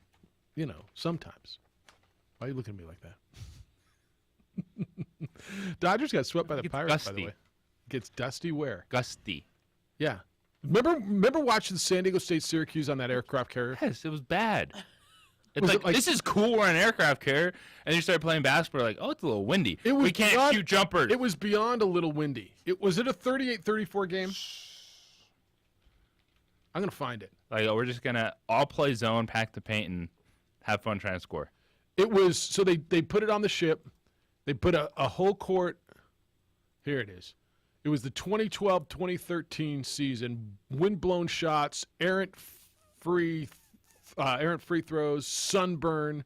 sometimes. Why are you looking at me like that? Dodgers got swept by the Pirates, by the way. Gets dusty where? Gusty. Yeah. Remember watching San Diego State Syracuse on that aircraft carrier? Yes, it was bad. It's Was like, it like- this is cool, we're on an aircraft carrier, and you start playing basketball, like, oh, it's a little windy. We can't beyond- shoot jumpers. It was beyond a little windy. Was it a 38-34 game? I'm going to find it. Like, we're just going to all play zone, pack the paint, and have fun trying to score. It was, so they put it on the ship. They put a whole court. Here it is. It was the 2012-2013 season. Wind-blown shots, errant free throws, sunburn.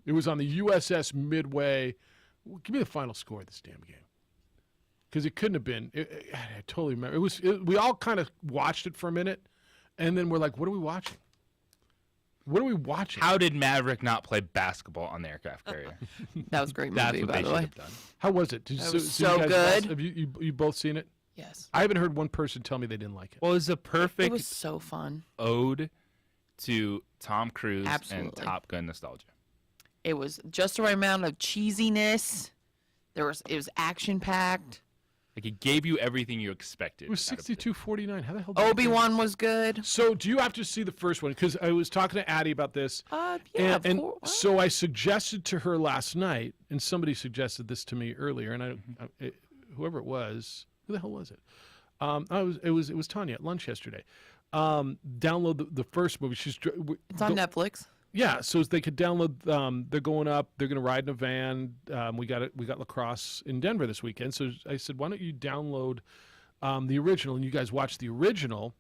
It was on the USS Midway. Give me the final score of this damn game. Because it couldn't have been. I totally remember. We all kind of watched it for a minute, and then we're like, what are we watching? What are we watching? How did Maverick not play basketball on the aircraft carrier? That was a great That's movie, what by they the should way. have done. How was it? It was so good. Have you both seen it? Yes. I haven't heard one person tell me they didn't like it. Well, it was a perfect It was so fun. ode to Tom Cruise and Absolutely. Top Gun nostalgia. It was just the right amount of cheesiness. It was action packed. Like, it gave you everything you expected. It was out of 62-49. How the hell? Did you Obi-Wan was good. So, do you have to see the first one? Because I was talking to Addie about this. Yeah, and so I suggested to her last night, and somebody suggested this to me earlier, and whoever it was, who the hell was it? It was Tanya at lunch yesterday. Download the first movie. It's on Netflix. Yeah, so they could download. They're going up. They're going to ride in a van. We got lacrosse in Denver this weekend. So I said, why don't you download the original, and you guys watch the original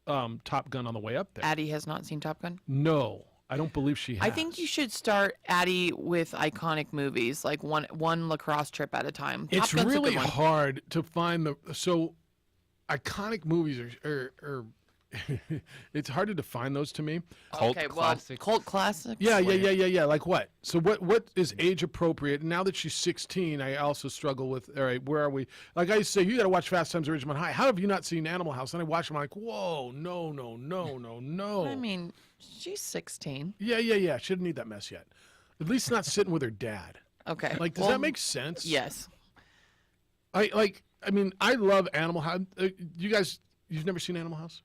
Top Gun on the way up there. Addie has not seen Top Gun. No, I don't believe she has. I think you should start Addie with iconic movies, like one lacrosse trip at a time. It's Top Gun's a really good one. hard to find iconic movies are it's hard to define those to me. Cult Cult classics. Yeah. Like what? So what is age appropriate? And now that she's 16, I also struggle with, all right, where are we? Like I say, you got to watch Fast Times at Ridgemont High. How have you not seen Animal House? And I watch them, I'm like, whoa, no. I mean, she's 16. Yeah. She didn't need that mess yet. At least not sitting with her dad. Okay. Like, does that make sense? Yes. I love Animal House. You guys, you've never seen Animal House?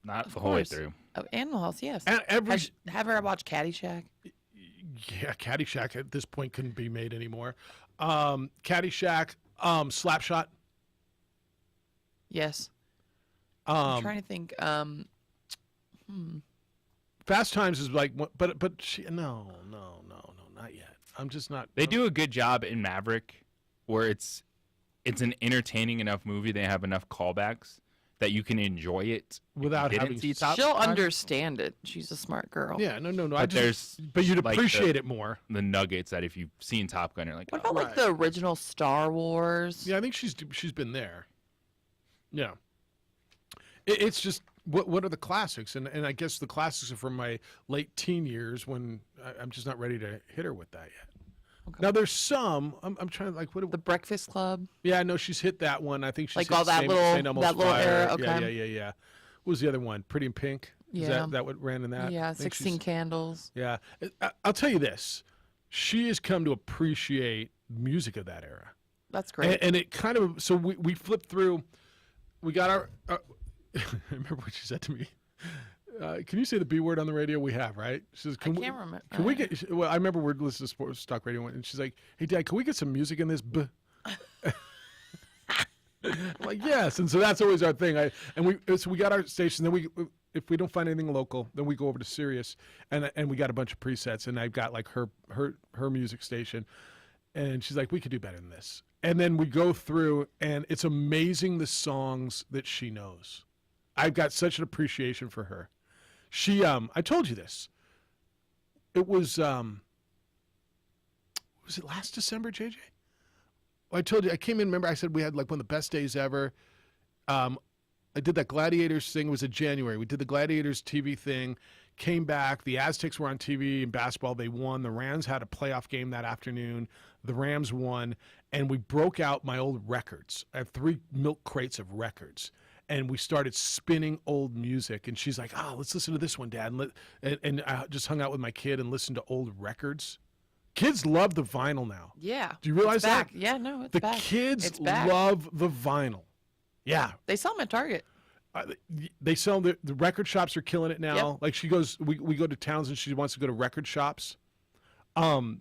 Not the whole way through. Oh, Animal House, yes. Have her watch Caddyshack? Yeah, Caddyshack at this point couldn't be made anymore. Caddyshack, Slapshot. Yes. I'm trying to think. Fast Times is like, but she, no, not yet. I'm just not. They do a good job in Maverick, where it's an entertaining enough movie. They have enough callbacks that you can enjoy it without didn't having. see Top She'll Gun. understand it. She's a smart girl. Yeah, no. But you'd like appreciate it more. The nuggets that if you've seen Top Gun, you're like, What about like the original Star Wars? Yeah, I think she's been there. Yeah. It's just what are the classics, and I guess the classics are from my late teen years when I'm just not ready to hit her with that yet. Okay. Now there's some I'm trying to like what The Breakfast Club. Yeah, no, she's hit that one. I think she's Like hit all that St. little- Elmo's that little Fire. era, okay. Yeah. What was the other one? Pretty in Pink. Is Yeah. that what ran in that? Yeah, I think 16 Candles. Yeah, I'll tell you this: she has come to appreciate music of that era. That's great. And it kind of so we flipped through. We got our. I remember what she said to me. Can you say the B word on the radio? We have, right? She says, I can't remember. Can we get? Well, I remember we're listening to Sports Stock Radio, and she's like, "Hey, Dad, can we get some music in this?" I'm like, yes, and so that's always our thing. So we got our station. Then if we don't find anything local, then we go over to Sirius, and we got a bunch of presets, and I've got like her music station, and she's like, we could do better than this. And then we go through, and it's amazing the songs that she knows. I've got such an appreciation for her. She, I told you this. It was it last December, JJ? Well, I told you, I came in, remember I said we had like one of the best days ever. I did that Gladiators thing. It was in January. We did the Gladiators TV thing, came back. The Aztecs were on TV in basketball. They won. The Rams had a playoff game that afternoon. The Rams won. And we broke out my old records. I have 3 milk crates of records. And we started spinning old music. And she's like, oh, let's listen to this one, Dad. And I just hung out with my kid and listened to old records. Kids love the vinyl now. Yeah. Do you realize it's back. that? Yeah, no, it's the back. kids It's back. love the vinyl. Yeah. They sell them at Target. They sell the record shops are killing it now. Yep. Like she goes, we go to towns and she wants to go to record shops. And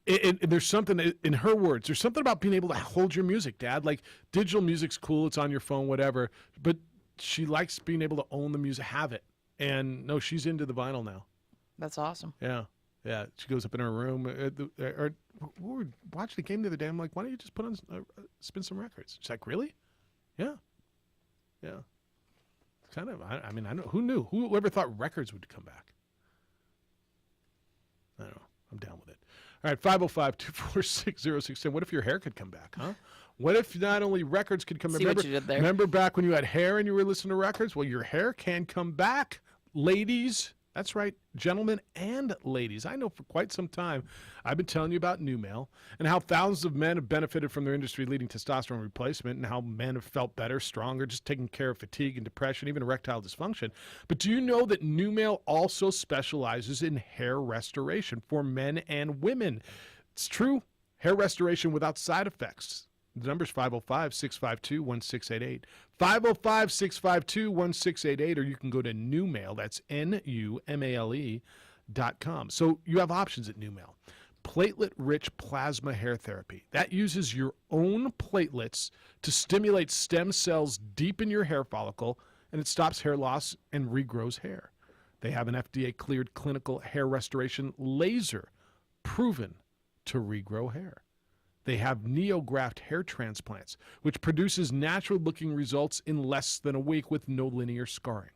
there's something in her words. There's something about being able to hold your music, Dad. Like digital music's cool. It's on your phone, whatever. But she likes being able to own the music, have it. And no, she's into the vinyl now. That's awesome. Yeah. Yeah. She goes up in her room. Or we were watching the game the other day. I'm like, why don't you just put on, spin some records? She's like, really? Yeah. Yeah. Kind of. I mean, I know who knew. Whoever thought records would come back? I'm down with it. All right, 505-246-0610. What if your hair could come back, huh? What if not only records could come back? See what you did there. Remember back when you had hair and you were listening to records? Well, your hair can come back, ladies. That's right, gentlemen and ladies. I know for quite some time I've been telling you about NuMale and how thousands of men have benefited from their industry-leading testosterone replacement and how men have felt better, stronger, just taking care of fatigue and depression, even erectile dysfunction. But do you know that NuMale also specializes in hair restoration for men and women? It's true, hair restoration without side effects. The number's 505-652-1688. 505-652-1688, or you can go to NuMale, that's NuMale.com. So you have options at NuMale. Platelet-rich plasma hair therapy. That uses your own platelets to stimulate stem cells deep in your hair follicle, and it stops hair loss and regrows hair. They have an FDA-cleared clinical hair restoration laser proven to regrow hair. They have NeoGraft hair transplants, which produces natural-looking results in less than a week with no linear scarring.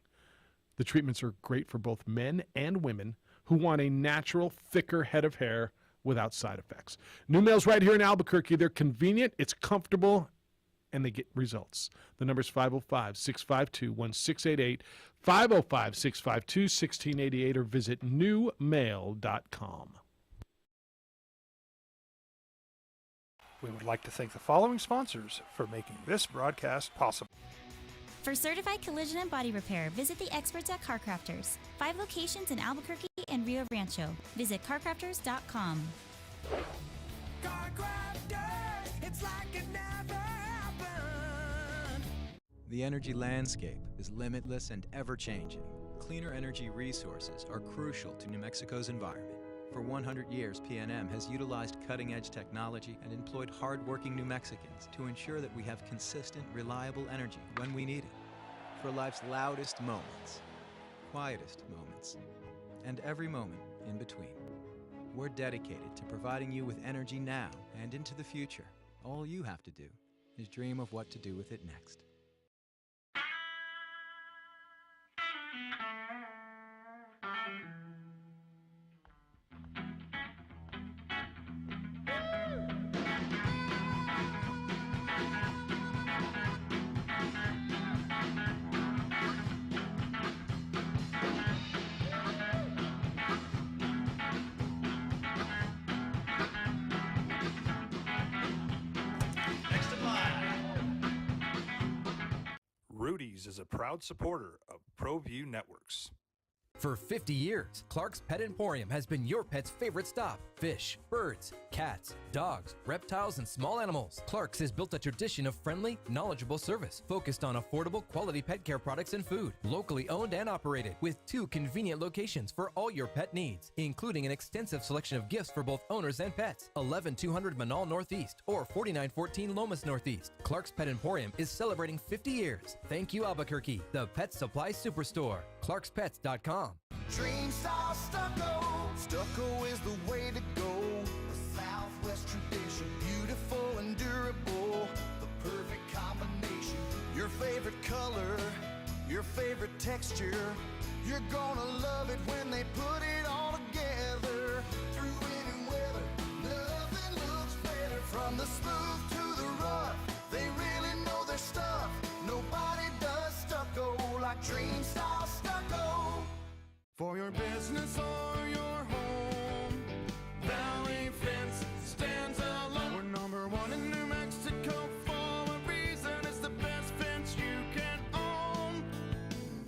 The treatments are great for both men and women who want a natural, thicker head of hair without side effects. NuMale's right here in Albuquerque. They're convenient, it's comfortable, and they get results. The number's 505-652-1688, 505-652-1688, or visit NuMale.com. We would like to thank the following sponsors for making this broadcast possible. For certified collision and body repair, visit the experts at CarCrafters. 5 locations in Albuquerque and Rio Rancho. Visit carcrafters.com. It's like it never happened. The energy landscape is limitless and ever-changing. Cleaner energy resources are crucial to New Mexico's environment. For 100 years, PNM has utilized cutting-edge technology and employed hard-working New Mexicans to ensure that we have consistent, reliable energy when we need it. For life's loudest moments, quietest moments, and every moment in between. We're dedicated to providing you with energy now and into the future. All you have to do is dream of what to do with it next. Rudy's is a proud supporter of ProView Networks. For 50 years, Clark's Pet Emporium has been your pet's favorite stop. Fish, birds, cats, dogs, reptiles, and small animals. Clark's has built a tradition of friendly, knowledgeable service focused on affordable, quality pet care products and food. Locally owned and operated with 2 convenient locations for all your pet needs, including an extensive selection of gifts for both owners and pets. 11200 Manal Northeast or 4914 Lomas Northeast. Clark's Pet Emporium is celebrating 50 years. Thank you, Albuquerque, the Pet Supply Superstore. ClarksPets.com. Dream style stucco. Stucco is the way to go. The Southwest tradition, beautiful and durable. The perfect combination. Your favorite color, your favorite texture. You're gonna love it when they put it all together. Through any weather, nothing looks better. From the smooth to the rough, they really know their stuff. Nobody does stucco like Dream Style Stucco. For your business or your home, Valley Fence stands alone. We're #1 in New Mexico for a reason. It's the best fence you can own.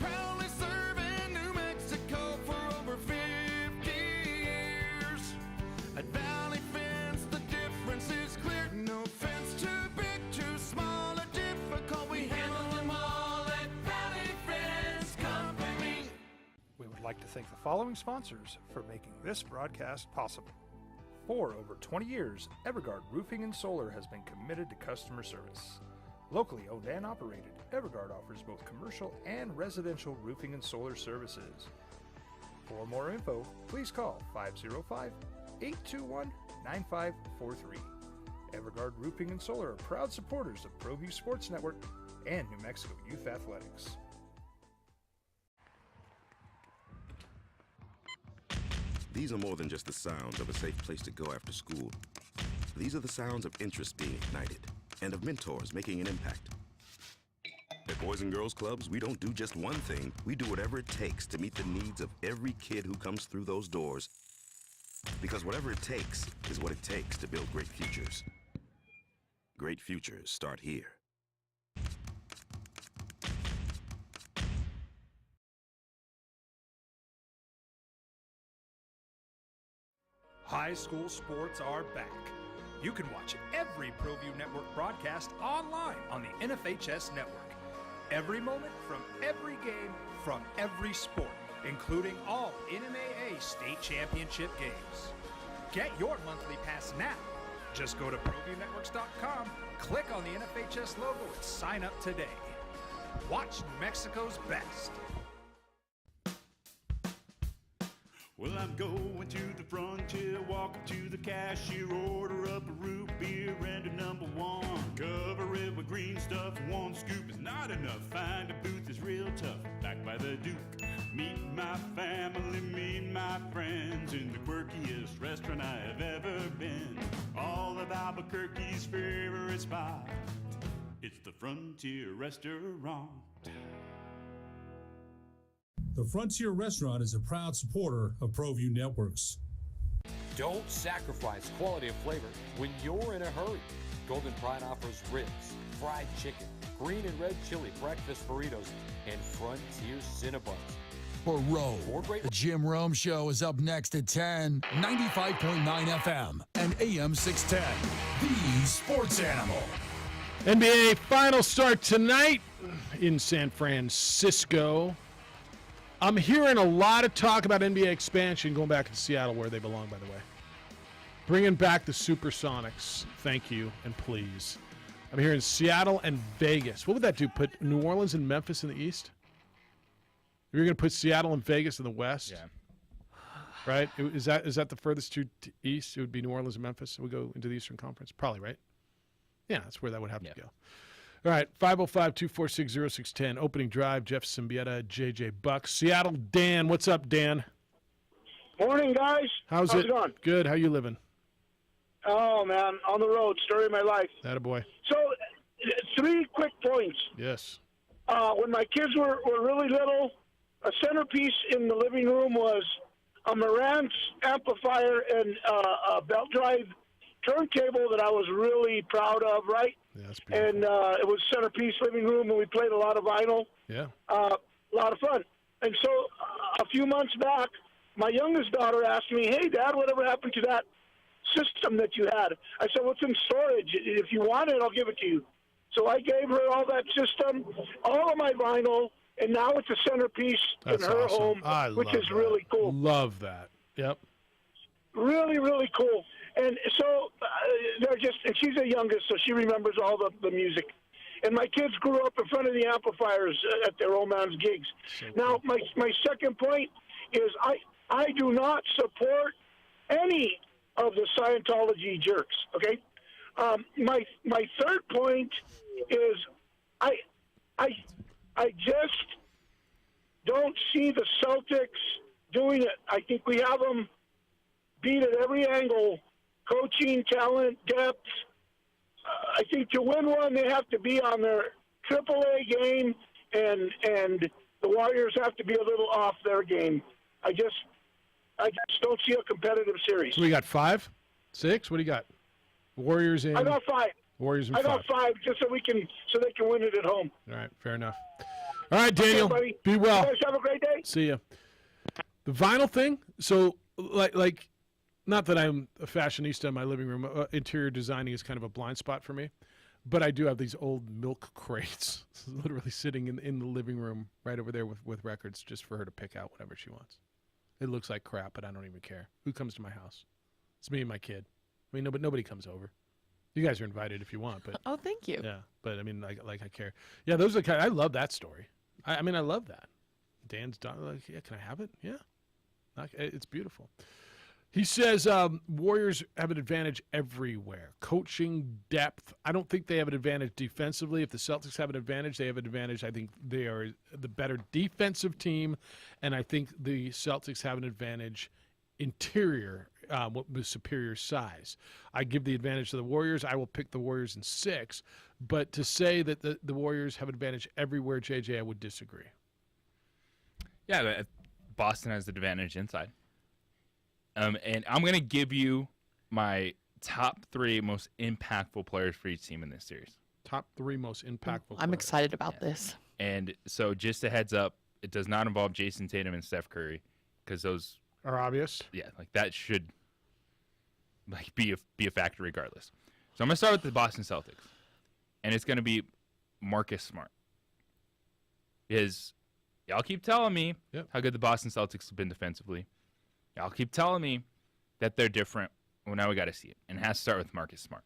Proudly serving New Mexico for over 50 years. At Valley Fence, the difference is clear. No fence too big, too small, or difficult. We handle them all at Valley Fence Company. We would like to thank the following sponsors for making this broadcast possible. For over 20 years, Evergard Roofing and Solar has been committed to customer service. Locally owned and operated, Evergard offers both commercial and residential roofing and solar services. For more info, please call 505-821-9543. Evergard Roofing and Solar are proud supporters of ProView Sports Network and New Mexico Youth Athletics. These are more than just the sounds of a safe place to go after school. These are the sounds of interest being ignited and of mentors making an impact. At Boys and Girls Clubs, we don't do just one thing. We do whatever it takes to meet the needs of every kid who comes through those doors. Because whatever it takes is what it takes to build great futures. Great futures start here. High school sports are back. You can watch every ProView Network broadcast online on the NFHS network. Every moment from every game from every sport, including all NMAA state championship games. Get your monthly pass now. Just go to ProViewNetworks.com, click on the NFHS logo, and sign up today. Watch New Mexico's best. Well, I'm going to the frontier, walking to the cashier, order up a root beer and a number one. Cover it with green stuff, one scoop is not enough. Find a booth is real tough, back by the Duke. Meet my family, meet my friends in the quirkiest restaurant I have ever been. All of Albuquerque's favorite spot, it's the Frontier Restaurant. The Frontier Restaurant is a proud supporter of ProView Networks. Don't sacrifice quality of flavor when you're in a hurry. Golden Pride offers ribs, fried chicken, green and red chili breakfast burritos, and Frontier Cinnabons. For Rome, the Jim Rome Show is up next at 10, 95.9 FM and AM 610. The Sports Animal. NBA final start tonight in San Francisco. I'm hearing a lot of talk about NBA expansion going back to Seattle, where they belong, by the way. Bringing back the Supersonics. Thank you and please. I'm hearing Seattle and Vegas. What would that do? Put New Orleans and Memphis in the East? You're going to put Seattle and Vegas in the West? Yeah. Right? Is that the furthest to East? It would be New Orleans and Memphis. It would go into the Eastern Conference? Probably, right? Yeah, that's where that would have to go. All right, 505-246-0610. Opening drive, Jeff Symbieta, JJ Buck. Seattle, Dan. What's up, Dan? Morning, guys. How's it going? Good. How you living? Oh, man, on the road, story of my life. Attaboy. So, 3 quick points. Yes. When my kids were really little, a centerpiece in the living room was a Marantz amplifier and a belt drive turntable that I was really proud of, right? Yeah, that's beautiful. And it was centerpiece living room, and we played a lot of vinyl. Yeah. A lot of fun. And so a few months back, my youngest daughter asked me, "Hey, Dad, whatever happened to that system that you had?" I said, "Well, it's in storage. If you want it, I'll give it to you." So I gave her all that system, all of my vinyl, and now it's a centerpiece That's in her awesome. home, which is that. really cool. Love that. Yep. Really, really cool. And so they're just, and she's the youngest, so she remembers all the music. And my kids grew up in front of the amplifiers at their old man's gigs. Now, my second point is I do not support any of the Scientology jerks, okay? My third point is I just don't see the Celtics doing it. I think we have them beat at every angle. Coaching, talent, depth. I think to win one, they have to be on their AAA game, and the Warriors have to be a little off their game. I just don't see a competitive series. So we got 5, 6. What do you got? Warriors in. I got 5. Warriors in I 5. got 5 just so they can win it at home. All right, fair enough. All right, Daniel. Okay, be well. You guys have a great day. See ya. The vinyl thing. So like. Not that I'm a fashionista in my living room. Interior designing is kind of a blind spot for me. But I do have these old milk crates literally sitting in the living room right over there with records just for her to pick out whatever she wants. It looks like crap, but I don't even care. Who comes to my house? It's me and my kid. I mean, nobody comes over. You guys are invited if you want. But Oh, thank you. yeah, but I mean, like I care. Yeah, those are the kind. I love that story. I mean, I love that. Dan's done. Like, yeah, can I have it? Yeah, it's beautiful. He says Warriors have an advantage everywhere. Coaching, depth. I don't think they have an advantage defensively. If the Celtics have an advantage, they have an advantage. I think they are the better defensive team, and I think the Celtics have an advantage interior with superior size. I give the advantage to the Warriors. I will pick the Warriors in 6. But to say that the Warriors have an advantage everywhere, JJ, I would disagree. Yeah, but Boston has the advantage inside. And I'm going to give you my top 3 most impactful players for each team in this series. Top 3 most impactful I'm players. excited about this. And so just a heads up, it does not involve Jason Tatum and Steph Curry because those are obvious. Yeah, like that should be a factor regardless. So I'm going to start with the Boston Celtics. And it's going to be Marcus Smart. Because y'all keep telling me how good the Boston Celtics have been defensively. Y'all keep telling me that they're different. Well, now we got to see it. And it has to start with Marcus Smart.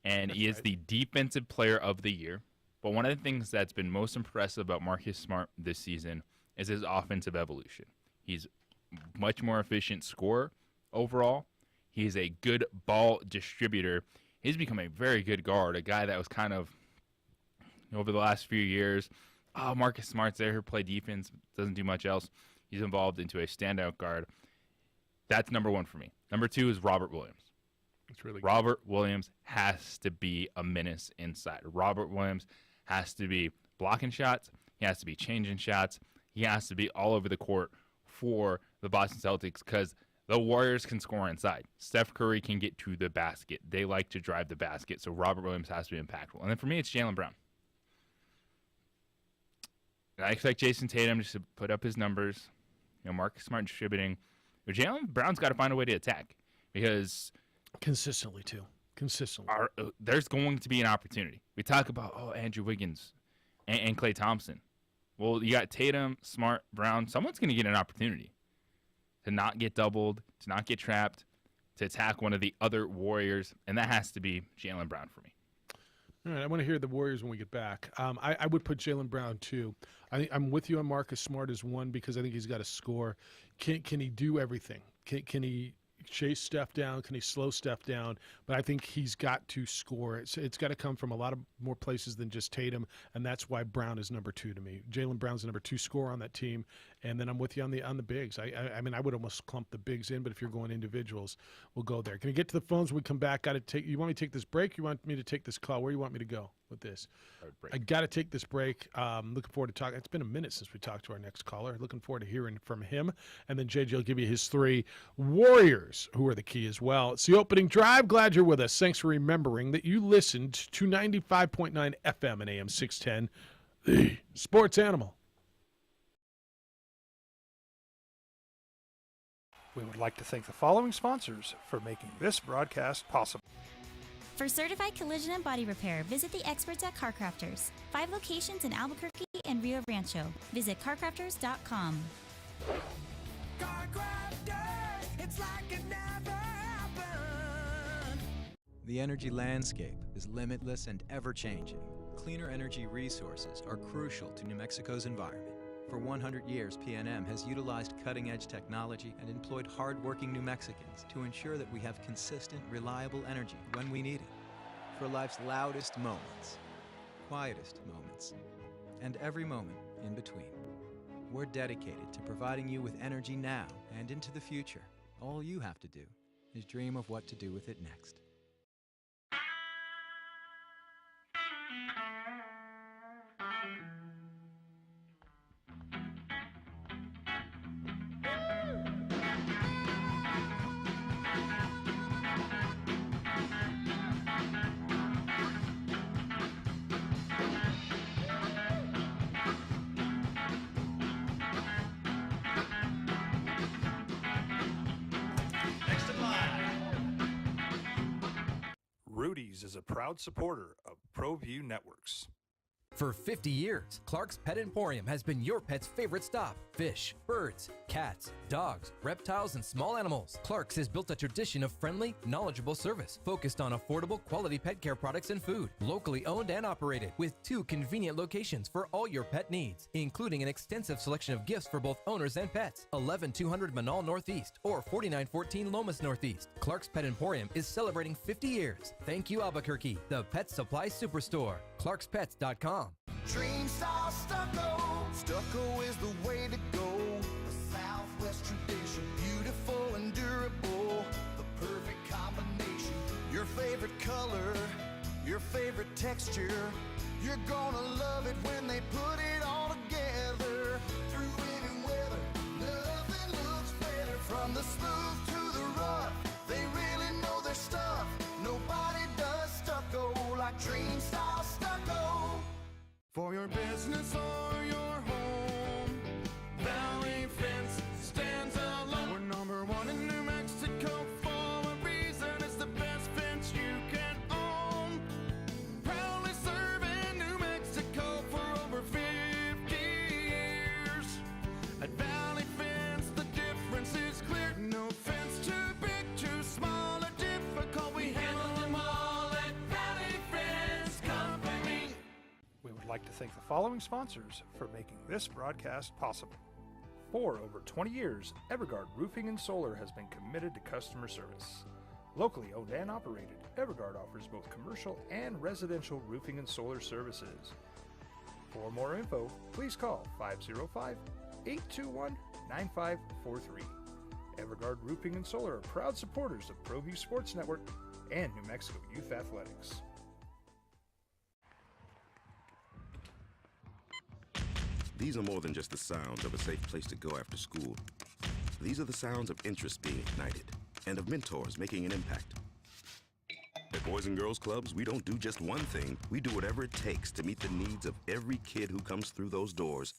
And he is the defensive player of the year. But one of the things that's been most impressive about Marcus Smart this season is his offensive evolution. He's much more efficient scorer overall. He's a good ball distributor. He's become a very good guard, a guy that was kind of, over the last few years, Marcus Smart's there, he'll play defense, doesn't do much else. He's evolved into a standout guard. That's number 1 for me. Number 2 is Robert Williams. It's really good. Robert Williams has to be a menace inside. Robert Williams has to be blocking shots. He has to be changing shots. He has to be all over the court for the Boston Celtics because the Warriors can score inside. Steph Curry can get to the basket. They like to drive the basket, so Robert Williams has to be impactful. And then for me, it's Jaylen Brown. And I expect Jason Tatum just to put up his numbers. Marcus Smart distributing. But Jaylen Brown's got to find a way to attack because consistently too. There's going to be an opportunity. We talk about Andrew Wiggins and Klay Thompson. Well, you got Tatum, Smart, Brown. Someone's going to get an opportunity to not get doubled, to not get trapped, to attack one of the other Warriors, and that has to be Jaylen Brown for me. All right, I want to hear the Warriors when we get back. I would put Jaylen Brown 2. I'm with you on Marcus Smart as 1 because I think he's got to score. Can he do everything? Can he chase Steph down? Can he slow Steph down? But I think he's got to score. It's got to come from a lot of more places than just Tatum, and that's why Brown is number 2 to me. Jaylen Brown's the number 2 scorer on that team, and then I'm with you on the bigs. I mean, I would almost clump the bigs in, but if you're going individuals, we'll go there. Can we get to the phones when we come back? You want me to take this break? You want me to take this call? Where do you want me to go with this? I got to take this break. Looking forward to talking. It's been a minute since we talked to our next caller. Looking forward to hearing from him. And then JJ will give you his 3 Warriors, who are the key as well. It's the opening drive. Glad you're with us. Thanks for remembering that you listened to 95.9 FM and AM 610, the Sports Animal. We would like to thank the following sponsors for making this broadcast possible. For certified collision and body repair, visit the experts at CarCrafters. 5 locations in Albuquerque and Rio Rancho. Visit carcrafters.com. CarCrafters, it's like it never happened. The energy landscape is limitless and ever-changing. Cleaner energy resources are crucial to New Mexico's environment. For 100 years, PNM has utilized cutting-edge technology and employed hard-working New Mexicans to ensure that we have consistent, reliable energy when we need it. For life's loudest moments, quietest moments, and every moment in between. We're dedicated to providing you with energy now and into the future. All you have to do is dream of what to do with it next. Rudy's is a proud supporter of ProView Networks. For 50 years, Clark's Pet Emporium has been your pet's favorite stop. Fish, birds, cats, dogs, reptiles, and small animals. Clark's has built a tradition of friendly, knowledgeable service focused on affordable, quality pet care products and food. Locally owned and operated with 2 convenient locations for all your pet needs, including an extensive selection of gifts for both owners and pets. 11200 Manal Northeast or 4914 Lomas Northeast. Clark's Pet Emporium is celebrating 50 years. Thank you, Albuquerque, the pet supply superstore. ClarksPets.com. Dream Star Stucco. Stucco is the way to go. A Southwest tradition, beautiful and favorite color, your favorite texture. You're gonna love it when they put it all together. Through any weather, nothing looks better. From the smooth to the rough, they really know their stuff. Nobody does stucco like Dream Style Stucco. For your business or your home, Valley Fence stands alone. We're number one in New Mexico for a reason. It's the best fence you can own. Proudly serving New Mexico for over 50 years. At Valley Fence, the difference is clear. No fence too big, too small, or difficult. We handle them all at Valley Fence Company. We would like to thank the following sponsors for making this broadcast possible. For over 20 years, Evergard Roofing and Solar has been committed to customer service. Locally owned and operated, Evergard offers both commercial and residential roofing and solar services. For more info, please call 505-821-9543. Evergard Roofing and Solar are proud supporters of ProView Sports Network and New Mexico Youth Athletics. These are more than just the sounds of a safe place to go after school. These are the sounds of interest being ignited and of mentors making an impact. At Boys and Girls Clubs, we don't do just one thing. We do whatever it takes to meet the needs of every kid who comes through those doors.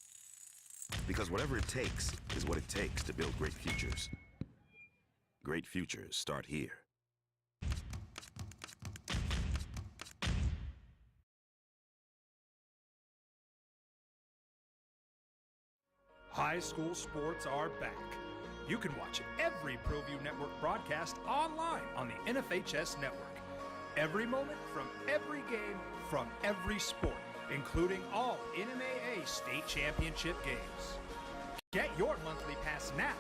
Because whatever it takes is what it takes to build great futures. Great futures start here. High school sports are back. You can watch every ProView Network broadcast online on the NFHS network. Every moment from every game from every sport, including all NMAA state championship games. Get your monthly pass now.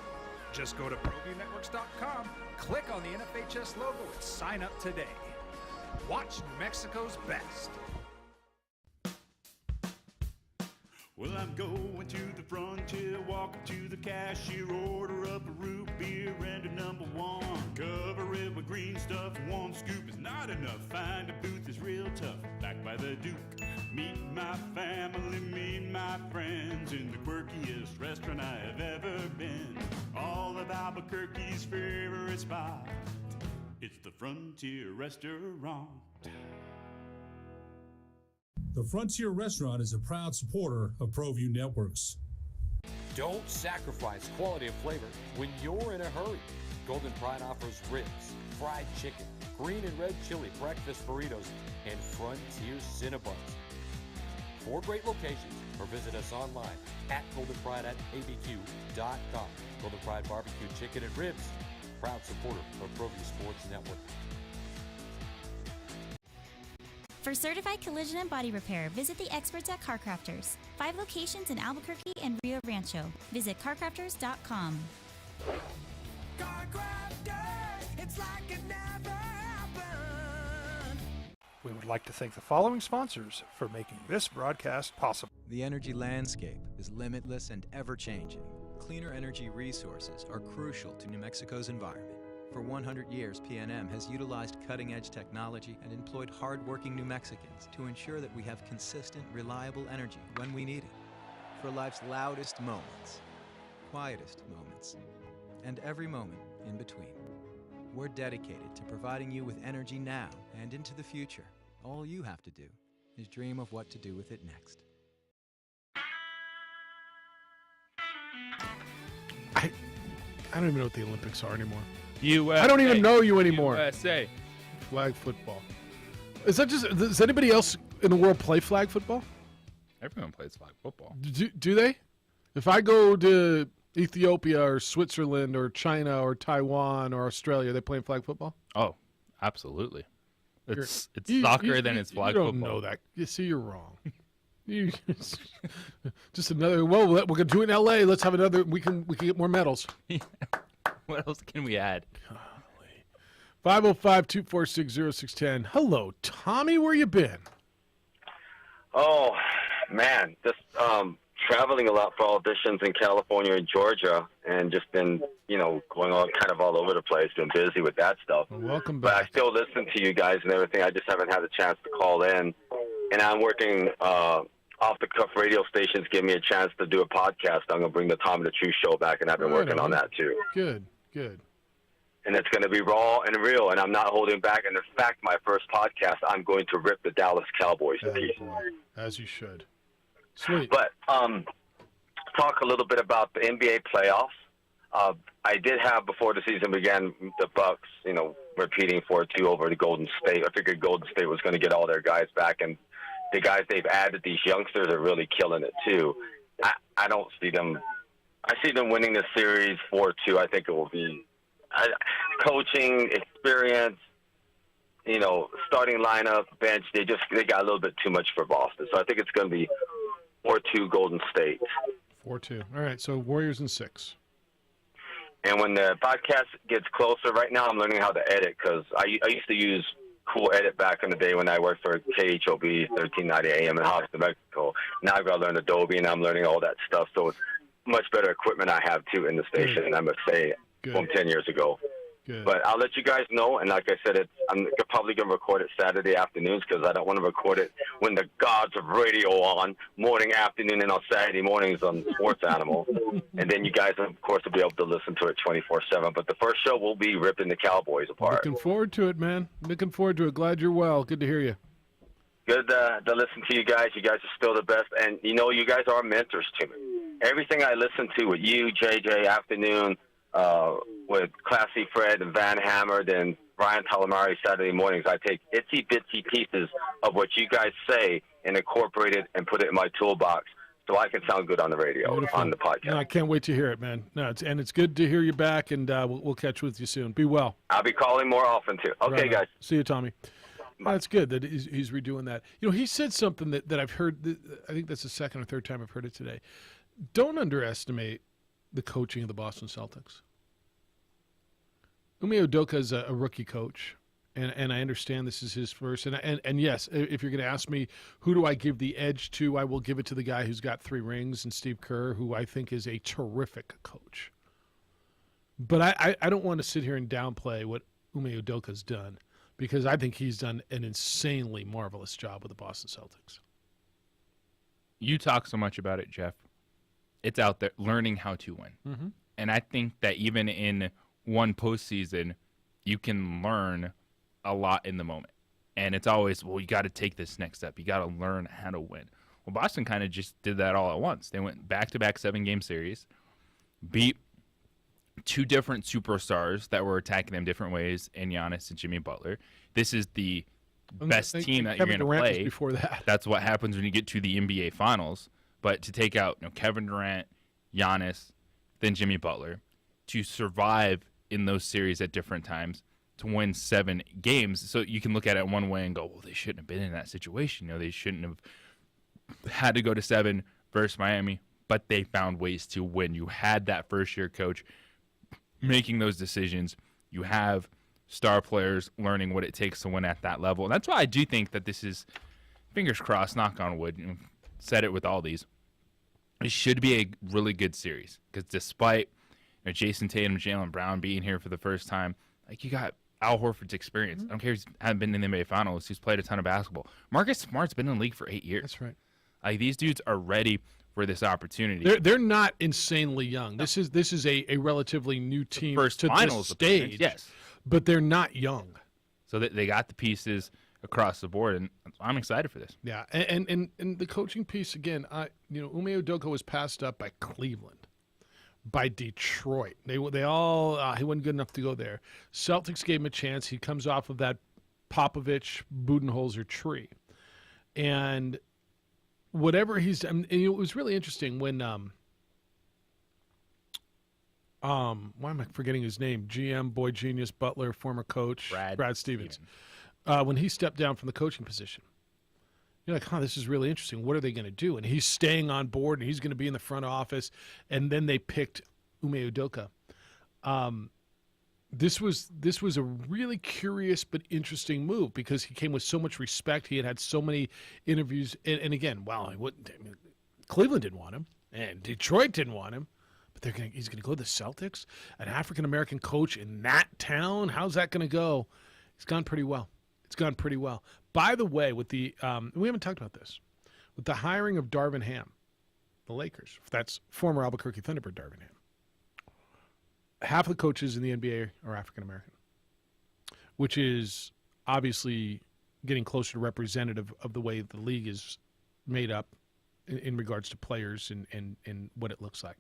Just go to ProViewNetworks.com, click on the NFHS logo, and sign up today. Watch New Mexico's best. Well, I'm going to the frontier, walking to the cashier, order up a root beer and a number one. Cover it with green stuff, one scoop is not enough. Find a booth is real tough, back by the Duke. Meet my family, meet my friends in the quirkiest restaurant I have ever been. All of Albuquerque's favorite spot, it's the Frontier Restaurant. The Frontier Restaurant is a proud supporter of ProView Networks. Don't sacrifice quality of flavor when you're in a hurry. Golden Pride offers ribs, fried chicken, green and red chili breakfast burritos, and Frontier Cinnabons. 4 great locations, or visit us online at goldenpride@abq.com. Golden Pride Barbecue Chicken and Ribs, proud supporter of ProView Sports Network. For certified collision and body repair, visit the experts at CarCrafters. 5 locations in Albuquerque and Rio Rancho. Visit carcrafters.com. CarCrafters, it's like it never happened. We would like to thank the following sponsors for making this broadcast possible. The energy landscape is limitless and ever-changing. Cleaner energy resources are crucial to New Mexico's environment. For 100 years, PNM has utilized cutting-edge technology and employed hard-working New Mexicans to ensure that we have consistent, reliable energy when we need it. For life's loudest moments, quietest moments, and every moment in between. We're dedicated to providing you with energy now and into the future. All you have to do is dream of what to do with it next. I don't even know what the Olympics are anymore. USA. I don't even know you anymore. USA. Flag football. Is that just? Does anybody else in the world play flag football? Everyone plays flag football. Do they? If I go to Ethiopia or Switzerland or China or Taiwan or Australia, they playing flag football? Oh, absolutely. It's You- soccer, you- then it's flag you don't football. know that. You see, you're wrong. You just another. Well, we're gonna do it in L.A. Let's have another. We can get more medals. What else can we add? 505-246-0610. Hello, Tommy. Where you been? Oh, man. This traveling a lot for auditions in California and Georgia, and just been, going on kind of all over the place, been busy with that stuff. Well, welcome But back. I still listen to you guys and everything. I just haven't had a chance to call in. And I'm working off-the-cuff radio stations give me a chance to do a podcast. I'm going to bring the Tom and the Truth Show back, and I've been working on that too. Good. And it's going to be raw and real, and I'm not holding back. And in fact, my first podcast, I'm going to rip the Dallas Cowboys to pieces. As you should. Sweet. But talk a little bit about the NBA playoffs. I did have, before the season began, the Bucks, repeating 4-2 over the Golden State. I figured Golden State was going to get all their guys back, and the guys they've added, these youngsters, are really killing it too. I don't see them. I see them winning the series 4-2. I think it will be coaching, experience, starting lineup, bench. They got a little bit too much for Boston. So I think it's going to be 4-2 Golden State. 4-2. All right, so Warriors in 6. And when the podcast gets closer, right now I'm learning how to edit, because I used to use Cool Edit back in the day when I worked for KHOB 1390 AM in Houston, Mexico. Now I've got to learn Adobe, and I'm learning all that stuff. So it's much better equipment I have, too, in the station, I must say, from 10 years ago. Good. But I'll let you guys know, and like I said, I'm probably going to record it Saturday afternoons, because I don't want to record it when the gods of radio on, morning, afternoon, and on Saturday mornings on Sports Animal. And then you guys, of course, will be able to listen to it 24/7. But the first show will be ripping the Cowboys apart. Looking forward to it, man. Looking forward to it. Glad you're well. Good to hear you. Good to listen to you guys. You guys are still the best. And, you guys are mentors to me. Everything I listen to with you, JJ, Afternoon, with Classy Fred and Van Hammer, then Brian Talamari Saturday mornings, I take itsy-bitsy pieces of what you guys say and incorporate it and put it in my toolbox so I can sound good on the radio, Beautiful. on the podcast. No, I can't wait to hear it, man. No, it's good to hear you back, and we'll catch with you soon. Be well. I'll be calling more often, too. Okay, Right on. guys. See you, Tommy. That's good that he's redoing that. He said something that I've heard, I think that's the second or third time I've heard it today. Don't underestimate the coaching of the Boston Celtics. Ime Udoka is a rookie coach, and I understand this is his first. And yes, if you're going to ask me who do I give the edge to, I will give it to the guy who's got 3 rings, and Steve Kerr, who I think is a terrific coach. But I don't want to sit here and downplay what Ime Udoka's done, because I think he's done an insanely marvelous job with the Boston Celtics. You talk so much about it, Jeff. It's out there, learning how to win. Mhm. And I think that even in one postseason, you can learn a lot in the moment. And it's always, you got to take this next step. You got to learn how to win. Well, Boston kind of just did that all at once. They went back-to-back 7-game series, beat 2 different superstars that were attacking them different ways in Giannis and Jimmy Butler. This is the best team that you're going to Durant was play. before that. That's what happens when you get to the NBA Finals. But to take out Kevin Durant, Giannis, then Jimmy Butler, to survive in those series at different times, to win 7 games. So you can look at it one way and go, well, they shouldn't have been in that situation. They shouldn't have had to go to 7 versus Miami, but they found ways to win. You had that first-year coach making those decisions. You have star players learning what it takes to win at that level. And that's why I do think that this is, fingers crossed, knock on wood, said it with all these, it should be a really good series. Because despite Jason Tatum, Jaylen Brown being here for the first time, you got Al Horford's experience. I don't care if he hasn't been in the NBA Finals. He's played a ton of basketball. Marcus Smart's been in the league for 8 years. That's right. These dudes are ready for this opportunity. They're not insanely young. This is a relatively new team First to finals this stage. appearance, yes. But they're not young. So they got the pieces across the board, and I'm excited for this. Yeah, and the coaching piece again. Ime Udoka was passed up by Cleveland, by Detroit. They all he wasn't good enough to go there. Celtics gave him a chance. He comes off of that Popovich Budenholzer tree, and whatever he's done. And it was really interesting when why am I forgetting his name? GM, boy genius, Butler, former coach, Brad Stevens. When he stepped down from the coaching position, you're like, this is really interesting. What are they going to do? And he's staying on board, and he's going to be in the front office. And then they picked Ime Udoka. This was a really curious but interesting move because he came with so much respect. He had so many interviews. And again, wow, Cleveland didn't want him, and Detroit didn't want him. But he's going to go to the Celtics? An African-American coach in that town? How's that going to go? It's gone pretty well. By the way, with the we haven't talked about this. With the hiring of Darvin Ham, the Lakers, that's former Albuquerque Thunderbird Darvin Ham. Half of the coaches in the NBA are African-American, which is obviously getting closer to representative of the way the league is made up in regards to players and what it looks like.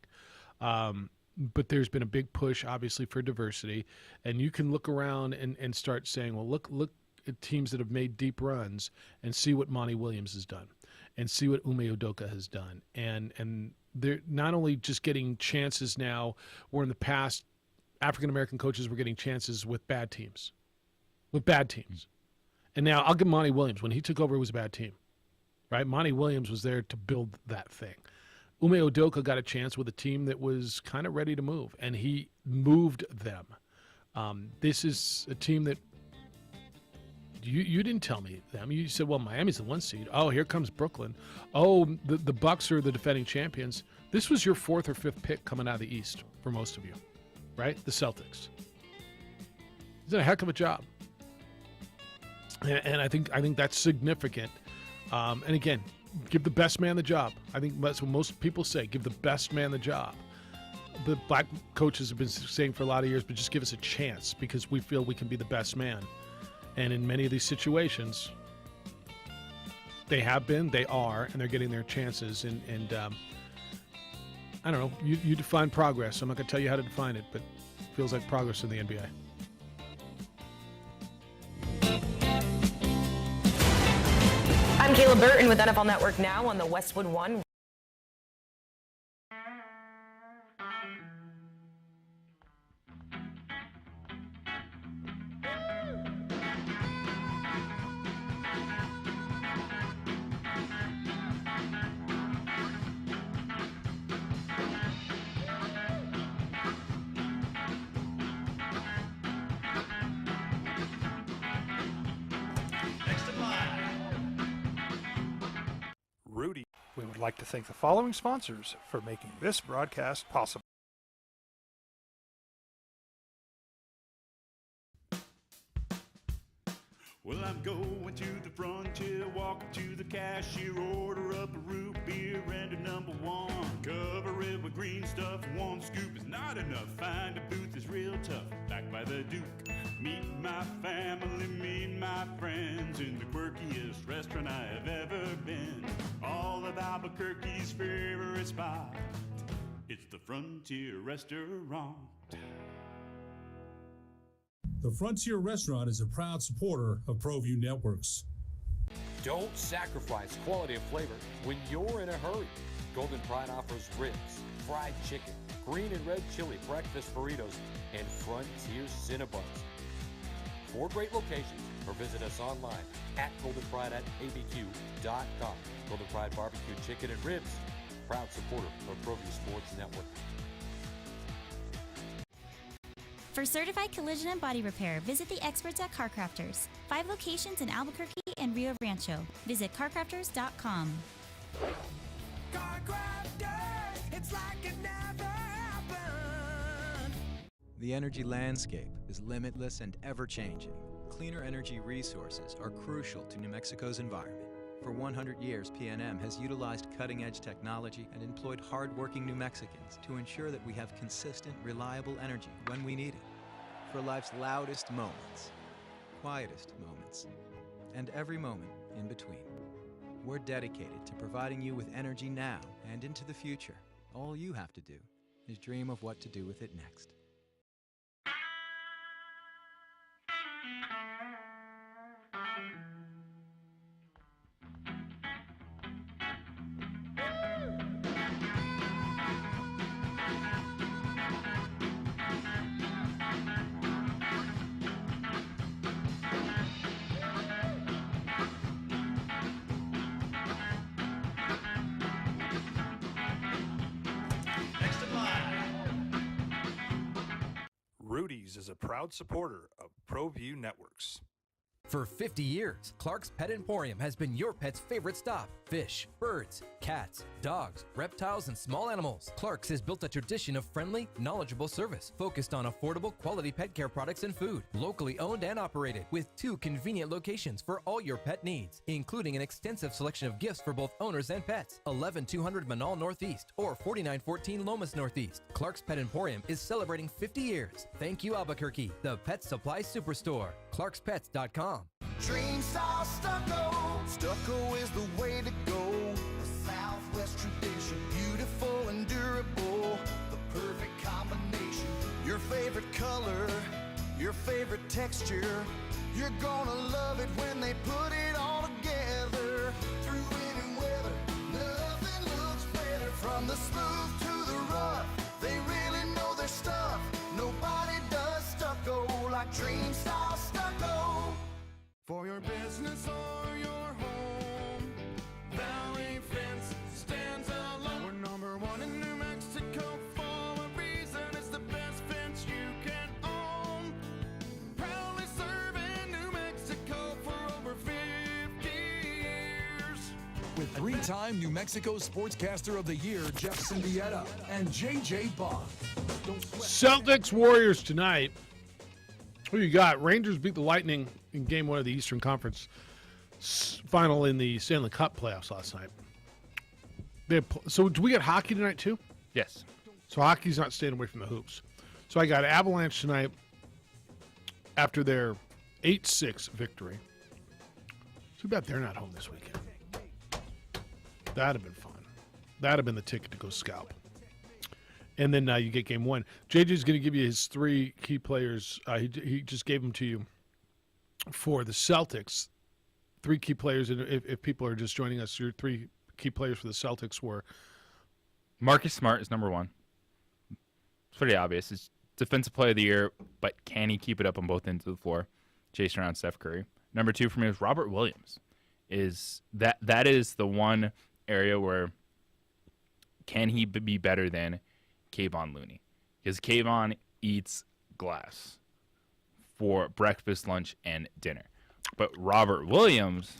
But there's been a big push, obviously, for diversity. And you can look around and start saying, well, look at teams that have made deep runs and see what Monty Williams has done and see what Ume Udoka has done. And they're not only just getting chances now, where in the past, African-American coaches were getting chances with bad teams. And now I'll give Monty Williams. When he took over, it was a bad team, right? Monty Williams was there to build that thing. Ume Udoka got a chance with a team that was kind of ready to move, and he moved them. This is a team that you didn't tell me them. You said, well, Miami's the 1 seed. Oh, here comes Brooklyn. Oh, the Bucks are the defending champions. This was your 4th or 5th pick coming out of the East for most of you, right? The Celtics. He's done a heck of a job. And I think that's significant. And again, give the best man the job. I think that's what most people say. Give the best man the job. The black coaches have been saying for a lot of years, but just give us a chance because we feel we can be the best man. And in many of these situations, they have been, they are, and they're getting their chances. And I don't know, you define progress. I'm not going to tell you how to define it, but it feels like progress in the NBA. I'm Kayla Burton with NFL Network Now on the Westwood One. Rudy. We would like to thank the following sponsors for making this broadcast possible. Well, I'm going to the frontier, walking to the cashier, order up a root beer and a number 1. Cover it with green stuff, 1 scoop is not enough. Find a booth is real tough, back by the Duke. Meet my family, meet my friends in the quirkiest restaurant I have ever been. All of Albuquerque's favorite spot, it's the Frontier Restaurant. The Frontier Restaurant is a proud supporter of ProView Networks. Don't sacrifice quality of flavor when you're in a hurry. Golden Pride offers ribs, fried chicken, green and red chili breakfast burritos, and Frontier Cinnabons. 4 great locations, or visit us online at goldenpride@abq.com. Golden Pride Barbecue Chicken and Ribs, proud supporter of ProView Sports Network. For certified collision and body repair, visit the experts at CarCrafters. 5 locations in Albuquerque and Rio Rancho. Visit carcrafters.com. CarCrafters, it's like it never happened. The energy landscape is limitless and ever-changing. Cleaner energy resources are crucial to New Mexico's environment. For 100 years, PNM has utilized cutting-edge technology and employed hard-working New Mexicans to ensure that we have consistent, reliable energy when we need it. For life's loudest moments, quietest moments, and every moment in between. We're dedicated to providing you with energy now and into the future. All you have to do is dream of what to do with it next. Rudy's is a proud supporter of ProView Networks. For 50 years, Clark's Pet Emporium has been your pet's favorite stop. Fish, birds, cats, dogs, reptiles, and small animals. Clark's has built a tradition of friendly, knowledgeable service focused on affordable, quality pet care products and food. Locally owned and operated with 2 convenient locations for all your pet needs, including an extensive selection of gifts for both owners and pets. 11200 Manal Northeast or 4914 Lomas Northeast. Clark's Pet Emporium is celebrating 50 years. Thank you, Albuquerque, the Pet Supply Superstore. ClarksPets.com. Dream style stucco. Stucco is the way to go. A Southwest tradition, beautiful and durable. The perfect combination. Your favorite color, your favorite texture. You're gonna love it when they put it all together. Through any weather, nothing looks better. From the smooth to the rough, they really know their stuff. Nobody does stucco like Dream style stucco. For your business or your home, Valley Fence stands alone. We're number 1 in New Mexico for a reason. It's the best fence you can own. Proudly serving New Mexico for over 50 years. With 3-time New Mexico Sportscaster of the Year, Jeff Cindietta, and J.J. Bond. Celtics Warriors tonight. Who you got? Rangers beat the Lightning in Game 1 of the Eastern Conference final in the Stanley Cup playoffs last night. So do we get hockey tonight too? Yes. So hockey's not staying away from the hoops. So I got Avalanche tonight after their 8-6 victory. Too bad they're not home this weekend. That'd have been fun. That'd have been the ticket to go scalp. And then you get Game 1. JJ's going to give you his 3 key players. He just gave them to you for the Celtics. 3 key players. And if people are just joining us, your 3 key players for the Celtics were? Marcus Smart is number 1. It's pretty obvious. It's defensive player of the year, but can he keep it up on both ends of the floor, chasing around Steph Curry? Number 2 for me is Robert Williams. That is the one area where can he be better than Kayvon Looney? Because Kayvon eats glass for breakfast, lunch, and dinner. But Robert Williams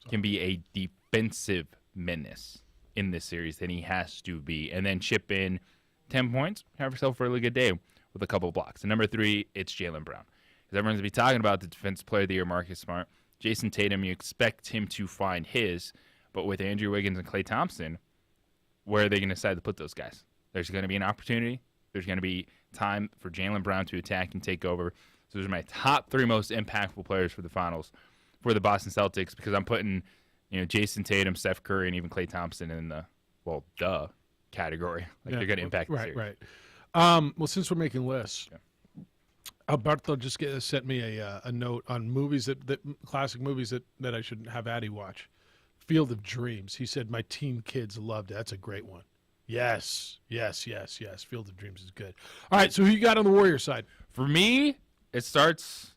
can be a defensive menace in this series, and he has to be. And then chip in 10 points, have yourself a really good day with a couple of blocks. And number 3, it's Jaylen Brown. Because everyone's going to be talking about the defensive player of the year, Marcus Smart. Jason Tatum, you expect him to find his. But with Andrew Wiggins and Klay Thompson, where are they going to decide to put those guys? There's going to be an opportunity. There's going to be time for Jaylen Brown to attack and take over. So those are my top 3 most impactful players for the finals for the Boston Celtics, because I'm putting, Jason Tatum, Steph Curry, and even Klay Thompson in the category. They're going to impact the series. Right. Well, since we're making lists, Alberto just sent me a note on movies that classic movies that I should have Addie watch. Field of Dreams. He said my teen kids loved it. That's a great one. Yes. Field of Dreams is good. All right, so who you got on the Warriors side? For me, it starts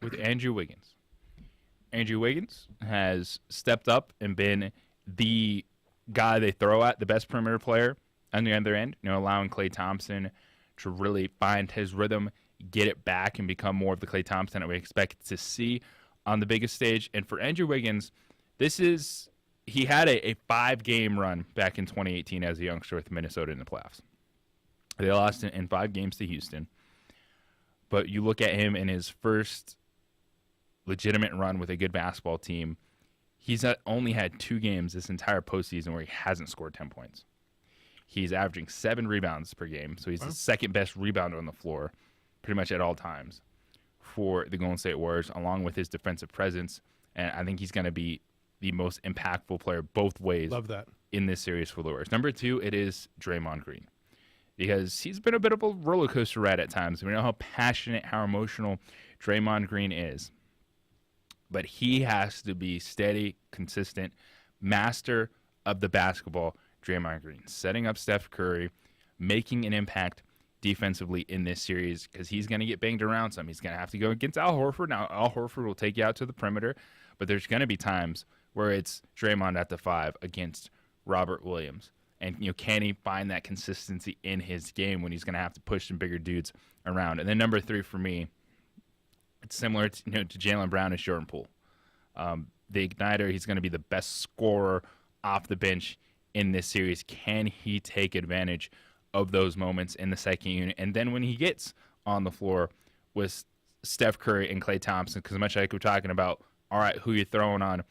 with Andrew Wiggins. Andrew Wiggins has stepped up and been the guy they throw at, the best perimeter player on the other end, allowing Klay Thompson to really find his rhythm, get it back, and become more of the Klay Thompson that we expect to see on the biggest stage. And for Andrew Wiggins, he had a 5-game run back in 2018 as a youngster with Minnesota in the playoffs. They lost in 5 games to Houston. But you look at him in his first legitimate run with a good basketball team, he's only had 2 games this entire postseason where he hasn't scored 10 points. He's averaging 7 rebounds per game, so he's the second best rebounder on the floor pretty much at all times for the Golden State Warriors, along with his defensive presence. And I think he's going to be the most impactful player both ways. Love that. In this series for the Warriors. Number 2, it is Draymond Green, because he's been a bit of a roller coaster ride at times. We know how passionate, how emotional Draymond Green is. But he has to be steady, consistent, master of the basketball, Draymond Green, setting up Steph Curry, making an impact defensively in this series, because he's going to get banged around some. He's going to have to go against Al Horford. Now, Al Horford will take you out to the perimeter, but there's going to be times where it's Draymond at the 5 against Robert Williams. And, can he find that consistency in his game when he's going to have to push some bigger dudes around? And then number 3 for me, It's similar to Jaylen Brown and Jordan Poole. The igniter, he's going to be the best scorer off the bench in this series. Can he take advantage of those moments in the second unit? And then when he gets on the floor with Steph Curry and Klay Thompson, because much like we're talking about, all right, who you're throwing on,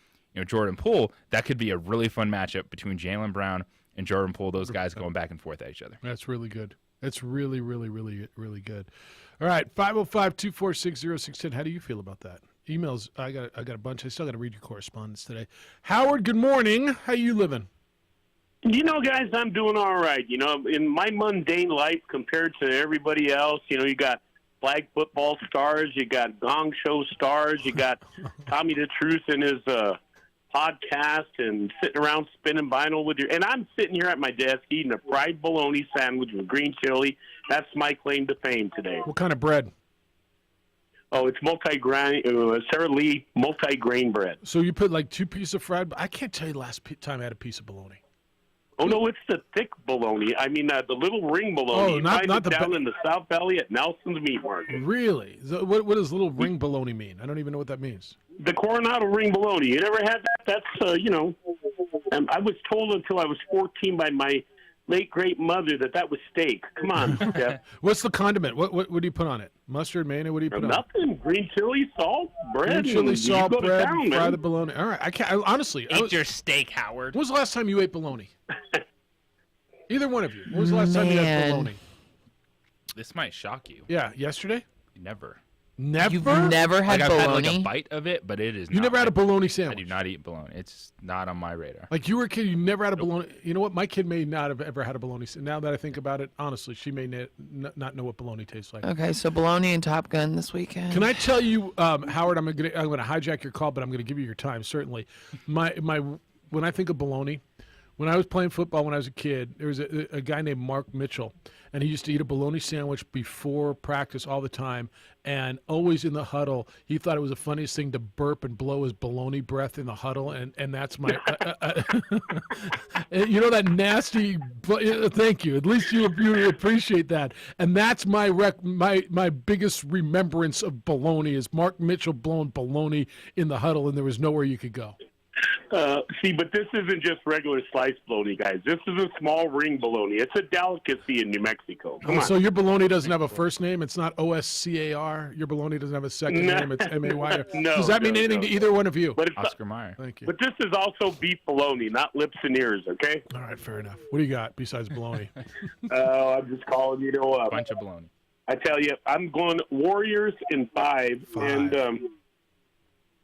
Jordan Poole, that could be a really fun matchup between Jaylen Brown and Jordan Poole, those guys going back and forth at each other. That's really good. That's really, really, really, really good. All right, 505-246-0610. How do you feel about that? Emails, I got a bunch. I still got to read your correspondence today. Howard, good morning. How you living? Guys, I'm doing all right. In my mundane life compared to everybody else, you got flag football stars, you got gong show stars, you got Tommy the Truth and his podcast and sitting around spinning vinyl with you. And I'm sitting here at my desk eating a fried bologna sandwich with green chili. That's my claim to fame today. What kind of bread? Oh, it's multi-grain, Sara Lee multi-grain bread. So you put like 2 pieces of fried. I can't tell you the last time I had a piece of bologna. Oh, no, it's the thick bologna. I mean, the little ring bologna. Oh, not the down in the South Valley at Nelson's Meat Market. Really? What does little ring bologna mean? I don't even know what that means. The Coronado ring bologna. You never had that? That's, I was told until I was 14 by my late great mother that was steak. Come on, Steph. What's the condiment? What do you put on it? Mustard, mayonnaise? What do you put on it? Nothing. Green chili, salt, bread. Green chili, salt, bread, town, fry man. the bologna. All right. I can't. Honestly, Eat your steak, Howard. When was the last time you ate bologna? Either one of you. When was the last time you had bologna? This might shock you. Yeah, yesterday? Never. Never? You've never had I've bologna? had like a bite of it, but it is. You not never had a bologna sandwich? I do not eat bologna. It's not on my radar. Like you were a kid, you never had a bologna. You know what? My kid may not have ever had a bologna. Now that I think about it, honestly, she may not know what bologna tastes like. Okay, so bologna and Top Gun this weekend. Can I tell you, Howard? I'm gonna hijack your call, but I'm gonna give you your time. Certainly, when I think of bologna, when I was playing football when I was a kid, there was a guy named Mark Mitchell, and he used to eat a bologna sandwich before practice all the time, and always in the huddle, he thought it was the funniest thing to burp and blow his bologna breath in the huddle, and that's my, that nasty. Thank you. At least you appreciate that, and that's my my biggest remembrance of bologna is Mark Mitchell blowing bologna in the huddle, and there was nowhere you could go. But this isn't just regular sliced bologna, guys. This is a small ring bologna. It's a delicacy in New Mexico. Come on. So your bologna doesn't have a first name? It's not OSCAR? Your bologna doesn't have a second name? It's MAY? No. Does that mean anything to either one of you? But it's Oscar Mayer. Thank you. But this is also beef bologna, not lips and ears, okay? All right, fair enough. What do you got besides bologna? I'm just calling you to A bunch of bologna. I tell you, I'm going Warriors in 5. And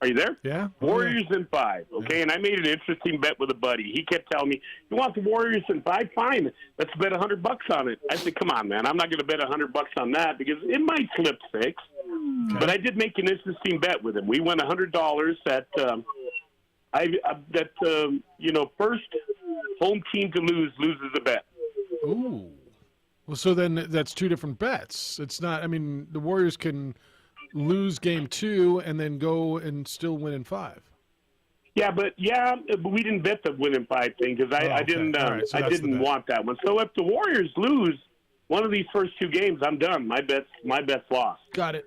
are you there? Yeah. Warriors in 5, okay? Yeah. And I made an interesting bet with a buddy. He kept telling me, "You want the Warriors in 5? Fine. Let's bet $100 on it." I said, "Come on, man. I'm not going to bet $100 on that because it might slip 6." Okay. But I did make an interesting bet with him. We won $100 at first home team to loses the bet. Ooh. Well, so then that's 2 different bets. It's not. I mean, the Warriors can lose game 2 and then go and still win in 5. Yeah, but we didn't bet the win in 5 thing because I didn't. Right, so I didn't want that one. So if the Warriors lose one of these first 2 games, I'm done. My bet's lost. Got it.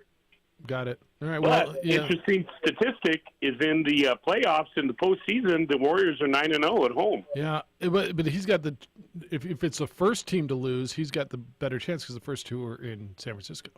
All right. But interesting statistic is in the playoffs in the postseason, the Warriors are 9-0 at home. Yeah, but he's got the if it's the first team to lose, he's got the better chance because the first 2 are in San Francisco.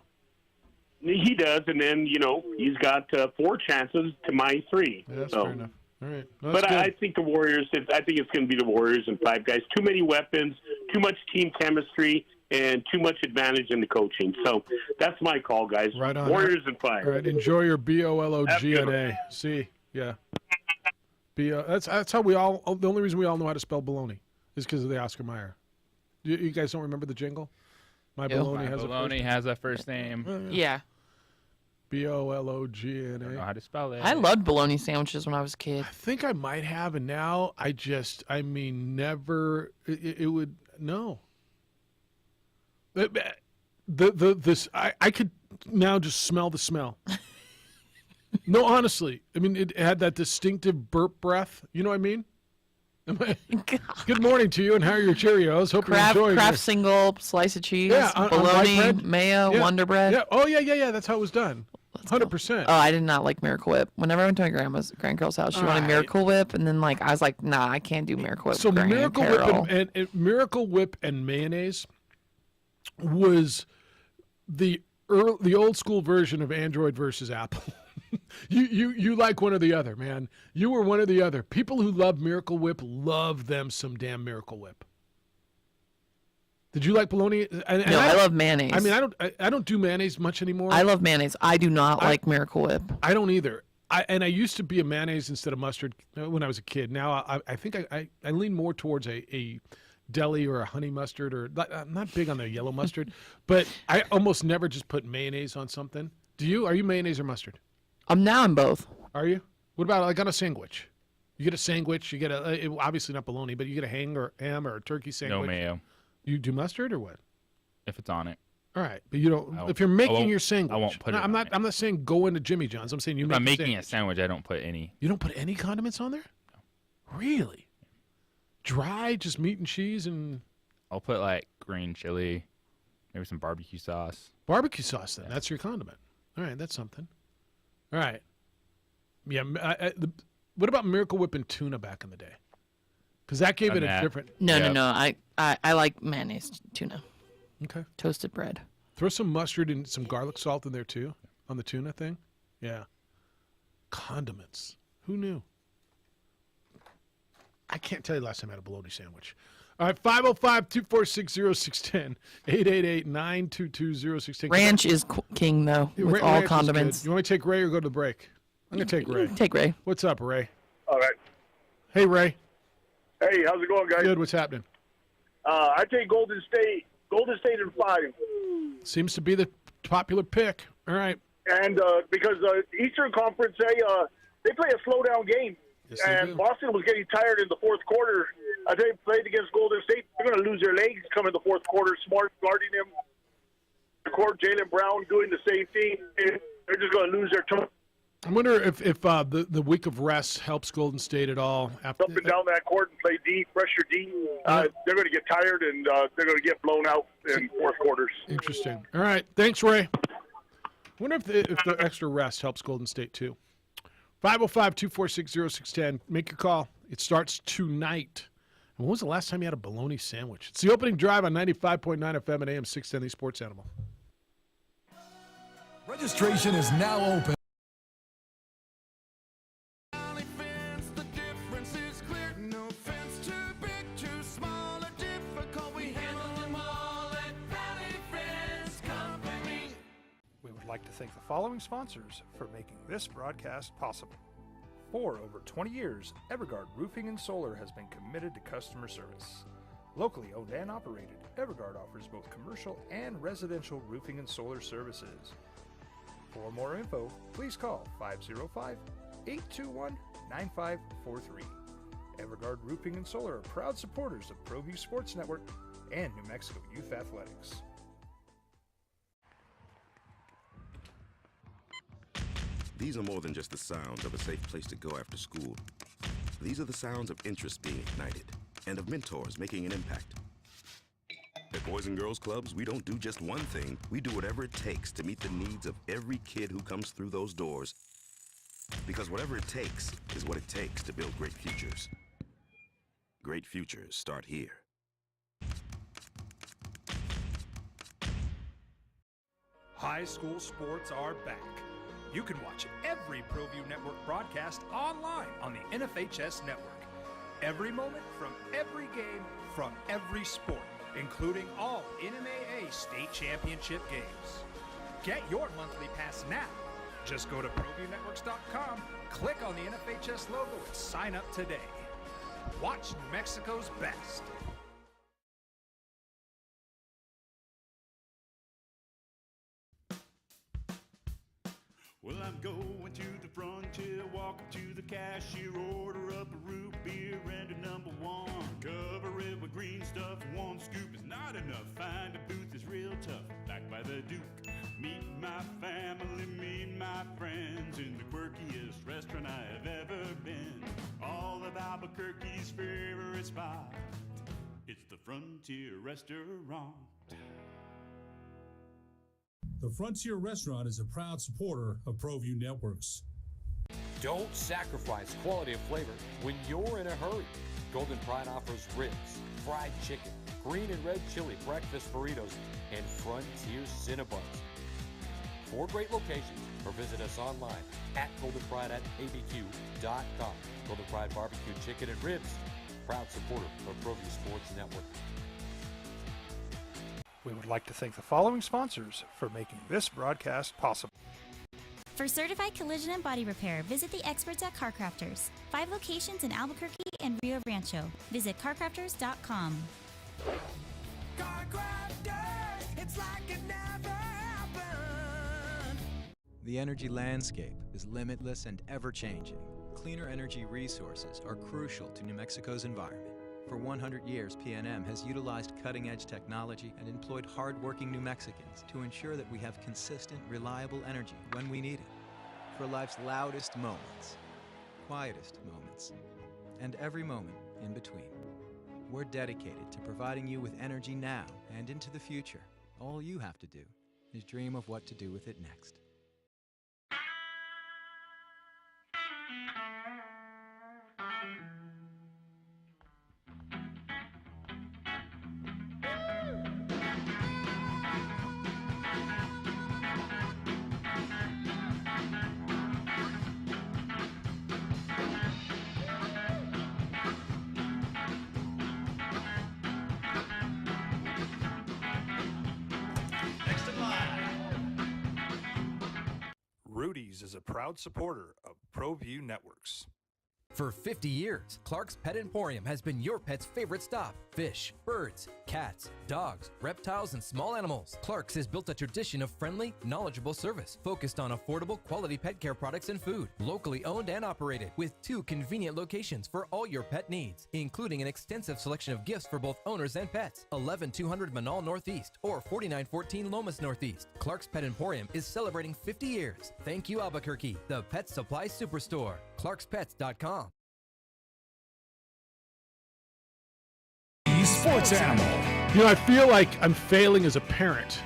He does, and then, he's got 4 chances to my 3. Yeah, that's fair enough. All right. No, but I think the Warriors, I think it's going to be the Warriors in 5, guys. Too many weapons, too much team chemistry, and too much advantage in the coaching. So that's my call, guys. Right on. Warriors in 5. All right. Enjoy your BOLOGNA. See? Yeah. That's how we all, the only reason we all know how to spell baloney is because of the Oscar Mayer. You guys don't remember the jingle? My bologna has a first name. Yeah. BOLOGNA. I don't know how to spell it. I loved bologna sandwiches when I was a kid. I think I might have, and now never. It would no. I could now just smell the smell. No, honestly, I mean it had that distinctive burp breath. You know what I mean? Good morning to you, and how are your Cheerios? Hope you're enjoying Kraft single slice of cheese, on bologna, white bread. mayo, Wonder Bread. Yeah. Oh yeah. That's how it was done. Let's 100%. Oh, I did not like Miracle Whip. Whenever I went to my grandgirl's house, she wanted Miracle Whip, and then I was like, nah, I can't do Miracle Whip. So Granny Miracle Carol. Whip and Miracle Whip and mayonnaise was the old school version of Android versus Apple. you like one or the other, man. You were one or the other. People who love Miracle Whip love them some damn Miracle Whip. Did you like bologna? No, I love mayonnaise. I mean, I don't do mayonnaise much anymore. I love mayonnaise. I do not like Miracle Whip. I don't either. I used to be a mayonnaise instead of mustard when I was a kid. Now I think I lean more towards a deli or a honey mustard, or I'm not big on the yellow mustard, but I almost never just put mayonnaise on something. Do you? Are you mayonnaise or mustard? Now I'm both. Are you? What about on a sandwich? You get a sandwich. You get obviously not bologna, but you get a ham or a turkey sandwich. No mayo. You do mustard or what? If it's on it. All right, but you don't. If you're making your sandwich, I won't put it. I'm not saying go into Jimmy John's. I'm saying you. If make I'm making sandwich. a sandwich, I don't put any. You don't put any condiments on there? No. Really? Dry, just meat and cheese and. I'll put green chili, maybe some barbecue sauce. Barbecue sauce, then. That's your condiment. All right, that's something. All right. Yeah. What about Miracle Whip and tuna back in the day? Because that gave it a different. No. I like mayonnaise tuna. Okay. Toasted bread. Throw some mustard and some garlic salt in there too, on the tuna thing. Yeah. Condiments. Who knew? I can't tell you the last time I had a bologna sandwich. All right, 505-246-0610, 888-922-0610. Ranch is king, though, with all condiments. You want me to take Ray or go to the break? I'm going to take Ray. Take Ray. What's up, Ray? All right. Hey, Ray. Hey, how's it going, guys? Good. What's happening? I take Golden State. Golden State in 5. Seems to be the popular pick. All right. And because Eastern Conference, they play a slow-down game. Yes, and Boston was getting tired in the fourth quarter. As they played against Golden State, they're going to lose their legs coming in the fourth quarter. Smart guarding him. The court, Jaylen Brown doing the same thing. They're just going to lose their toe. I wonder if the week of rest helps Golden State at all. Up and down that court and play deep, pressure deep. They're going to get tired, and they're going to get blown out in fourth quarters. Interesting. All right. Thanks, Ray. I wonder if the extra rest helps Golden State, too. 505-246-0610. Make your call. It starts tonight. And when was the last time you had a bologna sandwich? It's the opening drive on 95.9 FM and AM 610, the Sports Animal. Registration is now open. We would like to thank the following sponsors for making this broadcast possible. For over 20 years, Evergard Roofing and Solar has been committed to customer service. Locally owned and operated, Evergard offers both commercial and residential roofing and solar services. For more info, please call 505-821-9543. Evergard Roofing and Solar are proud supporters of ProView Sports Network and New Mexico Youth Athletics. These are more than just the sounds of a safe place to go after school. These are the sounds of interest being ignited and of mentors making an impact. At Boys and Girls Clubs, we don't do just one thing. We do whatever it takes to meet the needs of every kid who comes through those doors. Because whatever it takes is what it takes to build great futures. Great futures start here. High school sports are back. You can watch every ProView Network broadcast online on the NFHS network. Every moment from every game from every sport, including all NMAA state championship games. Get your monthly pass now. Just go to ProViewNetworks.com, click on the NFHS logo, and sign up today. Watch New Mexico's best. Well, I'm going to the frontier, walk up to the cashier, order up a root beer and a number one. Cover it with green stuff, one scoop is not enough. Find a booth is real tough, back by the Duke. Meet my family, meet my friends in the quirkiest restaurant I have ever been. All of Albuquerque's favorite spot, it's the Frontier Restaurant. The Frontier Restaurant is a proud supporter of ProView Networks. Don't sacrifice quality of flavor when you're in a hurry. Golden Pride offers ribs, fried chicken, green and red chili breakfast burritos, and Frontier Cinnabons. 4 great locations, or visit us online at goldenpride@abq.com. Golden Pride Barbecue Chicken and Ribs, proud supporter of ProView Sports Network. We would like to thank the following sponsors for making this broadcast possible. For certified collision and body repair, visit the experts at CarCrafters. 5 locations in Albuquerque and Rio Rancho. Visit carcrafters.com. It's like it never happened. The energy landscape is limitless and ever-changing. Cleaner energy resources are crucial to New Mexico's environment. For 100 years, PNM has utilized cutting-edge technology and employed hard-working New Mexicans to ensure that we have consistent, reliable energy when we need it. For life's loudest moments, quietest moments, and every moment in between. We're dedicated to providing you with energy now and into the future. All you have to do is dream of what to do with it next. Rudy's is a proud supporter of ProView Networks. For 50 years, Clark's Pet Emporium has been your pet's favorite stop. Fish, birds, cats, dogs, reptiles, and small animals. Clark's has built a tradition of friendly, knowledgeable service focused on affordable, quality pet care products and food. Locally owned and operated with 2 convenient locations for all your pet needs, including an extensive selection of gifts for both owners and pets. 11200 Manal Northeast or 4914 Lomas Northeast. Clark's Pet Emporium is celebrating 50 years. Thank you, Albuquerque, the Pet Supply Superstore. ClarksPets.com. Sports Animal. You know, I feel like I'm failing as a parent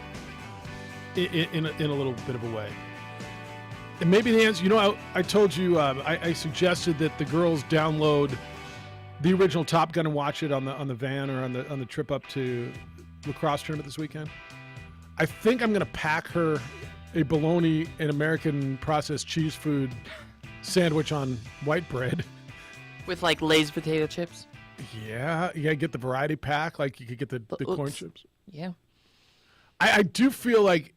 in a little bit of a way. And maybe the answer, you know, I told you, I suggested that the girls download the original Top Gun and watch it on the van or on the trip up to lacrosse tournament this weekend. I think I'm going to pack her a bologna and American processed cheese food sandwich on white bread. With like Lay's potato chips. Yeah, get the variety pack. Like you could get the corn chips. Yeah. I do feel like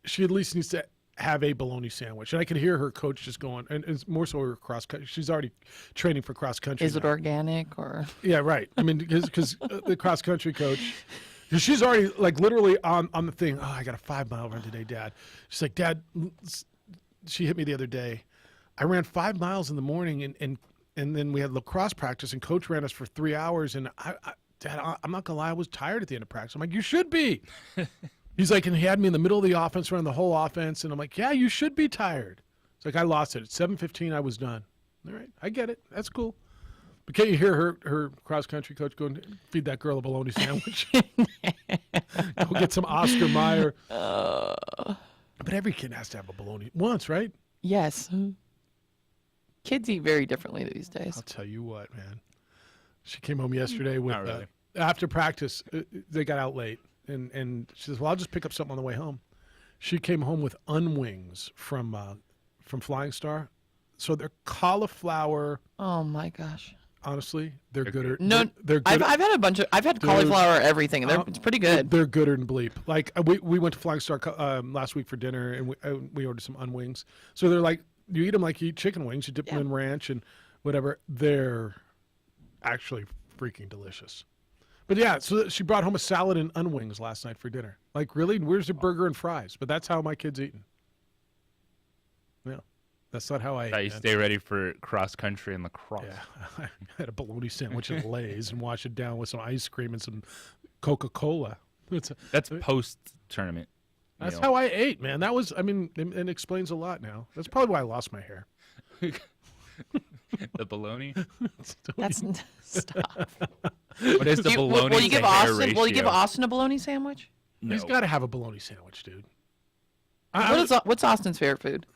she at least needs to have a bologna sandwich. And I can hear her coach just going, and it's more so her cross country. She's already training for cross country. Is it organic or? Yeah, right. I mean, because the cross country coach, she's already like literally on the thing. Oh, I got a 5-mile run today, Dad. She's like, Dad, she hit me the other day. I ran 5 miles in the morning and then we had lacrosse practice, and coach ran us for 3 hours. And Dad, I'm not gonna lie, I was tired at the end of practice. I'm like, you should be. He's like, and he had me in the middle of the offense, running the whole offense, and I'm like, yeah, you should be tired. It's like I lost it at 7:15. I was done. All right, I get it. That's cool. But can't you hear her cross country coach going, feed that girl a bologna sandwich? Go get some Oscar Mayer. But every kid has to have a bologna once, right? Yes. Kids eat very differently these days. I'll tell you what, man. She came home yesterday with after practice. They got out late, and she says, "Well, I'll just pick up something on the way home." She came home with unwings from Flying Star. So they're cauliflower. Oh my gosh! Honestly, they're gooder. No, they're good. I've had a bunch of. I've had cauliflower everything. It's pretty good. They're gooder than bleep. Like we went to Flying Star last week for dinner, and we ordered some unwings. So they're like. You eat them like you eat chicken wings. You dip them in ranch and whatever. They're actually freaking delicious. But yeah, so she brought home a salad and unwings last night for dinner. Like, really? Where's the burger and fries? But that's how my kid's eating. Yeah, that's not how I eat. You stay ready for cross country and lacrosse. Yeah, I had a bologna sandwich at Lay's and washed it down with some ice cream and some Coca-Cola. That's post-tournament. That's how I ate, man. That was, I mean, it explains a lot now. That's probably why I lost my hair. The bologna? Stop. What is the bologna will you give Austin a bologna sandwich? No. He's got to have a bologna sandwich, dude. What's Austin's favorite food?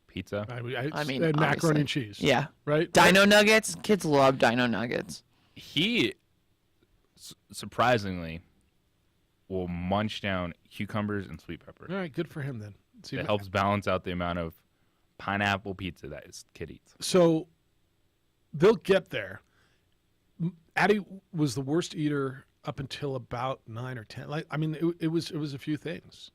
Pizza. I mean, and macaroni obviously. and cheese. Yeah. Right? Dino nuggets. Kids love Dino nuggets. He surprisingly will munch down cucumbers and sweet pepper. All right, good for him then. See, It helps balance out the amount of pineapple pizza that his kid eats. So they'll get there. Addie was the worst eater up until about 9 or 10. Like, I mean, it was a few things.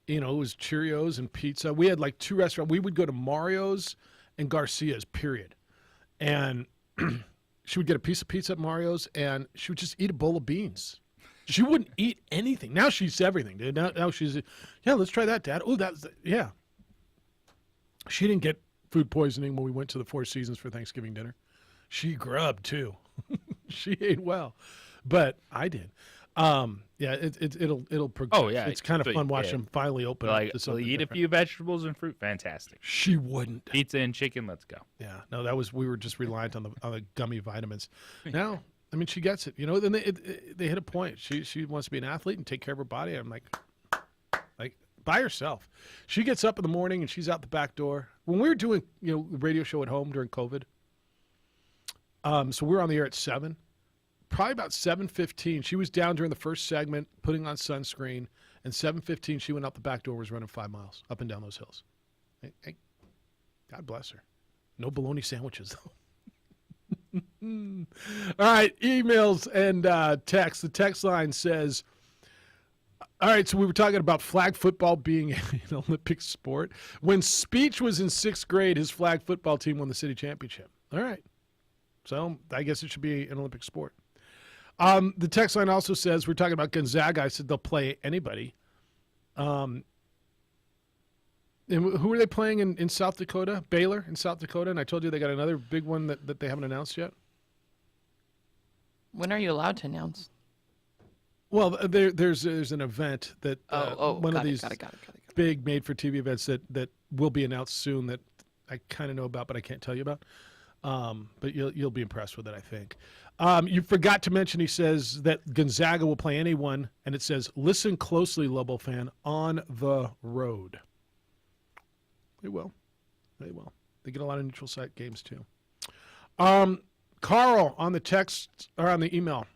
You know, it was Cheerios and pizza. We had like 2 restaurants. We would go to Mario's and Garcia's, period. And she would get a piece of pizza at Mario's, and she would just eat a bowl of beans. She wouldn't eat anything. Now she's everything, dude. Now she's, yeah, let's try that, Dad. Oh, yeah. She didn't get food poisoning when we went to the Four Seasons for Thanksgiving dinner. She grubbed, too. She ate well. But I did. Yeah, it'll progress. Oh, yeah. It's kind of So, fun watching yeah. them finally open Like, up to so something eat different. a few vegetables and fruit. Fantastic. She wouldn't. Pizza and chicken. Let's go. Yeah, no, we were just reliant on the gummy vitamins. Now, I mean, she gets it. You know, then they hit a point. She wants to be an athlete and take care of her body. I'm like by herself. She gets up in the morning and she's out the back door. When we were doing, the radio show at home during COVID, so we were on the air at 7. Probably about 7:15, she was down during the first segment putting on sunscreen, and 7:15 she went out the back door, was running 5 miles up and down those hills. Hey, God bless her. No bologna sandwiches though. All right, emails and text. The text line says, all right, so we were talking about flag football being an Olympic sport. When Speech was in 6th grade, his flag football team won the city championship. All right. So I guess it should be an Olympic sport. The text line also says, we're talking about Gonzaga. I said they'll play anybody. And who are they playing in South Dakota? Baylor in South Dakota. And I told you they got another big one that they haven't announced yet. When are you allowed to announce? Well, there's an event that one of these big made-for-TV events that will be announced soon that I kind of know about, but I can't tell you about. But you'll be impressed with it, I think. You forgot to mention, he says, that Gonzaga will play anyone, and it says, listen closely, Lobo fan, on the road. They will. They will. They get a lot of neutral site games, too. Carl, on the text, or on the email.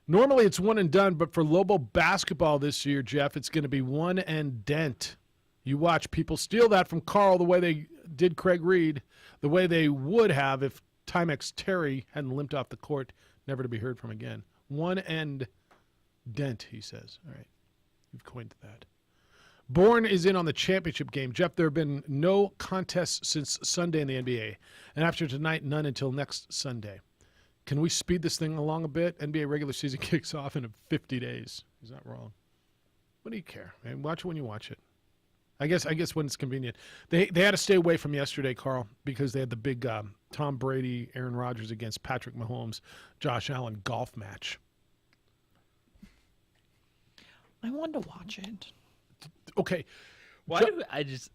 Normally it's one and done, but for Lobo basketball this year, Jeff, it's going to be one and dent. You watch people steal that from Carl the way they did Craig Reed, the way they would have if Timex Terry hadn't limped off the court, never to be heard from again. One and dent, he says. All right. You've coined that. Bourne is in on the championship game. Jeff, there have been no contests since Sunday in the NBA. And after tonight, none until next Sunday. Can we speed this thing along a bit? NBA regular season kicks off in 50 days. He's not wrong. What do you care? Man, watch it when you watch it. I guess when it's convenient. They had to stay away from yesterday, Carl, because they had the big Tom Brady, Aaron Rodgers against Patrick Mahomes, Josh Allen golf match. I want to watch it. Okay. Why do I just...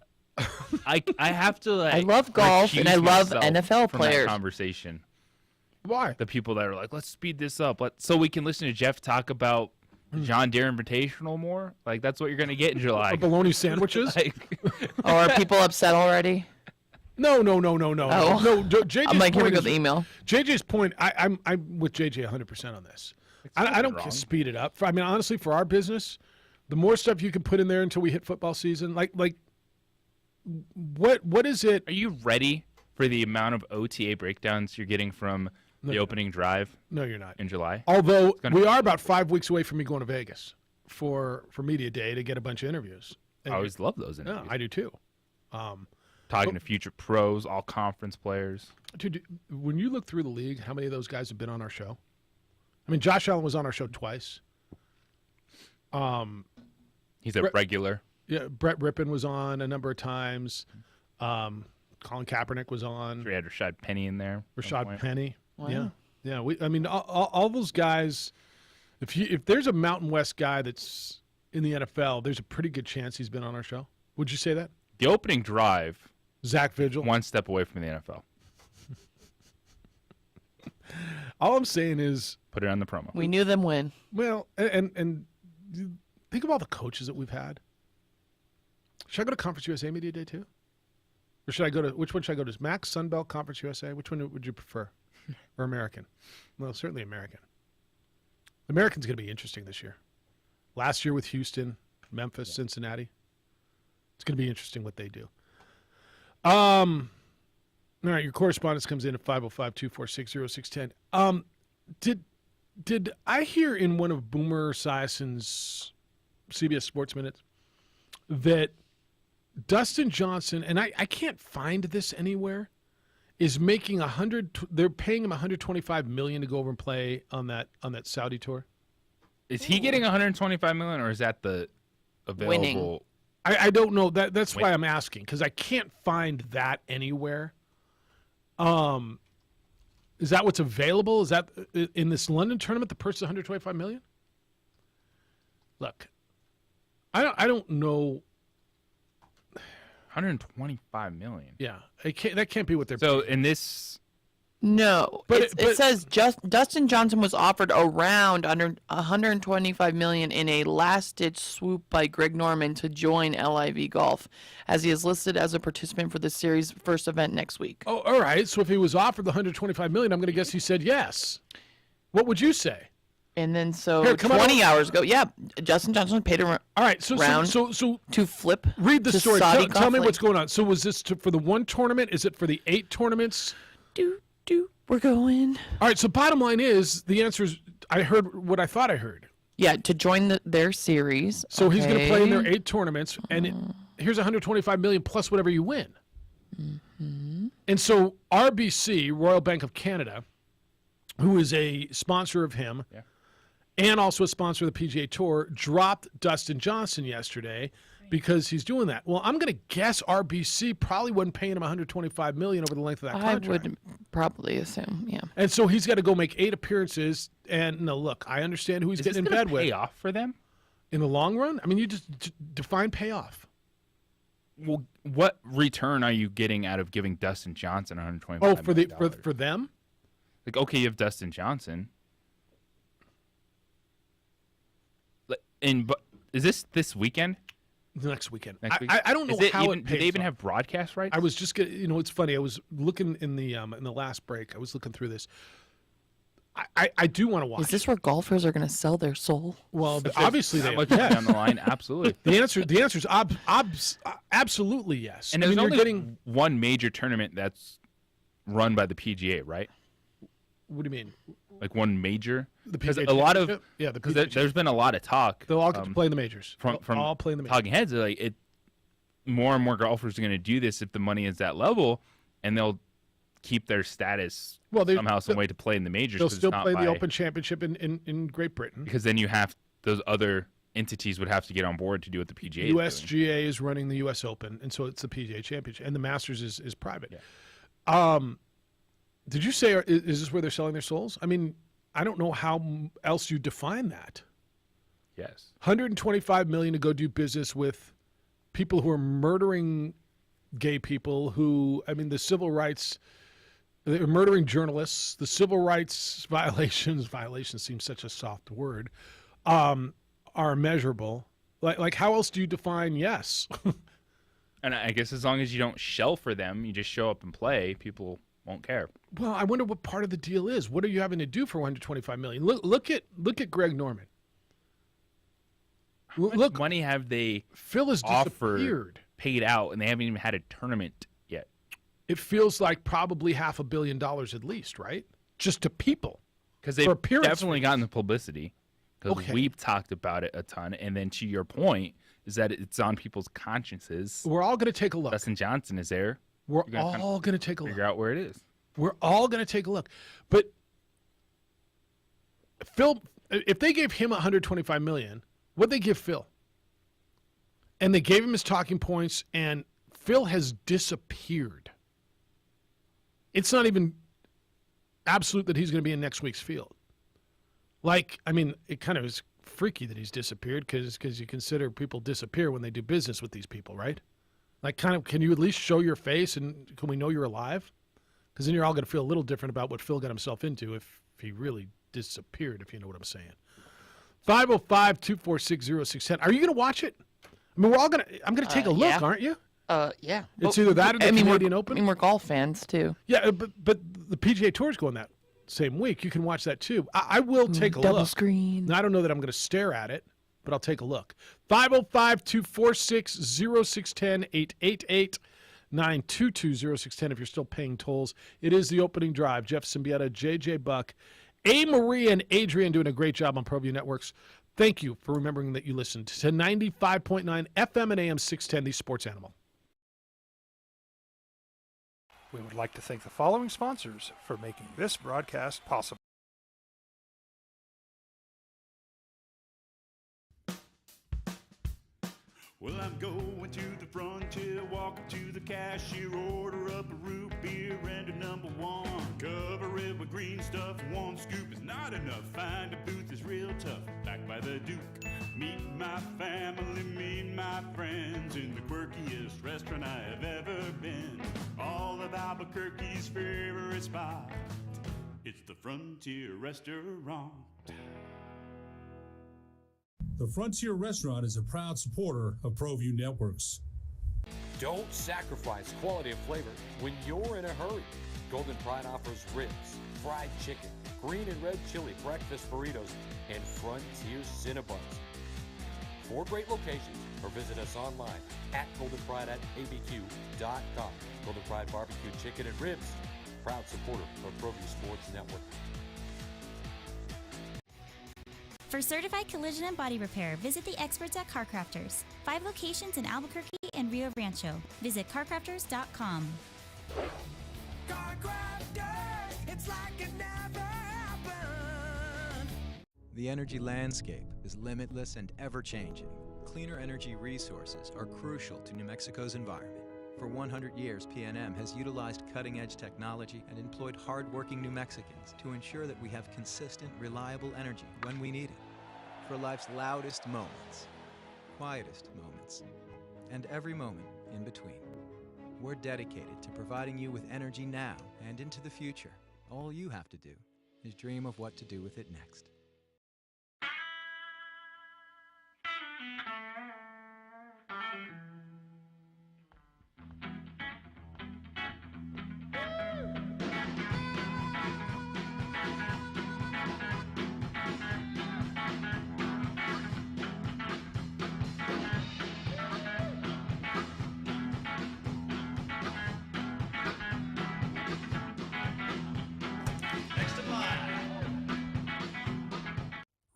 I have to, like... I love golf, and I love NFL from players. That conversation. Why? The people that are like, let's speed this up, so we can listen to Jeff talk about John Deere Invitational more. Like, that's what you're going to get in July. Bologna sandwiches? Oh, are people upset already? No. Oh. No, JJ's I'm like, here we point go, is- the email. JJ's point, I'm with JJ 100% on this. I don't wrong. speed it up. I mean, honestly, for our business, the more stuff you can put in there until we hit football season, like what is it? Are you ready for the amount of OTA breakdowns you're getting from the opening drive? No, you're not. In July? Although we are about 5 weeks away from me going to Vegas for Media Day to get a bunch of interviews. I always love those interviews. Yeah, I do too. Talking to future pros, all conference players. Dude, when you look through the league, how many of those guys have been on our show? I mean, Josh Allen was on our show twice. He's a regular. Yeah, Brett Rippon was on a number of times. Colin Kaepernick was on. We had Rashad Penny in there. Rashad Penny. Wow. Yeah. I mean, all those guys. If there's a Mountain West guy that's in the NFL, there's a pretty good chance he's been on our show. Would you say that? The opening drive. Zach Vigil. One step away from the NFL. All I'm saying is, put it on the promo. We knew them when. Well, and think of all the coaches that we've had. Should I go to Conference USA Media Day too? Or should I go to, which one should I go to? Max, Sunbelt, Conference USA? Which one would you prefer? Or American? Well, certainly American. American's going to be interesting this year. Last year with Houston, Memphis, Cincinnati. It's going to be interesting what they do. All right, your correspondence comes in at 505-246-0610. Did I hear in one of Boomer Esiason's CBS Sports Minutes that Dustin Johnson, and I can't find this anywhere, is making they're paying him $125 million to go over and play on that Saudi tour? Is he getting $125 million, or is that the available? Winning. I don't know. That's why I'm asking, because I can't find that anywhere. Is that what's available? Is that in this London tournament, the purse is $125 million? Look, I don't know. $125 million. Yeah, that can't be what they're. So in this. No, But it says Dustin Johnson was offered around under $125 million in a last-ditch swoop by Greg Norman to join LIV Golf, as he is listed as a participant for the series' first event next week. Oh, all right. So if he was offered the $125 million, I'm going to guess he said yes. What would you say? And then so Here, come on 20 over. hours ago, Justin Johnson paid All right, so to flip. read the to story. Saudi Tell Golf me League. what's going on. So was this for the one tournament? Is it for the 8 tournaments? We're going. All right. So bottom line is the answer is I heard what I thought I heard. Yeah, to join their series. So he's going to play in their okay. 8 tournaments, and here's $125 million plus whatever you win. And so RBC, Royal Bank of Canada, who is a sponsor of him, and also a sponsor of the PGA Tour, dropped Dustin Johnson yesterday because he's doing that. Well, I'm going to guess RBC probably wasn't paying him $125 million over the length of that I contract. would probably assume, yeah. And so he's got to go make 8 appearances. And no, look, I understand who he's Is getting in this gonna bed with. pay off for them? In the long run? I mean, you just define payoff. Well, what return are you getting out of giving Dustin Johnson $125 Oh, for million? for them? Like, okay, you have Dustin Johnson. But is this weekend? The next weekend. Next week? I don't know Is it how even, it do they pays even off. have broadcast rights? I was just gonna, it's funny. I was looking in the last break. I was looking through this. I do want to watch. Is this where golfers are going to sell their soul? Well, If obviously there's they that much money on the line, absolutely. The answer is absolutely yes. And I there's mean, only you're getting. one major tournament that's run by the PGA, right? What do you mean? Like one major? The Because PGA a lot of Championship? Yeah, the because PGA there's been a lot of talk. They'll all get to play in the majors. From They'll all play in the majors. talking heads, like it. More and more golfers are going to do this if the money is that level, and they'll keep their status somehow, some way to play in the majors. They'll 'cause it's still not play the by- Open Championship in Great Britain. because then you have those other entities would have to get on board to do what the PGA is doing. USGA is running the U.S. Open, and so it's the PGA Championship, and the Masters is private. Did you say is this where they're selling their souls? I mean, I don't know how else you define that. Yes. $125 million to go do business with people who are murdering gay people. Who, I mean, the civil rights. They're murdering journalists. The civil rights violations seems such a soft word, are immeasurable. Like how else do you define yes? And I guess as long as you don't shell for them, you just show up and play, people won't care. Well, I wonder what part of the deal is. What are you having to do for $125 million? Look at Greg Norman. How much money have they Phil has offered, disappeared. paid out, and they haven't even had a tournament yet? It feels like probably $500 million at least, right? Just to people. Because For they've appearance definitely gotten the publicity. Because Okay. we've talked about it a ton. And then to your point, is that it's on people's consciences. We're all going to take a look. Dustin Johnson is there. We're You're gonna all going to take a look. figure out where it is. We're all going to take a look. But Phil, if they gave him $125 million, what'd they give Phil? And they gave him his talking points, and Phil has disappeared. It's not even absolute that he's going to be in next week's field. Like, I mean, it kind of is freaky that he's disappeared because you consider people disappear when they do business with these people, right? Like, kind of, can you at least show your face and can we know you're alive? Because then you're all going to feel a little different about what Phil got himself into if he really disappeared, if you know what I'm saying. 505-246-0610. Are you going to watch it? I mean, I'm gonna take a look, yeah. aren't you? Yeah. It's either that or the Canadian Open. I mean, we're golf fans too. Yeah, but the PGA Tour's going that same week. You can watch that too. I will take a look. Double screen. Now, I don't know that I'm going to stare at it, but I'll take a look. 505-246-0610, 888-922-0610 if you're still paying tolls. It is the opening drive. Jeff Symbieta, JJ Buck, A. Marie, and Adrian doing a great job on ProView Networks. Thank you for remembering that you listened to 95.9 FM and AM 610, the Sports Animal. We would like to thank the following sponsors for making this broadcast possible. Well, I'm going to the frontier, walk up to the cashier, order up a root beer and a number one. Cover it with green stuff, one scoop is not enough. Find a booth is real tough, back by the Duke. Meet my family, meet my friends in the quirkiest restaurant I have ever been. All of Albuquerque's favorite spot, it's the Frontier Restaurant. The Frontier Restaurant is a proud supporter of ProView Networks. Don't sacrifice quality of flavor when you're in a hurry. Golden Pride offers ribs, fried chicken, green and red chili breakfast burritos, and Frontier Cinnabons. 4 great locations, or visit us online at goldenpride@abq.com. Golden Pride Barbecue Chicken and Ribs, proud supporter of ProView Sports Network. For certified collision and body repair, visit the experts at CarCrafters. 5 locations in Albuquerque and Rio Rancho. Visit carcrafters.com. It's like it never happened. The energy landscape is limitless and ever-changing. Cleaner energy resources are crucial to New Mexico's environment. For 100 years, PNM has utilized cutting-edge technology and employed hard-working New Mexicans to ensure that we have consistent, reliable energy when we need it. For life's loudest moments, quietest moments, and every moment in between. We're dedicated to providing you with energy now and into the future. All you have to do is dream of what to do with it next.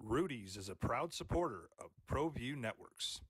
Rudy's is a proud supporter of ProView Networks.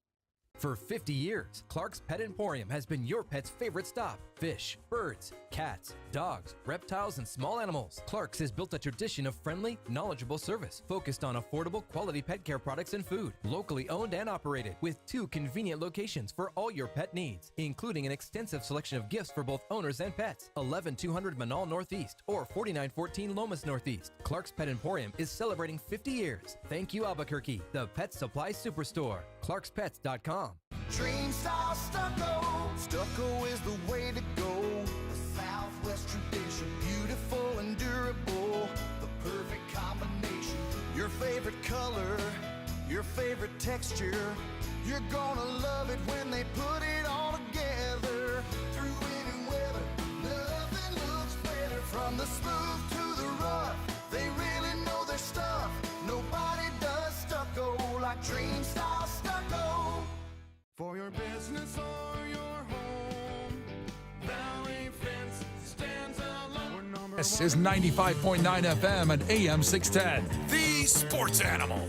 For 50 years, Clark's Pet Emporium has been your pet's favorite stop. Fish, birds, cats, dogs, reptiles, and small animals. Clark's has built a tradition of friendly, knowledgeable service focused on affordable, quality pet care products and food. Locally owned and operated with 2 convenient locations for all your pet needs, including an extensive selection of gifts for both owners and pets. 11200 Manal Northeast or 4914 Lomas Northeast. Clark's Pet Emporium is celebrating 50 years. Thank you, Albuquerque, the Pet Supply Superstore. ClarksPets.com. Dream style stucco. Stucco is the way to go. The Southwest tradition, beautiful and durable. The perfect combination. Your favorite color, your favorite texture. You're gonna love it when they put it all together. Through any weather, nothing looks better. From the smooth to the rough, they really know their stuff. Nobody does stucco like Dream style stucco. For your business or your home, Valley Fence stands alone. This is 95.9 FM and AM 610, the Sports Animal.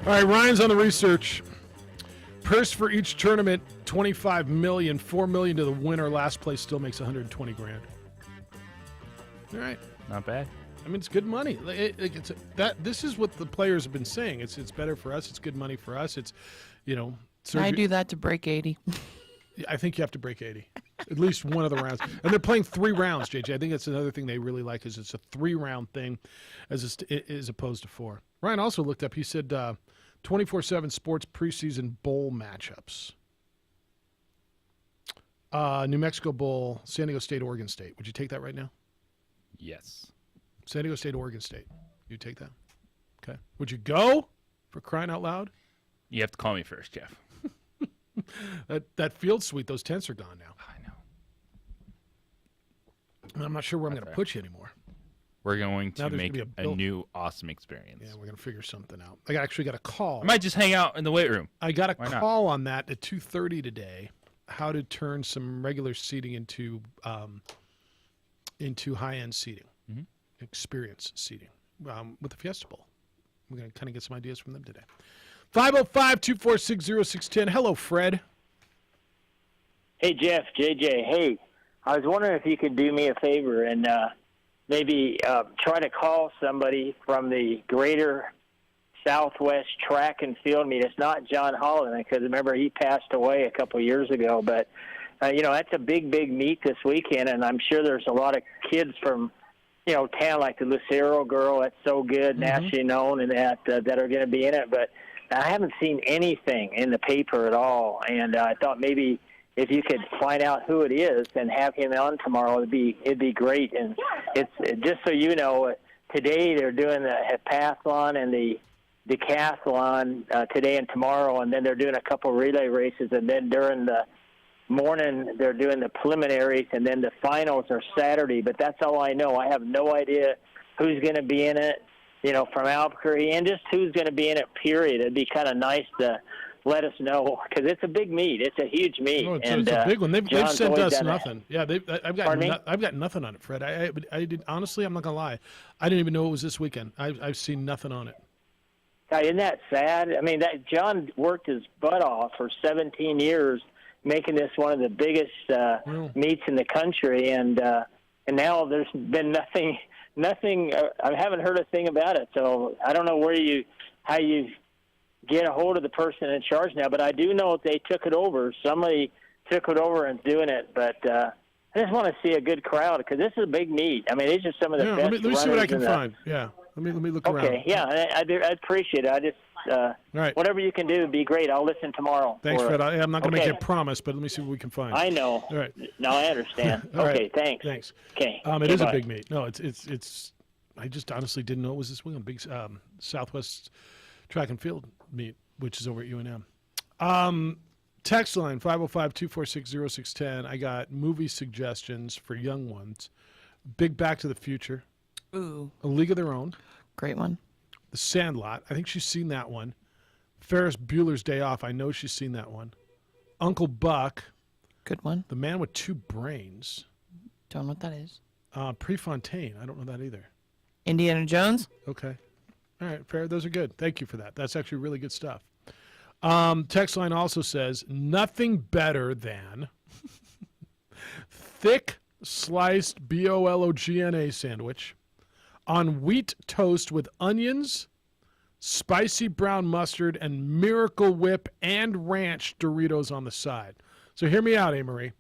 All right, Ryan's on the research. Purse for each tournament, $25 million, $4 million to the winner. Last place still makes $120 grand. All right, not bad. I mean, it's good money. This is what the players have been saying. It's better for us. It's good money for us. It's, you know. Can I do that to break 80? I think you have to break 80. At least one of the rounds. And they're playing 3 rounds, JJ. I think that's another thing they really like is it's a 3-round thing as opposed to 4. Ryan also looked up. He said 24/7 Sports preseason bowl matchups. New Mexico Bowl, San Diego State, Oregon State. Would you take that right now? Yes. San Diego State, Oregon State. You take that? Okay. Would you go for crying out loud? You have to call me first, Jeff. that field suite, those tents are gone now. I know. And I'm not sure where I'm going to put you anymore. We're going Now to there's make gonna be a new awesome experience. Yeah, we're going to figure something out. I actually got a call. I might just hang out in the weight room. I got a Why not? call on that at 2:30 today. How to turn some regular seating into high-end seating, experience seating with the Fiesta Bowl. We're going to kind of get some ideas from them today. 505-246-0610. Hello, Fred. Hey, Jeff, JJ. Hey, I was wondering if you could do me a favor and maybe try to call somebody from the Greater Southwest Track and Field meet. It's not John Holland, because remember he passed away a couple years ago. But that's a big meet this weekend, and I'm sure there's a lot of kids from town like the Lucero girl. That's so good, nationally known, and that are going to be in it. But I haven't seen anything in the paper at all, and I thought maybe if you could find out who it is and have him on tomorrow, it'd be great. And it's just so you know, today they're doing the heptathlon and the decathlon today and tomorrow, and then they're doing a couple relay races, and then during the morning they're doing the preliminaries, and then the finals are Saturday. But that's all I know. I have no idea who's going to be in it, from Albuquerque, and just who's going to be in it, period. It'd be kind of nice to let us know, because it's a big meet. It's a huge meet. Oh, it's, and it's a big one. They've sent always us done nothing. Yeah, I've got nothing on it, Fred. I did, honestly, I'm not going to lie. I didn't even know it was this weekend. I've seen nothing on it. Isn't that sad? I mean, that John worked his butt off for 17 years, making this one of the biggest meets in the country, and now there's been nothing. I haven't heard a thing about it, so I don't know how you get a hold of the person in charge now. But I do know they took it over. Somebody took it over and doing it. But I just want to see a good crowd, because this is a big meet. I mean, these are some of the best. Let me see what I can runners find. Yeah. Let me look around. Okay, yeah, I appreciate it. I just right. Whatever you can do would be great. I'll listen tomorrow. Thanks, Fred. I'm not going to Okay. make a promise, but let me see what we can find. I know. All right. No, I understand. All Okay, right. thanks. Thanks. Okay. It is a bye. big meet. No, it's. I just honestly didn't know it was this weekend. Big Southwest Track and Field meet, which is over at UNM. Text line 505-246-0610. I got movie suggestions for young ones. Big Back to the Future. Ooh. A League of Their Own. Great one. The Sandlot. I think she's seen that one. Ferris Bueller's Day Off. I know she's seen that one. Uncle Buck. Good one. The Man with Two Brains. Don't know what that is. Prefontaine. I don't know that either. Indiana Jones. Okay. All right, fair. Those are good. Thank you for that. That's actually really good stuff. Text line also says, nothing better than thick sliced BOLOGNA sandwich on wheat toast with onions, spicy brown mustard, and Miracle Whip and ranch Doritos on the side. So hear me out, Amory.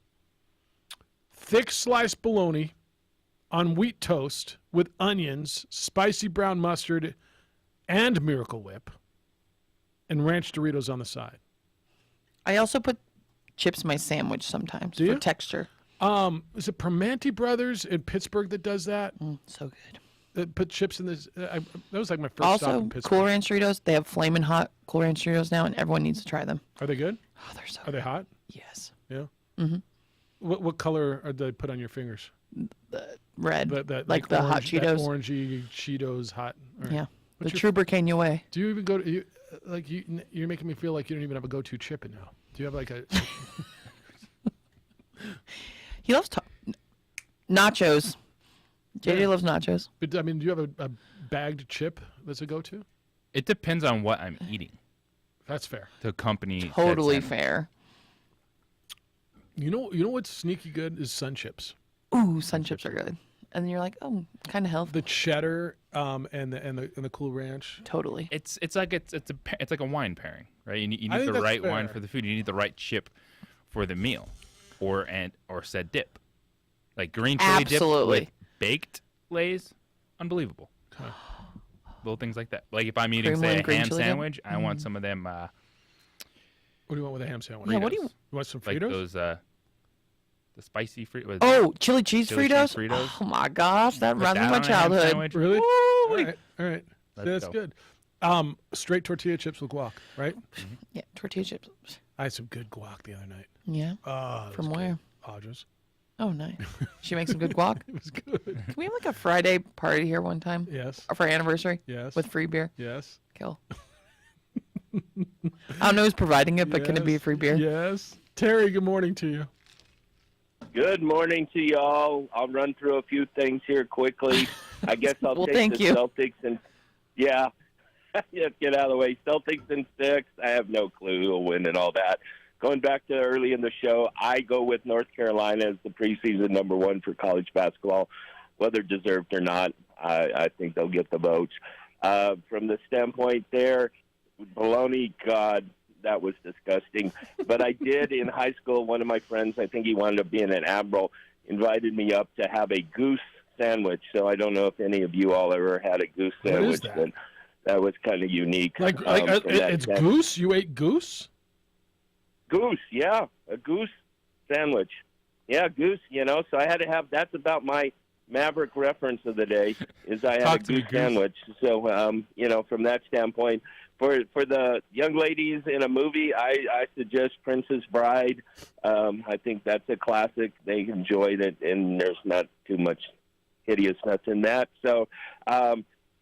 Thick sliced bologna on wheat toast with onions, spicy brown mustard, and Miracle Whip, and ranch Doritos on the side. I also put chips in my sandwich sometimes Do for you? texture. Is it Permanente Brothers in Pittsburgh that does that? So good. That put chips in this. That was like my first stop Also, in Pittsburgh. Cool Ranch Doritos. They have flaming hot Cool Ranch Doritos now, and everyone needs to try them. Are they good? Oh, they're so Are they hot? Yes. Yeah. Mm-hmm. What color are they put on your fingers? Red. That like the hot that Cheetos. orangey Cheetos hot. All right. Yeah. What's The your- Trooper Canuet. Do you even go to you're making me feel like you don't even have a go-to chip now. Do you have like a He loves nachos. JJ Yeah. loves nachos. But I mean, do you have a bagged chip that's a go-to? It depends on what I'm eating. That's fair. To accompany said Totally sandwich. fair. You know what's sneaky good is Sun Chips. Ooh, Sun Chips are good. And then you're like, oh, kind of healthy. The cheddar and the Cool Ranch. Totally. It's like a wine pairing, right? You need I think the that's right wine fair. for the food. You need the right chip for the meal, or said dip. Like green chili Absolutely. dip with baked Lay's, unbelievable. Little things like that. Like if I'm eating Cream say one, a green ham chili dip? sandwich, I want some of them. What do you want with a ham sandwich? Yeah, what do you- You want some like Fritos? those the spicy Fritos. Oh, chili cheese Chili Fritos? cheese Fritos. Oh my gosh, that Put reminds me of that my on a ham childhood. sandwich. Really? Woo! All right. All right. Let's That's go. good. Straight tortilla chips with guac, right? Yeah, tortilla chips. I had some good guac the other night. Yeah. Oh, From where? Audra's. Oh, nice. She makes some good guac. It was good. Can we have like a Friday party here one time? Yes. Or for our anniversary? Yes. With free beer? Yes. Kill. I don't know who's providing it, but can it be a free beer? Yes. Terry, good morning to you. Good morning to y'all. I'll run through a few things here quickly. I guess I'll Well, take thank the you. Celtics and yeah, get out of the way. Celtics in 6. I have no clue who'll win and all that. Going back to early in the show, I go with North Carolina as the preseason number 1 for college basketball, whether deserved or not. I think they'll get the votes. From the standpoint there, baloney, God, that was disgusting. But I did in high school, one of my friends, I think he wound up being an admiral, invited me up to have a goose sandwich. So I don't know if any of you all ever had a goose What is sandwich. that? But that was kind of unique. Like from that it's standpoint. goose? You ate goose? Goose, yeah, a goose sandwich. Yeah, goose, So I had to have, that's about my Maverick reference of the day, is I had Talk a to me, goose Goose. sandwich. So, from that standpoint, for the young ladies in a movie, I suggest Princess Bride. I think that's a classic. They enjoyed it, and there's not too much hideousness in that. So,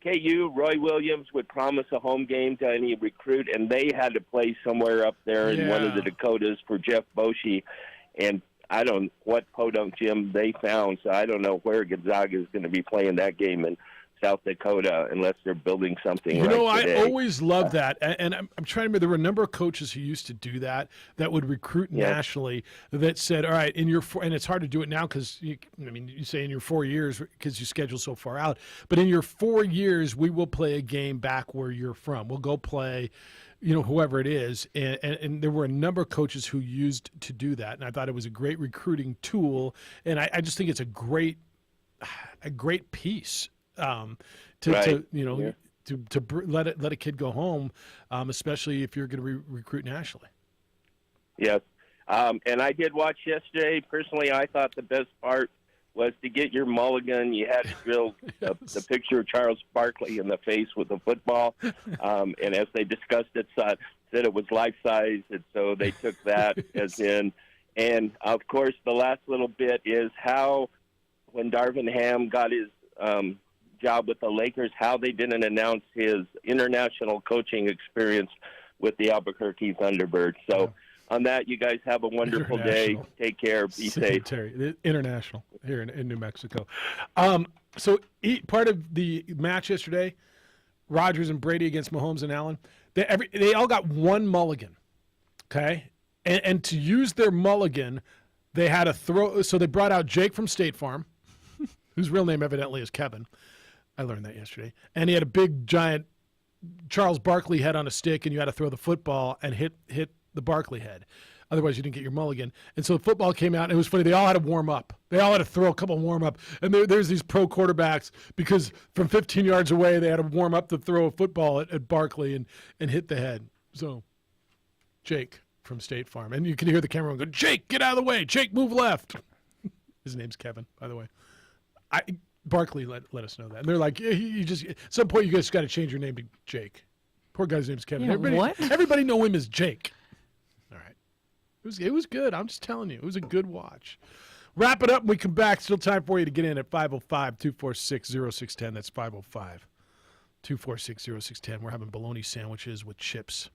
KU, Roy Williams would promise a home game to any recruit, and they had to play somewhere up there in one of the Dakotas for Jeff Boschee. And I don't what podunk gym they found, so I don't know where Gonzaga is going to be playing that game in South Dakota unless they're building something. You know, right today. I always loved that, and I'm trying to remember. There were a number of coaches who used to do that would recruit nationally. That said, all right, in your and it's hard to do it now because you say in your 4 years because you schedule so far out. But in your 4 years, we will play a game back where you're from. We'll go play, whoever it is, and there were a number of coaches who used to do that, and I thought it was a great recruiting tool, and I just think it's a great piece. To let a kid go home, especially if you're going to recruit nationally. Yes, and I did watch yesterday. Personally, I thought the best part was to get your mulligan. You had to drill the picture of Charles Barkley in the face with a football, and as they discussed it, said it was life size, and so they took that as in. And of course, the last little bit is how when Darvin Ham got his job with the Lakers, how they didn't announce his international coaching experience with the Albuquerque Thunderbirds. So on that, you guys have a wonderful day. Take care. Be safe. International here in New Mexico. So part of the match yesterday, Rodgers and Brady against Mahomes and Allen, they all got one mulligan, okay? And to use their mulligan, they had to throw. So they brought out Jake from State Farm, whose real name evidently is Kevin. I learned that yesterday. And he had a big, giant Charles Barkley head on a stick, and you had to throw the football and hit the Barkley head. Otherwise, you didn't get your mulligan. And so the football came out, and it was funny. They all had to warm up. They all had to throw a couple warm-up. And there's these pro quarterbacks because from 15 yards away, they had to warm up to throw a football at Barkley and hit the head. So Jake from State Farm. And you can hear the cameraman go, Jake, get out of the way. Jake, move left. His name's Kevin, by the way. Barkley let us know that. And they're like, you just at some point you guys got to change your name to Jake. Poor guy's name's Kevin. Yeah, everybody know him as Jake. All right. It was good. I'm just telling you. It was a good watch. Wrap it up when we come back. Still time for you to get in at 505-246-0610. That's 505-246-0610. We're having bologna sandwiches with chips.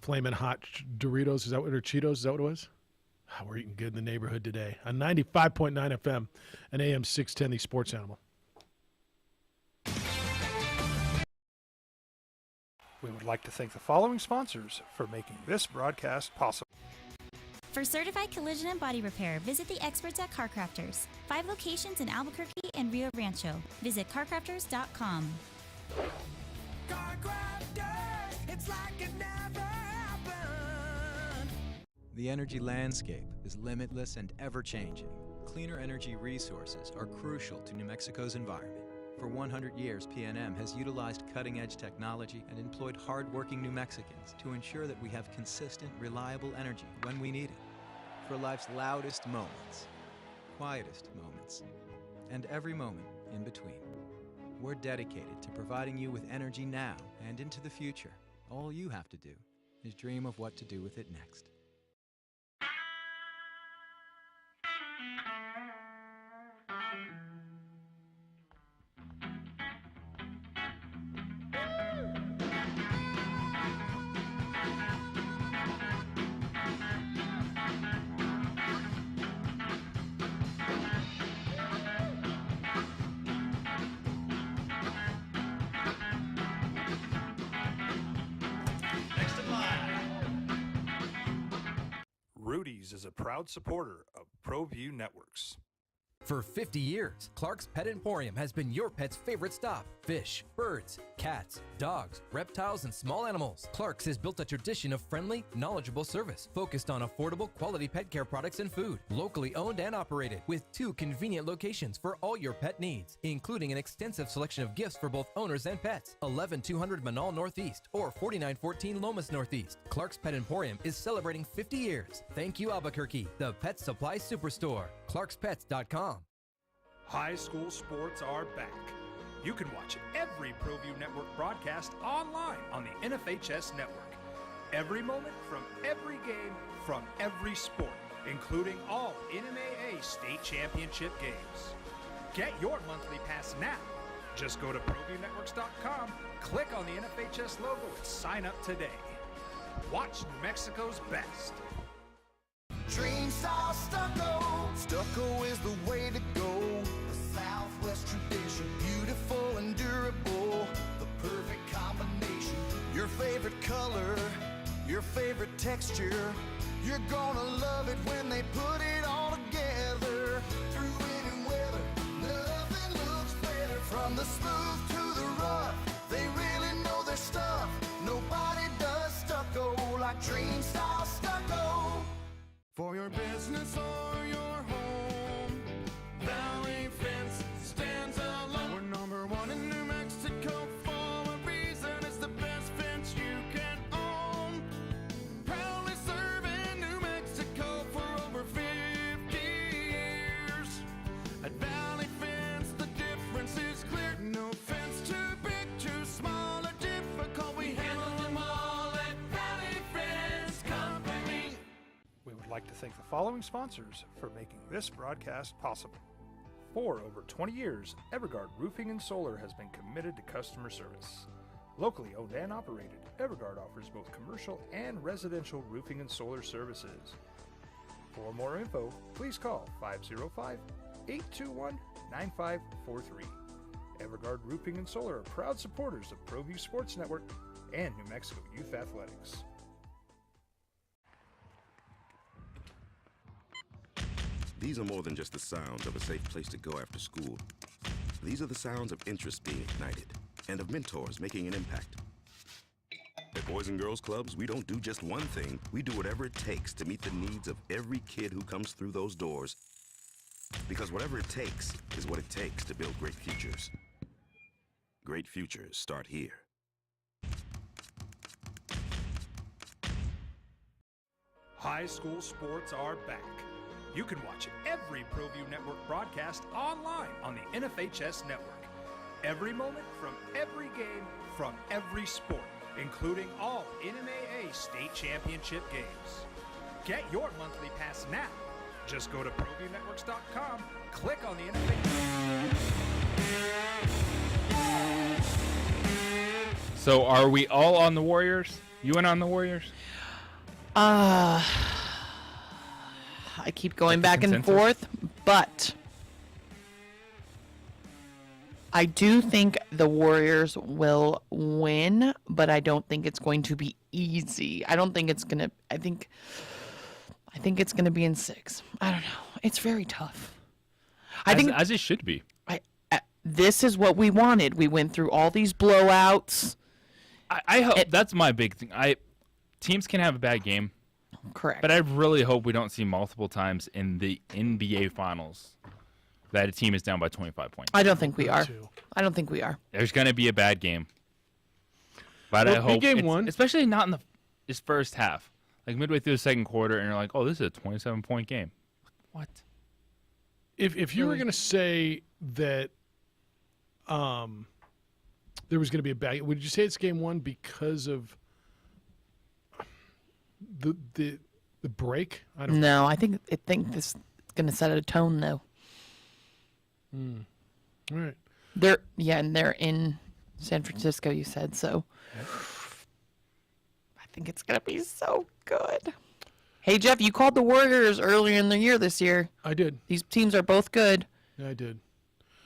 Flamin' hot Doritos. Or Cheetos? Is that what it was? We're eating good in the neighborhood today on 95.9 FM and AM 610, the Sports Animal. We would like to thank the following sponsors for making this broadcast possible. For certified collision and body repair, visit the experts at CarCrafters. 5 locations in Albuquerque and Rio Rancho. Visit carcrafters.com. CarCrafters, it's like it never happened. The energy landscape is limitless and ever-changing. Cleaner energy resources are crucial to New Mexico's environment. For 100 years, PNM has utilized cutting-edge technology and employed hard-working New Mexicans to ensure that we have consistent, reliable energy when we need it. For life's loudest moments, quietest moments, and every moment in between. We're dedicated to providing you with energy now and into the future. All you have to do is dream of what to do with it next. Rudy's is a proud supporter of ProView Networks. For 50 years, Clark's Pet Emporium has been your pet's favorite stop. Fish, birds, cats, dogs, reptiles, and small animals. Clark's has built a tradition of friendly, knowledgeable service focused on affordable, quality pet care products and food. Locally owned and operated, with 2 convenient locations for all your pet needs, including an extensive selection of gifts for both owners and pets. 11200 Manal Northeast or 4914 Lomas Northeast. Clark's Pet Emporium is celebrating 50 years. Thank you, Albuquerque, the Pet Supply Superstore. ClarksPets.com. High school sports are back. You can watch every ProView Network broadcast online on the NFHS network. Every moment from every game from every sport, including all NMAA state championship games. Get your monthly pass now. Just go to ProViewNetworks.com, click on the NFHS logo, and sign up today. Watch New Mexico's best. Dream style stucco. Stucco is the way to go. The Southwest tradition, beautiful and durable. The perfect combination. Your favorite color, your favorite texture. You're gonna love it when they put it all together. Through any weather, nothing looks better. From the smooth to the rough, they really know their stuff. Nobody does stucco like Dream style stucco. For your business or your home, Valley Fence stands alone. We're number 1 in New Mexico for a reason. It's the best fence you can own. Proudly serving New Mexico for over 50 years. At Valley Fence, the difference is clear. No fence too big, too small, or difficult. We handle them all at Valley Fence Company. We would like to thank the following sponsors for making this broadcast possible. For over 20 years, Evergard Roofing and Solar has been committed to customer service. Locally owned and operated, Evergard offers both commercial and residential roofing and solar services. For more info, please call 505-821-9543. Evergard Roofing and Solar are proud supporters of ProView Sports Network and New Mexico Youth Athletics. These are more than just the sounds of a safe place to go after school. These are the sounds of interest being ignited and of mentors making an impact. At Boys and Girls Clubs, we don't do just one thing. We do whatever it takes to meet the needs of every kid who comes through those doors. Because whatever it takes is what it takes to build great futures. Great futures start here. High school sports are back. You can watch every ProView Network broadcast online on the NFHS network. Every moment from every game from every sport, including all NMAA state championship games. Get your monthly pass now. Just go to ProViewNetworks.com, click on the NFHS. So are we all on the Warriors? You in on the Warriors? I keep going back and forth, but I do think the Warriors will win, but I don't think it's going to be easy. I don't think it's going to I think it's going to be in 6. I don't know. It's very tough. I think as it should be. This is what we wanted. We went through all these blowouts. I hope that's my big thing. Teams can have a bad game. Correct. But I really hope we don't see multiple times in the NBA Finals that a team is down by 25 points. I don't think we are. I don't think we are. There's going to be a bad game. But I hope, game one, especially not in this first half, like midway through the second quarter, and you're like, oh, this is a 27-point game. What? If you were going to say that there was going to be a bad, would you say it's game one because of? the break? I don't No, I think this is going to set a tone though. All right. They're in San Francisco. You said so. I think it's going to be so good. Hey Jeff, you called the Warriors earlier in the year this year. I did. These teams are both good. Yeah, I did.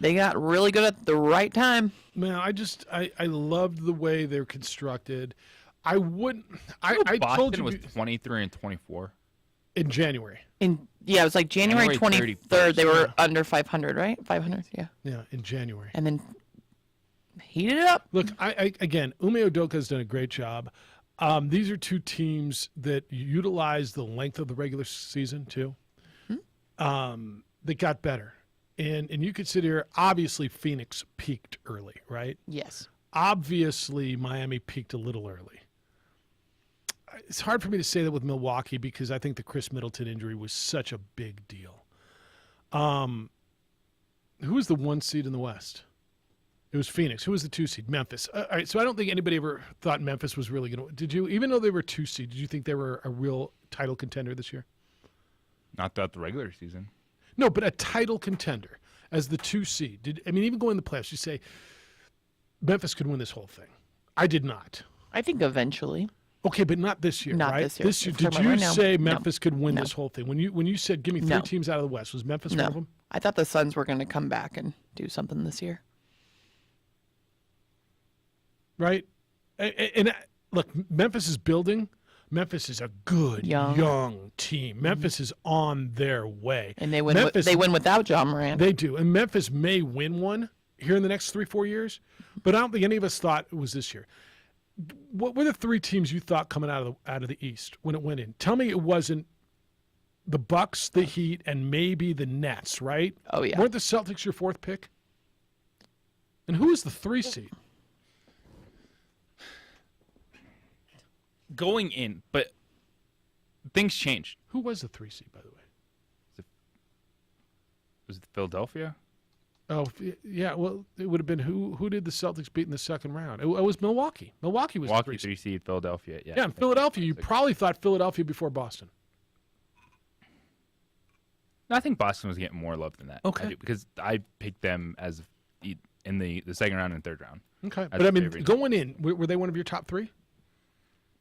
They got really good at the right time. Man, I loved the way they're constructed. I wouldn't. I Boston told you was 23 and 24 in January. It was like January 23rd. They were under 500, right? 500, yeah. Yeah, in January. And then heated it up. Look, I again, Ume Udoka has done a great job. These are two teams that utilize the length of the regular season too. They got better, and you could sit here. Obviously, Phoenix peaked early, right? Yes. Obviously, Miami peaked a little early. It's hard for me to say that with Milwaukee because I think the Chris Middleton injury was such a big deal. Who was the 1 seed in the West? It was Phoenix. Who was the 2 seed? Memphis. All right, so I don't think anybody ever thought Memphis was really going to. Did you? Even though they were 2 seed, did you think they were a real title contender this year? Not throughout the regular season. No, but a title contender as the 2 seed. Even going in the playoffs, you say Memphis could win this whole thing. I did not. I think eventually. Okay, but not this year, Not right? this year. We're Did talking you about right now. say No. Memphis could win No. this whole thing? When you said give me 3 No. teams out of the West, was Memphis one of them? I thought the Suns were going to come back and do something this year. Right? And look, Memphis is building. Memphis is a good young team. Memphis is on their way. And they win. They win without John Morant. They do. And Memphis may win one here in the next 3-4 years, but I don't think any of us thought it was this year. What were the 3 teams you thought coming out of the East when it went in? Tell me it wasn't the Bucks, the Heat, and maybe the Nets, right? Oh yeah. Weren't the Celtics your 4th pick? And who was the 3 seed? Going in, but things changed. Who was the 3 seed, by the way? Was it Philadelphia? Oh, yeah. Well, it would have been who did the Celtics beat in the second round? It was Milwaukee. Milwaukee was Milwaukee the 3 seed. 3 seed, Philadelphia. Yeah. Yeah, and Philadelphia. You probably thought Philadelphia before Boston. No, I think Boston was getting more love than that. Okay. I do, because I picked them as in the second round and third round. Okay, as but I mean, favorites. going in, were they one of your top 3?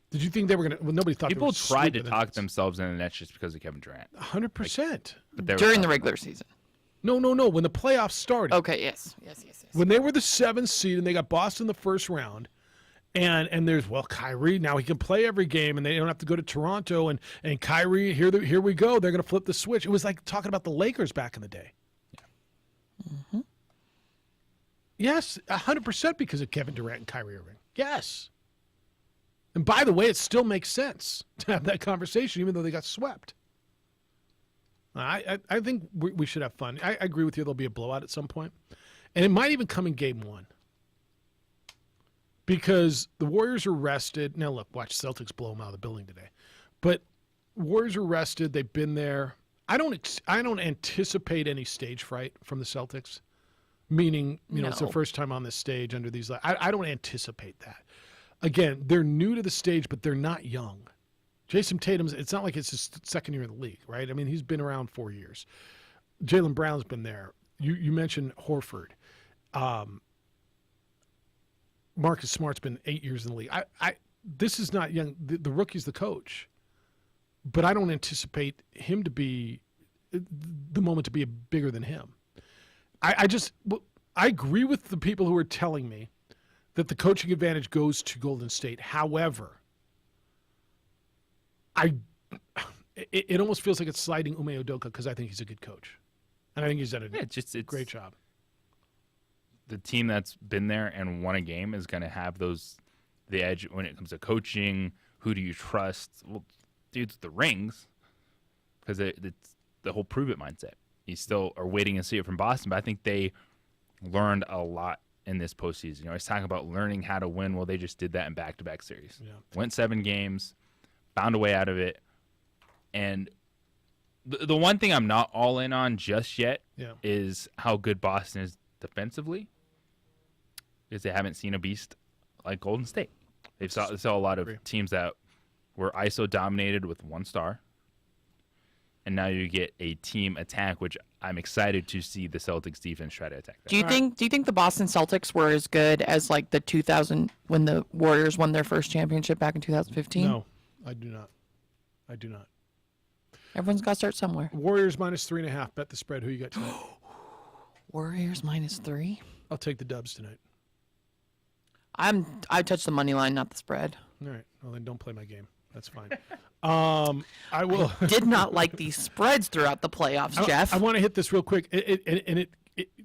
Did you think they were going to? Well, nobody thought People they tried to talk themselves into the Nets just because of Kevin Durant. 100%. But they were During the tough. regular season. No. When the playoffs started. Okay. Yes. When they were the 7th seed and they got Boston the first round, and there's Kyrie now he can play every game and they don't have to go to Toronto and Kyrie here we go, they're going to flip the switch. It was like talking about the Lakers back in the day. Yeah. Mm-hmm. Yes, 100% because of Kevin Durant and Kyrie Irving. Yes. And by the way, it still makes sense to have that conversation, even though they got swept. I think we should have fun. I agree with you. There'll be a blowout at some point. And it might even come in game 1. Because the Warriors are rested. Now, look, watch Celtics blow them out of the building today. But Warriors are rested. They've been there. I don't anticipate any stage fright from the Celtics, meaning, it's their first time on this stage under these. I don't anticipate that. Again, they're new to the stage, but they're not young. Jason Tatum's, it's not like it's his second year in the league, right? I mean, he's been around 4 years. Jaylen Brown's been there. You mentioned Horford. Marcus Smart's been 8 years in the league. This is not young. The rookie's the coach. But I don't anticipate him to be the moment to be bigger than him. I agree with the people who are telling me that the coaching advantage goes to Golden State. However, it almost feels like it's sliding Ume Udoka because I think he's a good coach. And I think he's done a great job. The team that's been there and won a game is going to have the edge when it comes to coaching. Who do you trust? Well, dudes, the rings, because it's the whole prove it mindset. You still are waiting to see it from Boston, but I think they learned a lot in this postseason. I was talking about learning how to win. Well, they just did that in back-to-back series. Yeah. Went 7 games, found a way out of it, and the one thing I'm not all in on just yet is how good Boston is defensively. Because they haven't seen a beast like Golden State. They saw a lot of teams that were ISO dominated with 1 star. And now you get a team attack, which I'm excited to see the Celtics defense try to attack that. Do you think the Boston Celtics were as good as like the 2000 when the Warriors won their first championship back in 2015? No, I do not. I do not. Everyone's got to start somewhere. Warriors -3.5. Bet the spread. Who you got tonight? Warriors -3. I'll take the Dubs tonight. I touched the money line, not the spread. All right. Well, then don't play my game. That's fine. I will. Did not like these spreads throughout the playoffs, Jeff. I want to hit this real quick.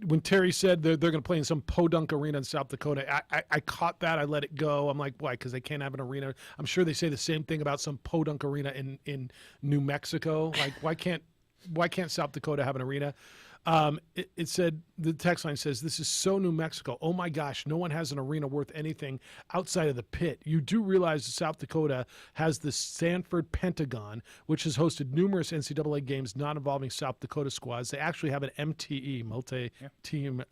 When Terry said they're going to play in some podunk arena in South Dakota, I caught that. I let it go. I'm like, why? Because they can't have an arena. I'm sure they say the same thing about some podunk arena in New Mexico. Like, why can't South Dakota have an arena? It said, the text line says, this is so New Mexico. Oh my gosh, no one has an arena worth anything outside of the pit. You do realize that South Dakota has the Sanford Pentagon, which has hosted numerous NCAA games not involving South Dakota squads. They actually have an MTE, multi-team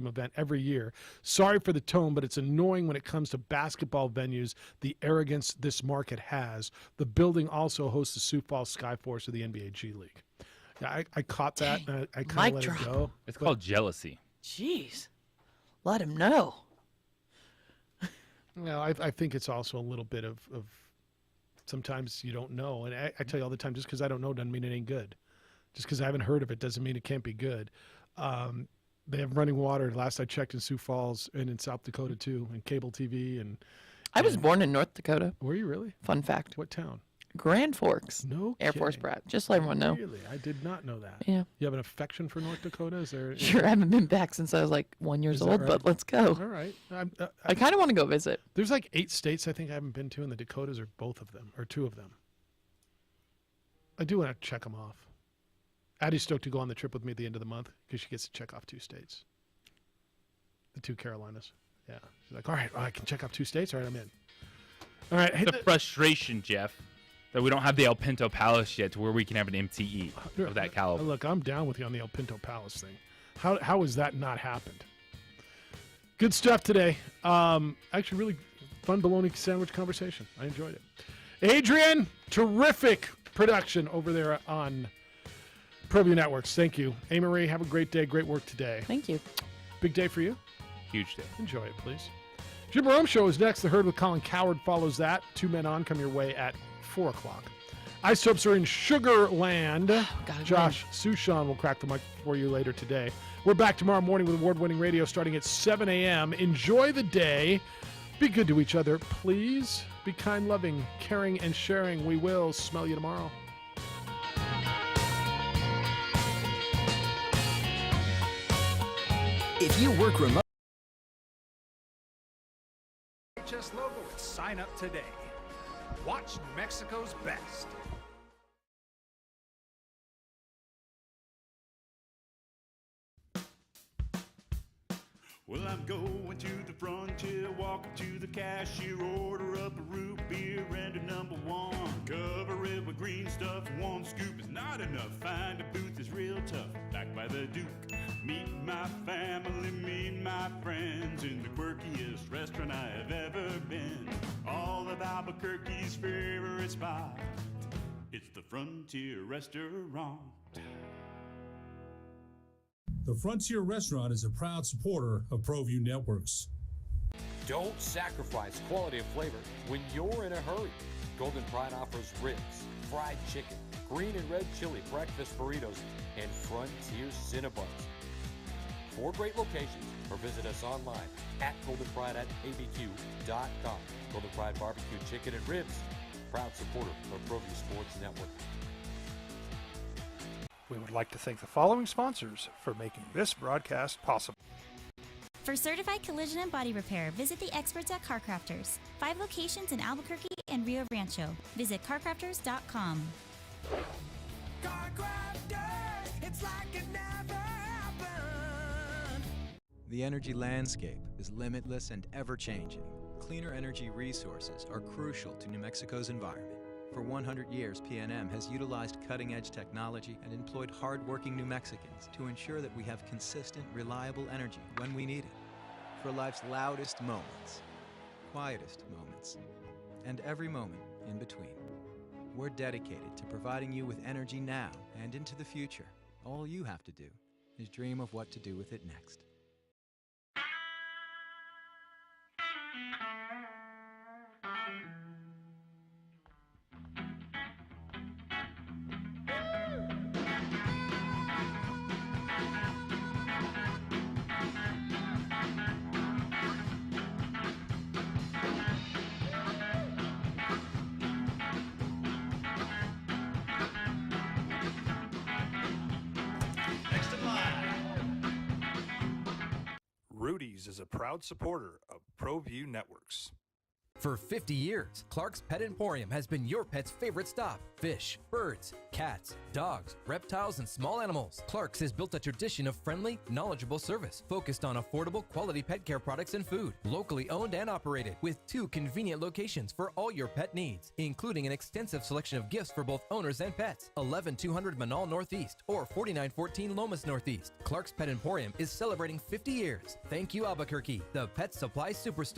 event every year. Sorry for the tone, but it's annoying when it comes to basketball venues, the arrogance this market has. The building also hosts the Sioux Falls Skyforce of the NBA G League. Yeah, I caught that. I kind of let it go. It's called jealousy. Jeez. Let him know. Well, I think it's also a little bit of sometimes you don't know. And I tell you all the time, just because I don't know doesn't mean it ain't good. Just because I haven't heard of it doesn't mean it can't be good. They have running water. Last I checked in Sioux Falls and in South Dakota too, and cable TV. I was born in North Dakota. Were you really? Fun fact. What town? Grand Forks. No Air Force kidding. brat. Just to let everyone know. Really? I did not know that. Yeah. You have an affection for North Dakota? Is there? Sure, I haven't been back since I was like 1 year old, but let's go. All right. I kind of want to go visit. There's like 8 states I think I haven't been to, and the Dakotas are both of them, or 2 of them. I do want to check them off. Addie's stoked to go on the trip with me at the end of the month because she gets to check off 2 states. The 2 Carolinas. Yeah. She's like, all right, I can check off 2 states. All right, I'm in. All right. Hey, the frustration, Jeff, that we don't have the El Pinto Palace yet to where we can have an MTE of that caliber. Look, I'm down with you on the El Pinto Palace thing. How has that not happened? Good stuff today. Actually, really fun bologna sandwich conversation. I enjoyed it. Adrian, terrific production over there on ProView Networks. Thank you. A-Marie, have a great day. Great work today. Thank you. Big day for you? Huge day. Enjoy it, please. Jim Rome Show is next. The Herd with Colin Cowherd follows that. 2 Men On come your way at 4 o'clock. Isotopes are in Sugar Land. Josh Sushan will crack the mic for you later today. We're back tomorrow morning with award-winning radio starting at 7 a.m. Enjoy the day. Be good to each other, please. Be kind, loving, caring, and sharing. We will smell you tomorrow. If you work remote, HS logo and sign up today. Watch New Mexico's best. Well, I'm going to the frontier, walking to the cashier, order up a root beer and a number 1. Cover it with green stuff, 1 scoop is not enough. Find a booth is real tough, back by the Duke. Meet my family, meet my friends in the quirkiest restaurant I have ever been. All of Albuquerque's favorite spot, it's the Frontier Restaurant. The Frontier Restaurant is a proud supporter of ProView Networks. Don't sacrifice quality of flavor when you're in a hurry. Golden Pride offers ribs, fried chicken, green and red chili breakfast burritos, and Frontier Cinnabons. 4 great locations, or visit us online at goldenpride@abq.com. Golden Pride Barbecue Chicken and Ribs, proud supporter of ProView Sports Network. We would like to thank the following sponsors for making this broadcast possible. For certified collision and body repair, visit the experts at CarCrafters. 5 locations in Albuquerque and Rio Rancho. Visit carcrafters.com. It's like it never happened. The energy landscape is limitless and ever-changing. Cleaner energy resources are crucial to New Mexico's environment. For 100 years, PNM has utilized cutting-edge technology and employed hard-working New Mexicans to ensure that we have consistent, reliable energy when we need it. For life's loudest moments, quietest moments, and every moment in between. We're dedicated to providing you with energy now and into the future. All you have to do is dream of what to do with it next. Rudy's is a proud supporter of ProView Networks. For 50 years, Clark's Pet Emporium has been your pet's favorite stop. Fish, birds, cats, dogs, reptiles, and small animals. Clark's has built a tradition of friendly, knowledgeable service focused on affordable, quality pet care products and food. Locally owned and operated, with 2 convenient locations for all your pet needs, including an extensive selection of gifts for both owners and pets. 11200 Manal Northeast or 4914 Lomas Northeast. Clark's Pet Emporium is celebrating 50 years. Thank you, Albuquerque, the pet supply superstore.